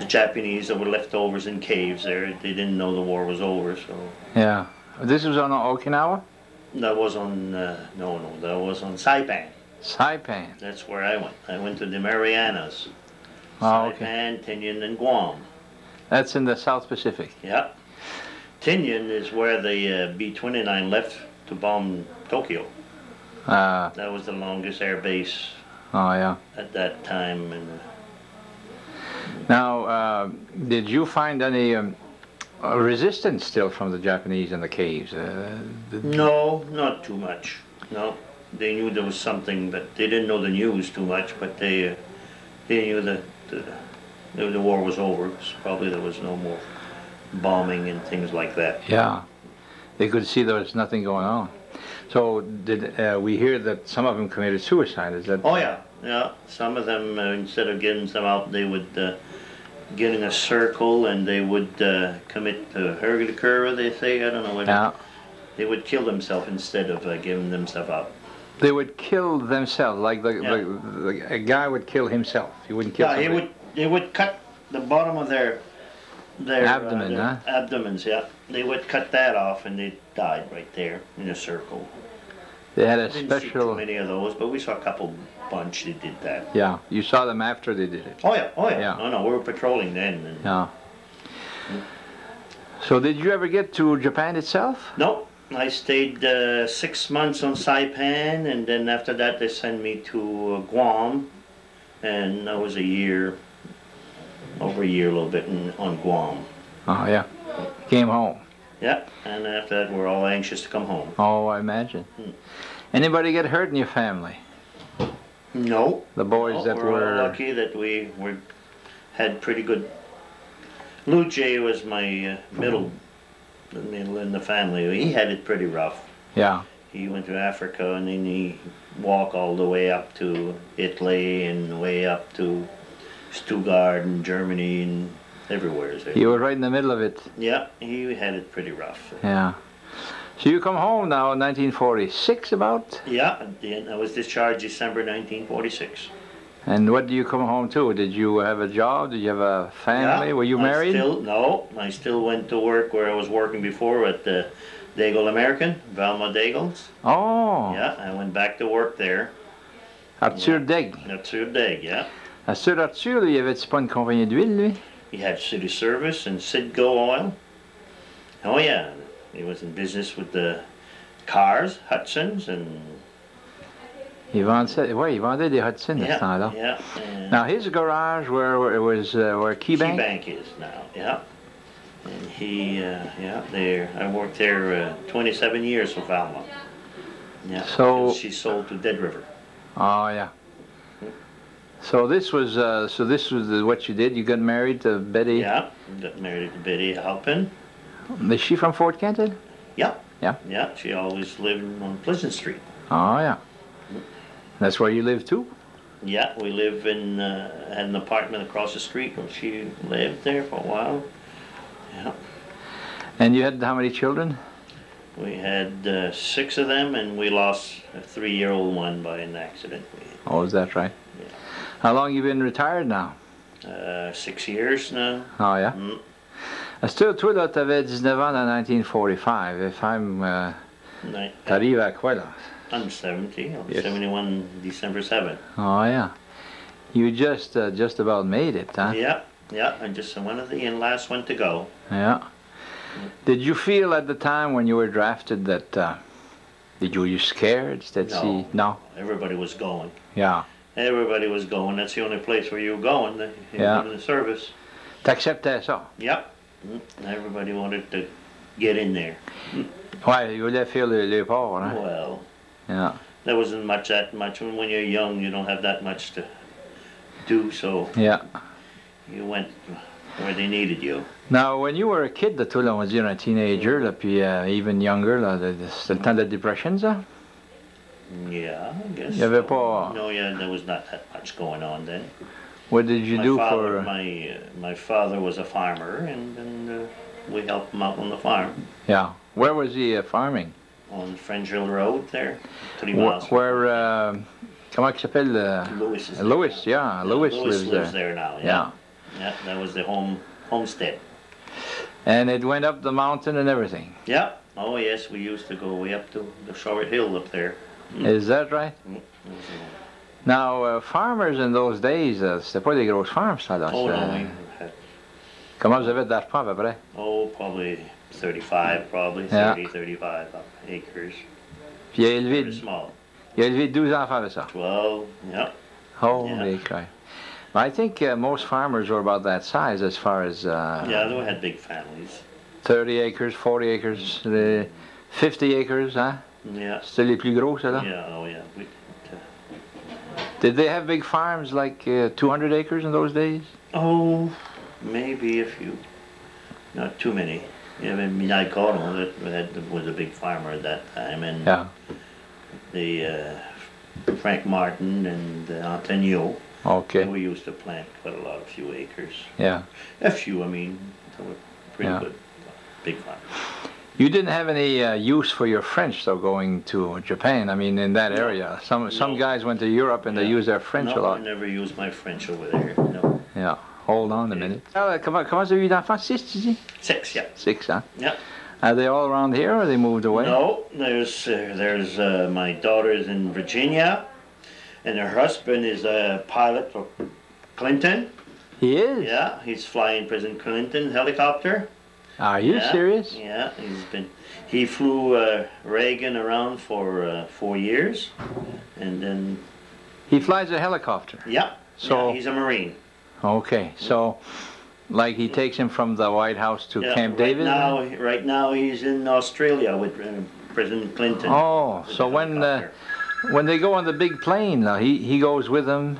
Speaker 8: Japanese that were leftovers in caves there. They didn't know the war was over, so.
Speaker 3: Yeah. This was on Okinawa?
Speaker 8: That was on, that was on Saipan.
Speaker 3: Saipan?
Speaker 8: That's where I went. I went to the Marianas.
Speaker 3: Oh,
Speaker 8: Saipan, Tinian, and Guam.
Speaker 3: That's in the South Pacific?
Speaker 8: Yeah. Tinian is where the B-29 left to bomb Tokyo. That was the longest air base at that time. And
Speaker 3: now, did you find any resistance still from the Japanese in the caves?
Speaker 8: No, not too much. No, they knew there was something, but they didn't know the news too much. But they knew that the war was over. So probably there was no more bombing and things like that.
Speaker 3: Yeah, they could see there was nothing going on. So did we hear that some of them committed suicide? Is that?
Speaker 8: Oh yeah. Yeah, some of them, instead of getting them out, they would get in a circle and they would commit Hurgurkura, they say, I don't know what.
Speaker 3: Yeah.
Speaker 8: They would kill themselves instead of giving themselves up.
Speaker 3: They would kill themselves, like a guy would kill himself. He wouldn't kill.
Speaker 8: Yeah, they would cut the bottom of their
Speaker 3: abdomen,
Speaker 8: their abdomens. Yeah, they would cut that off, and they died right there in a circle.
Speaker 3: They had a
Speaker 8: Didn't see
Speaker 3: special.
Speaker 8: too many of those, but we saw a couple bunch that did that.
Speaker 3: Yeah, you saw them after they did it.
Speaker 8: Oh yeah, oh yeah.
Speaker 3: Yeah.
Speaker 8: No, we were patrolling then. And
Speaker 3: Yeah. So did you ever get to Japan itself?
Speaker 8: no, I stayed 6 months on Saipan, and then after that they sent me to Guam, and that was a year, over a year a little bit on Guam.
Speaker 3: Oh yeah. Came home.
Speaker 8: Yeah, and after that we're all anxious to come home.
Speaker 3: Oh, I imagine. Anybody get hurt in your family?
Speaker 8: No.
Speaker 3: The boys that
Speaker 8: we're
Speaker 3: were.
Speaker 8: all lucky that we had pretty good. Lou J was my middle in the family. He had it pretty rough.
Speaker 3: Yeah.
Speaker 8: He went to Africa, and then he walked all the way up to Italy and way up to Stuttgart and Germany and everywhere.
Speaker 3: You were right in the middle of it.
Speaker 8: Yeah, he had it pretty rough.
Speaker 3: Yeah. So you come home now in 1946 about?
Speaker 8: Yeah, I was discharged December 1946.
Speaker 3: And what do you come home to? Did you have a job? Did you have a family?
Speaker 8: Yeah,
Speaker 3: Were you married?
Speaker 8: No, I still went to work where I was working before at the Daigel American, Valmont Daigels.
Speaker 3: Oh.
Speaker 8: Yeah, I went back to work there.
Speaker 3: Arthur Degg.
Speaker 8: Arthur Degg, yeah.
Speaker 3: Arthur, il y avait pas une compagnie d'huile, lui?
Speaker 8: He had City Service and Sidco Oil. Oh yeah, he was in business with the cars, Hudson's, and
Speaker 3: Il vendait des Hudson à ce temps-là.
Speaker 8: Yeah.
Speaker 3: Now his garage where Key Bank?
Speaker 8: Key Bank is now, yeah. And he, there. I worked there 27 years with Valmont. Yeah.
Speaker 3: So
Speaker 8: she sold to Dead River.
Speaker 3: Oh yeah. So this was what you did. You got married to Betty.
Speaker 8: Yeah, got married to Betty Halpin.
Speaker 3: Is she from Fort Kenton?
Speaker 8: Yeah.
Speaker 3: Yeah.
Speaker 8: Yeah, she always lived on Pleasant Street.
Speaker 3: Oh yeah. That's where you live too?
Speaker 8: Yeah, we live in had an apartment across the street where she lived there for a while. Yeah.
Speaker 3: And you had how many children?
Speaker 8: We had 6 of them, and we lost a 3-year-old one by an accident.
Speaker 3: Oh, is that right?
Speaker 8: Yeah.
Speaker 3: How long you been retired now?
Speaker 8: 6 years now.
Speaker 3: Oh yeah. Still, toi là, t'avais 19 ans en 1945. If I'm, t'arrives à quoi là?
Speaker 8: I'm 70. I was
Speaker 3: Yes.
Speaker 8: 71 December 7th.
Speaker 3: Oh yeah. You just about made it, huh?
Speaker 8: Yeah, yeah. I'm just one of the last one to go.
Speaker 3: Yeah. Did you feel at the time when you were drafted that were you scared? No.
Speaker 8: Everybody was going.
Speaker 3: Yeah.
Speaker 8: Everybody was going. That's the only place where you were going. In the service.
Speaker 3: T'acceptais ça?
Speaker 8: Yep. Everybody wanted to get in there.
Speaker 3: Ouais, ils voulaient faire le port, hein?
Speaker 8: Well.
Speaker 3: Yeah.
Speaker 8: There wasn't that much. When you're young, you don't have that much to do, so
Speaker 3: Yeah.
Speaker 8: you went where they needed you.
Speaker 3: Now, when you were a kid, toi, là, on va dire un teenager, là, puis even younger, là, c'était le temps de la dépression, ça?
Speaker 8: Yeah, I guess.
Speaker 3: Il y avait pas...
Speaker 8: No, yeah, there was not that much going on then.
Speaker 3: What did you do for...
Speaker 8: My father was a farmer, and we helped him out on the farm.
Speaker 3: Yeah. Where was he farming?
Speaker 8: On French Hill Road there, 3 miles.
Speaker 3: Where, comment il s'appelle?
Speaker 8: Louis.
Speaker 3: Louis, yeah. Louis lives
Speaker 8: there now,
Speaker 3: yeah.
Speaker 8: Yeah, that was the homestead.
Speaker 3: And it went up the mountain and everything?
Speaker 8: Yeah. Oh, yes, we used to go way up to the short hill up there.
Speaker 3: Is that right? Now, farmers in those days, c'était pas des grosses farms, ça, là.
Speaker 8: Oh, no, we had...
Speaker 3: Comment vous avez d'arpents, à peu près?
Speaker 8: Oh, probably 35, probably 30, 35 acres.
Speaker 3: Puis il a élevé...
Speaker 8: Very small.
Speaker 3: Il a élevé 12 enfants avec ça?
Speaker 8: 12, yeah.
Speaker 3: Holy cow. I think most farmers were about that size as far as...
Speaker 8: yeah, they had big families.
Speaker 3: 30 acres, 40 acres, 50 acres, huh?
Speaker 8: Yeah.
Speaker 3: C'était les plus gros, ça, là?
Speaker 8: Yeah, oh yeah.
Speaker 3: Did they have big farms like 200 acres in those days?
Speaker 8: Oh, maybe a few. Not too many. Yeah, I mean, I called him. Was a big farmer at that time, and the Frank Martin and Theriault.
Speaker 3: Okay.
Speaker 8: We used to plant quite a few acres.
Speaker 3: Yeah.
Speaker 8: A few, I mean, they were pretty good, big farm.
Speaker 3: You didn't have any use for your French, though, going to Japan. I mean, in that area. Some guys went to Europe and they used their French a lot.
Speaker 8: I never used my French over there. No.
Speaker 3: Yeah. Hold on a minute. Comment vous avez eu d'enfants? 6, tu dis?
Speaker 8: 6, yeah.
Speaker 3: 6, huh?
Speaker 8: Yeah.
Speaker 3: Are they all around here, or they moved away?
Speaker 8: No, there's my daughter's in Virginia, and her husband is a pilot for Clinton.
Speaker 3: He is?
Speaker 8: Yeah, he's flying President Clinton helicopter.
Speaker 3: Are you serious?
Speaker 8: Yeah, he flew Reagan around for 4 years, and then...
Speaker 3: He flies a helicopter?
Speaker 8: Yeah,
Speaker 3: so,
Speaker 8: yeah, he's a Marine.
Speaker 3: Okay, so like he takes him from the White House to Camp David?
Speaker 8: Right now he's in Australia with President Clinton.
Speaker 3: Oh, so when they go on the big plane, he goes with them?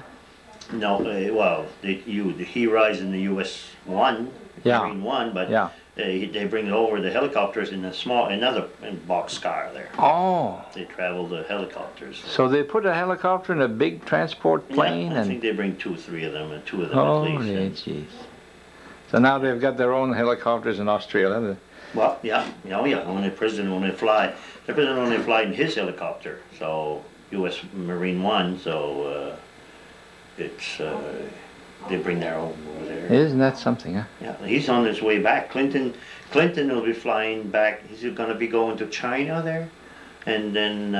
Speaker 8: No, well, he rides in the US-1, Marine 1, but they bring over the helicopters in another boxcar there.
Speaker 3: Oh.
Speaker 8: They travel the helicopters.
Speaker 3: So they put a helicopter in a big transport plane?
Speaker 8: Yeah, I think they bring 2 or 3 of them, at least.
Speaker 3: Jeez. So now they've got their own helicopters in Australia.
Speaker 8: Well, yeah. Only the president only fly in his helicopter, so U.S. Marine 1, so it's they bring their own over there.
Speaker 3: Isn't that something, huh?
Speaker 8: Yeah, he's on his way back. Clinton will be flying back. He's going to be going to China there, and then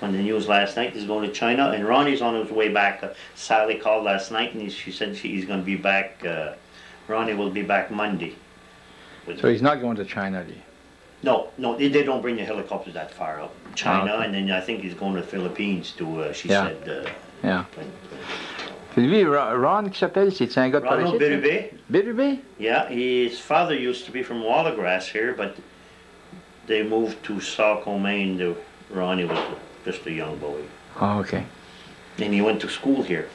Speaker 8: on the news last night he's going to China, and Ronnie's on his way back. Sally called last night, and she said he's going to be back. Ronnie will be back Monday.
Speaker 3: So he's not going to China, do you?
Speaker 8: No, they don't bring the helicopters that far up. China, and then I think he's going to the Philippines to, she said.
Speaker 3: Yeah. Puis lui, Ron, qui s'appelle, c'est un gars de
Speaker 8: Ronald Berube.
Speaker 3: Berube?
Speaker 8: Yeah, his father used to be from Wallagrass here, but they moved to Saco, Maine. Ronnie was just a young boy.
Speaker 3: Oh, okay.
Speaker 8: And he went to school here,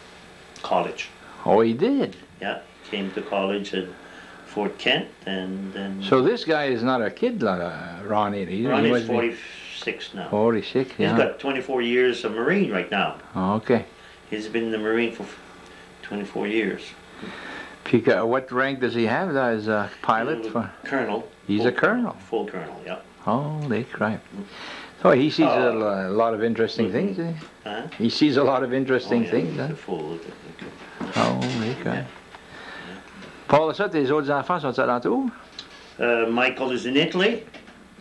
Speaker 8: college.
Speaker 3: Oh, he did?
Speaker 8: Yeah, came to college at Fort Kent, and then...
Speaker 3: So this guy is not a kid, Ronnie.
Speaker 8: Ronnie's 46 now.
Speaker 3: 46, yeah.
Speaker 8: He's got 24 years of Marine right now.
Speaker 3: Oh, okay.
Speaker 8: He's been in the Marine for 24 years.
Speaker 3: What rank does he have as a pilot?
Speaker 8: Colonel.
Speaker 3: He's a colonel?
Speaker 8: Full colonel, yeah.
Speaker 3: Holy crap. So he sees a lot of interesting things, does he?
Speaker 8: Huh?
Speaker 3: He sees a lot of interesting things, huh? Holy crap. Paul, ça, tes autres enfants sont alentour?
Speaker 8: Michael is in Italy.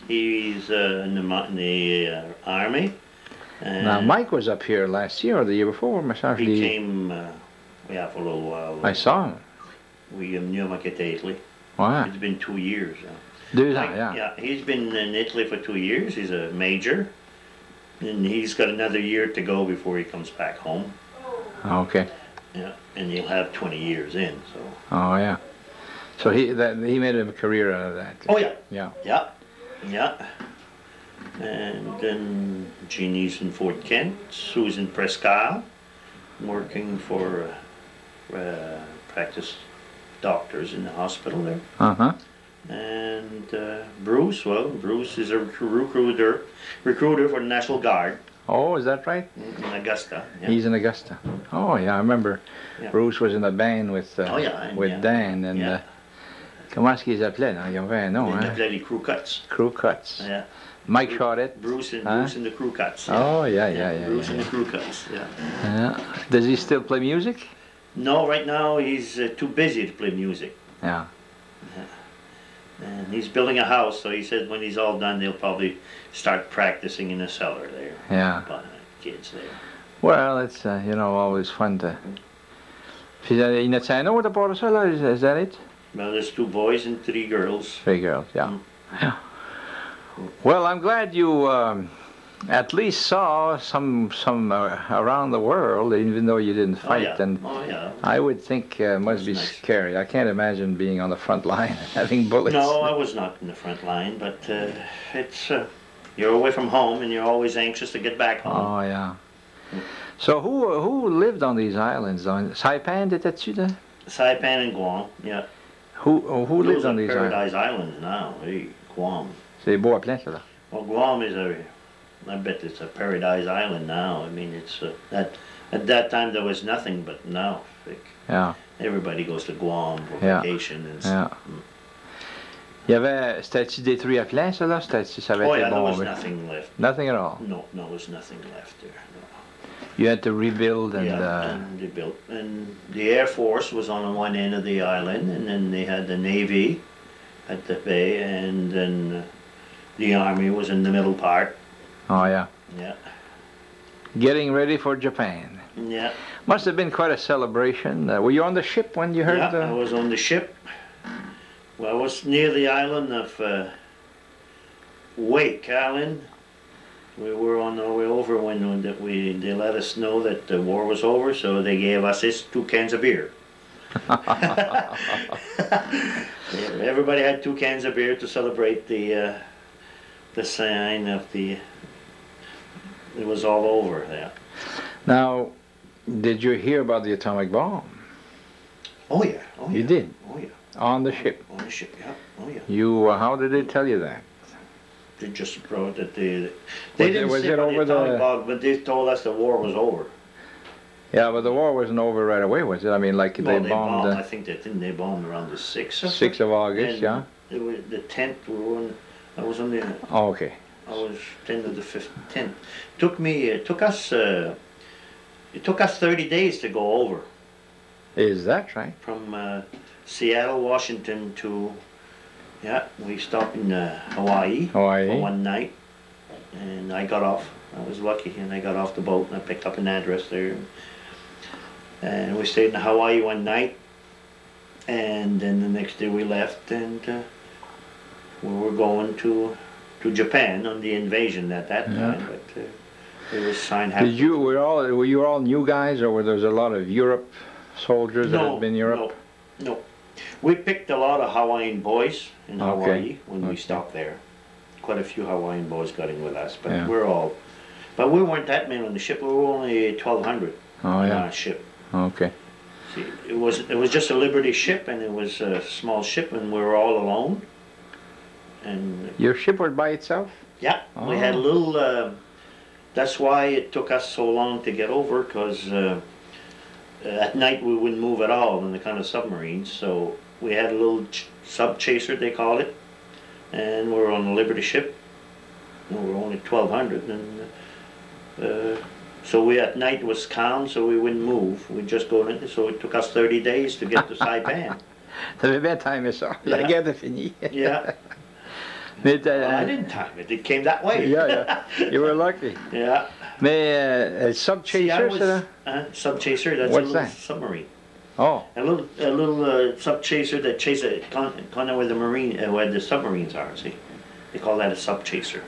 Speaker 8: He's in the army.
Speaker 3: Now, Mike was up here last year or the year before.
Speaker 8: He came, for a little while.
Speaker 3: I saw him.
Speaker 8: We knew him at Italy.
Speaker 3: Wow.
Speaker 8: It's been 2 years.
Speaker 3: 2 ans, yeah.
Speaker 8: Yeah, he's been in Italy for 2 years. He's a major. And he's got another year to go before he comes back home.
Speaker 3: Okay.
Speaker 8: Yeah, and he'll have 20 years in, so.
Speaker 3: Oh, yeah. So he made a career out of that.
Speaker 8: Oh, yeah.
Speaker 3: Yeah.
Speaker 8: Yeah. Yeah. And then Jeannie's in Fort Kent. Sue's in Presque Isle, working for practice doctors in the hospital there.
Speaker 3: Uh-huh.
Speaker 8: And Bruce is a recruiter for the National Guard.
Speaker 3: Oh, is that right?
Speaker 8: In Augusta. Yeah.
Speaker 3: He's in Augusta. Oh, yeah, I remember Bruce was in a band with Dan. And comment est-ce qu'ils appelaient? Ils avaient un nom,
Speaker 8: Ils appelaient les Crew Cuts.
Speaker 3: Crew Cuts.
Speaker 8: Yeah.
Speaker 3: Mike Charette.
Speaker 8: Bruce and the Crew Cuts. Yeah.
Speaker 3: Oh, yeah.
Speaker 8: Bruce and the Crew Cuts,
Speaker 3: yeah. Does he still play music?
Speaker 8: No, right now he's too busy to play music.
Speaker 3: Yeah.
Speaker 8: And he's building a house, so he said when he's all done, they'll probably start practicing in the cellar there.
Speaker 3: Yeah.
Speaker 8: Kids there.
Speaker 3: Well, it's, always fun to... Puis, il y en a un autre à part de ça, là? Is that it?
Speaker 8: Well, there's 2 boys and 3 girls.
Speaker 3: 3 girls, yeah. Yeah. Well, I'm glad you at least saw some around the world, even though you didn't fight. And I would think it must be scary. I can't imagine being on the front line having bullets.
Speaker 8: No, I was not in the front line, but it's you're away from home and you're always anxious to get back home.
Speaker 3: Oh yeah. So who lived on these islands? Saipan, étais-tu là?
Speaker 8: Saipan and Guam, yeah.
Speaker 3: Who lived on these
Speaker 8: Paradise Islands now? Guam.
Speaker 3: C'est beau à plein, ça là.
Speaker 8: Well, Guam is I bet it's a paradise island now. I mean, it's at that time there was nothing, but now, everybody goes to Guam for vacation. And
Speaker 3: Il y avait, c'était-tu détruit à plein, ça, là? Ça avait
Speaker 8: Oh
Speaker 3: été
Speaker 8: yeah, there was
Speaker 3: bombé?
Speaker 8: nothing left.
Speaker 3: Nothing at all?
Speaker 8: No, there was nothing left there. No.
Speaker 3: You had to rebuild and...
Speaker 8: Yeah, and they built. And the Air Force was on one end of the island, and then they had the Navy at the bay, and then the Army was in the middle part.
Speaker 3: Oh, yeah.
Speaker 8: Yeah.
Speaker 3: Getting ready for Japan.
Speaker 8: Yeah.
Speaker 3: Must have been quite a celebration. Were you on the ship when you heard
Speaker 8: Yeah, I was on the ship. Well, I was near the island of Wake Island. We were on our way over when they let us know that the war was over, so they gave us 2 cans of beer. Everybody had 2 cans of beer to celebrate the sign of it was all over there.
Speaker 3: Now, did you hear about the atomic bomb?
Speaker 8: Oh yeah. Oh,
Speaker 3: you
Speaker 8: yeah.
Speaker 3: did?
Speaker 8: Oh yeah.
Speaker 3: On the ship?
Speaker 8: On the ship, yeah. Oh yeah.
Speaker 3: You, how did they tell you that?
Speaker 8: They just wrote that they didn't
Speaker 3: was
Speaker 8: say
Speaker 3: it
Speaker 8: about
Speaker 3: over
Speaker 8: the atomic
Speaker 3: the-
Speaker 8: bomb, but they told us the war was over.
Speaker 3: Yeah, but the war wasn't over right away, was it? I mean, like
Speaker 8: Well,
Speaker 3: they bombed
Speaker 8: I think they bombed around the 6th.
Speaker 3: 6th of August,
Speaker 8: And
Speaker 3: yeah?
Speaker 8: It was the 10th. I was on the.
Speaker 3: Oh, okay.
Speaker 8: I was 10th of the 10th. It took us 30 days to go over
Speaker 3: Is that right?
Speaker 8: from Seattle, Washington to. Yeah, we stopped in Hawaii
Speaker 3: Hawaii.
Speaker 8: for one night, and I got off. I was lucky, and I got off the boat, and I picked up an address there. And we stayed in Hawaii one night, and then the next day we left, and we were going to Japan on the invasion at that time. But it was signed.
Speaker 3: Were you all new guys, or were there a lot of Europe soldiers that had been in Europe?
Speaker 8: No. We picked a lot of Hawaiian boys in Hawaii when we
Speaker 3: Okay.
Speaker 8: stopped there. Quite a few Hawaiian boys got in with us, but
Speaker 3: Yeah.
Speaker 8: but we weren't that many on the ship. We were only 1,200
Speaker 3: Oh,
Speaker 8: on
Speaker 3: yeah.
Speaker 8: our ship.
Speaker 3: Okay.
Speaker 8: See, it was just a Liberty ship, and it was a small ship, and we were all alone. And
Speaker 3: Your ship was by itself?
Speaker 8: yeah, we had a little. That's why it took us so long to get over, because at night we wouldn't move at all in the kind of submarines. So we had a little sub chaser, they call it, and we were on the Liberty ship. We were only 1,200, and so we at night was calm, so we wouldn't move. We'd just go in. So it took us 30 days to get to Saipan.
Speaker 3: T'avais bien timé ça. La
Speaker 8: Yeah.
Speaker 3: guerre est finie.
Speaker 8: Yeah.
Speaker 3: Mais
Speaker 8: I didn't time it. It came that way.
Speaker 3: yeah. You were lucky.
Speaker 8: Yeah.
Speaker 3: Mais sub
Speaker 8: See, I
Speaker 3: chaser,
Speaker 8: was
Speaker 3: c'est
Speaker 8: sub chaser. That's
Speaker 3: What's
Speaker 8: a little
Speaker 3: that?
Speaker 8: submarine.
Speaker 3: Oh.
Speaker 8: A little sub chaser that chases kind of where the submarines are. See, they call that a sub chaser.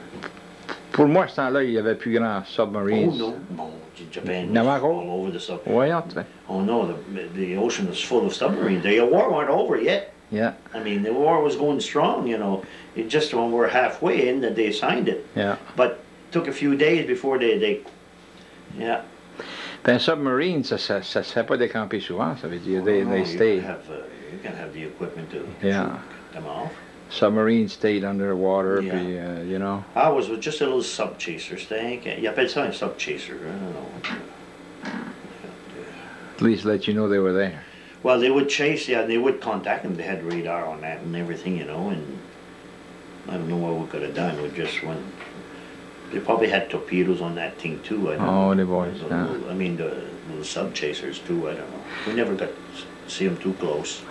Speaker 3: Pour moi, ce temps-là, il y avait plus grand submarines.
Speaker 8: Oh no, Japan was
Speaker 3: Navajo?
Speaker 8: all over the sub.
Speaker 3: Voyons, tu sais.
Speaker 8: Oh no, the ocean was full of submarines. The war weren't over yet.
Speaker 3: Yeah.
Speaker 8: I mean, the war was going strong. You know, it just when we're halfway in that they signed it.
Speaker 3: Yeah.
Speaker 8: But took a few days before they yeah.
Speaker 3: Ben, submarine, ça se fait pas décamper souvent, ça veut dire, they
Speaker 8: You
Speaker 3: stay.
Speaker 8: can have the equipment to
Speaker 3: Yeah.
Speaker 8: shoot them off.
Speaker 3: Submarine stayed underwater,
Speaker 8: Yeah.
Speaker 3: puis, you know.
Speaker 8: I was with just a little sub chaser, Stank. Il appelle ça un sub chaser. I don't know.
Speaker 3: At least let you know they were there.
Speaker 8: Well, they would chase, yeah, they would contact them. They had radar on that and everything, you know, and I don't know what we could have done. We just went. They probably had torpedoes on that thing too. I don't know.
Speaker 3: Oh, the boys,
Speaker 8: The
Speaker 3: yeah.
Speaker 8: little- I mean, the little sub chasers too. I don't know. We never got to see them too close.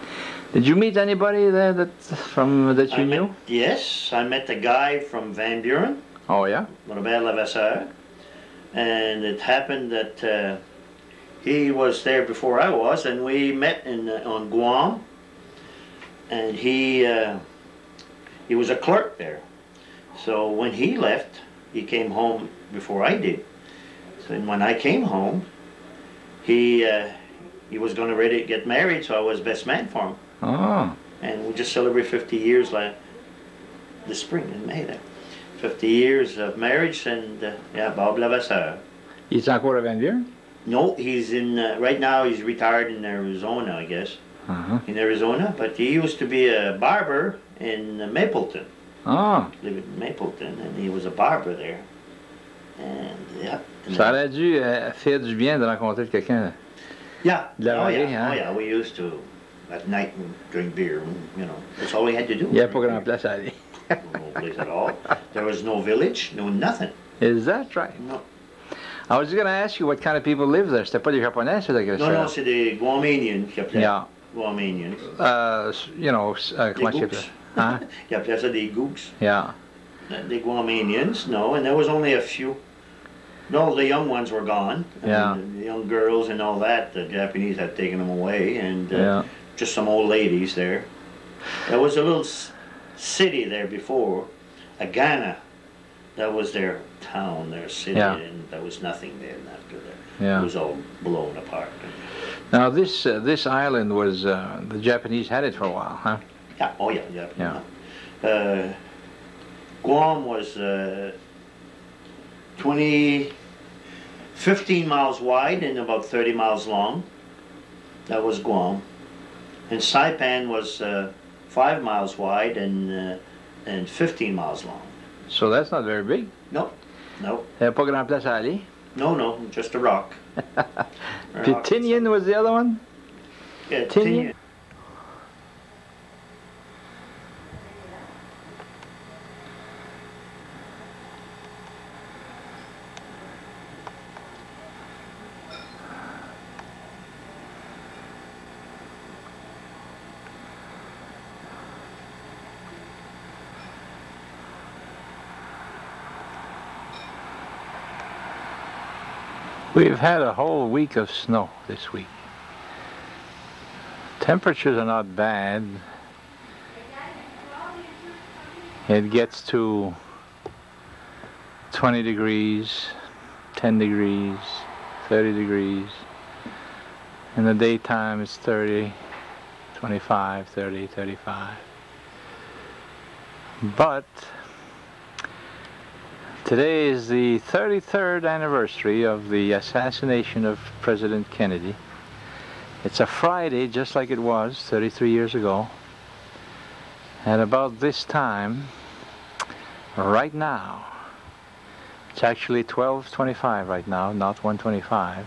Speaker 3: Did you meet anybody there that you knew?
Speaker 8: Yes, I met a guy from Van Buren,
Speaker 3: Oh, yeah?
Speaker 8: Robert Levasseur, and it happened that he was there before I was, and we met on Guam, and he was a clerk there. So when he left, he came home before I did. So when I came home, he was going to ready to get married, so I was best man for him.
Speaker 3: Oh.
Speaker 8: And we just celebrated 50 years this spring in May there. 50 years of marriage, and yeah, Bob Levasseur.
Speaker 3: Il est encore à Van Buren?
Speaker 8: No, he's in, right now he's retired in Arizona, I guess.
Speaker 3: Uh-huh.
Speaker 8: In Arizona, but he used to be a barber in Mapleton.
Speaker 3: Ah.
Speaker 8: Lived in Mapleton, and he was a barber there. And yeah. And
Speaker 3: Ça aurait dû faire du bien de rencontrer quelqu'un.
Speaker 8: yeah.
Speaker 3: de la
Speaker 8: Oh
Speaker 3: vallée,
Speaker 8: yeah.
Speaker 3: hein?
Speaker 8: Oh yeah. We used to. at night and drink beer, and, you know, that's all he had to do.
Speaker 3: Yeah, по grand place aller.
Speaker 8: No place at all. There was no village, no nothing.
Speaker 3: Is that right?
Speaker 8: No.
Speaker 3: I was going to ask you what kind of people live there. C'était pas des Japonais, c'est des
Speaker 8: Non, c'est des Guamanians qui appelaient.
Speaker 3: Yeah.
Speaker 8: Guamanians.
Speaker 3: You know, comment tu appelles? Hein?
Speaker 8: Ils appelaient ça des gooks.
Speaker 3: Yeah.
Speaker 8: The Guamanians, no, and there was only a few. No, the young ones were gone.
Speaker 3: Yeah.
Speaker 8: The young girls and all that, the Japanese had taken them away, and
Speaker 3: Yeah.
Speaker 8: just some old ladies there. There was a little city there before, Agana. That was their town, their city,
Speaker 3: Yeah.
Speaker 8: and there was nothing there after that.
Speaker 3: Yeah.
Speaker 8: It was all blown apart.
Speaker 3: Now this island was the Japanese had it for a while, huh?
Speaker 8: Yeah. Oh yeah, yeah. Guam was 15 miles wide and about 30 miles long. That was Guam. And Saipan was 5 miles wide and 15 miles long.
Speaker 3: So that's not very big.
Speaker 8: No, no,
Speaker 3: Pas grand place à aller.
Speaker 8: no, just a rock.
Speaker 3: Puis Tinian was the other one?
Speaker 8: Yeah,
Speaker 3: Tinian? We've had a whole week of snow this week. Temperatures are not bad. It gets to 20 degrees, 10 degrees, 30 degrees. In the daytime it's 30, 25, 30, 35. But today is the 33rd anniversary of the assassination of President Kennedy. It's a Friday, just like it was 33 years ago. And about this time, right now, it's actually 12:25 right now, not 1:25,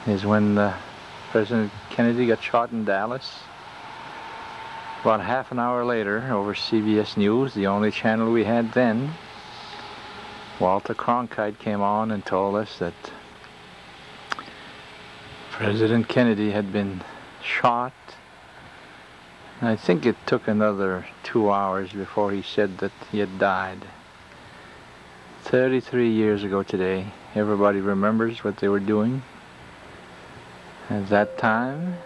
Speaker 3: is when President Kennedy got shot in Dallas. About half an hour later, over CBS News, the only channel we had then, Walter Cronkite came on and told us that President Kennedy had been shot. I think it took another 2 hours before he said that he had died. 33 years ago today, everybody remembers what they were doing at that time.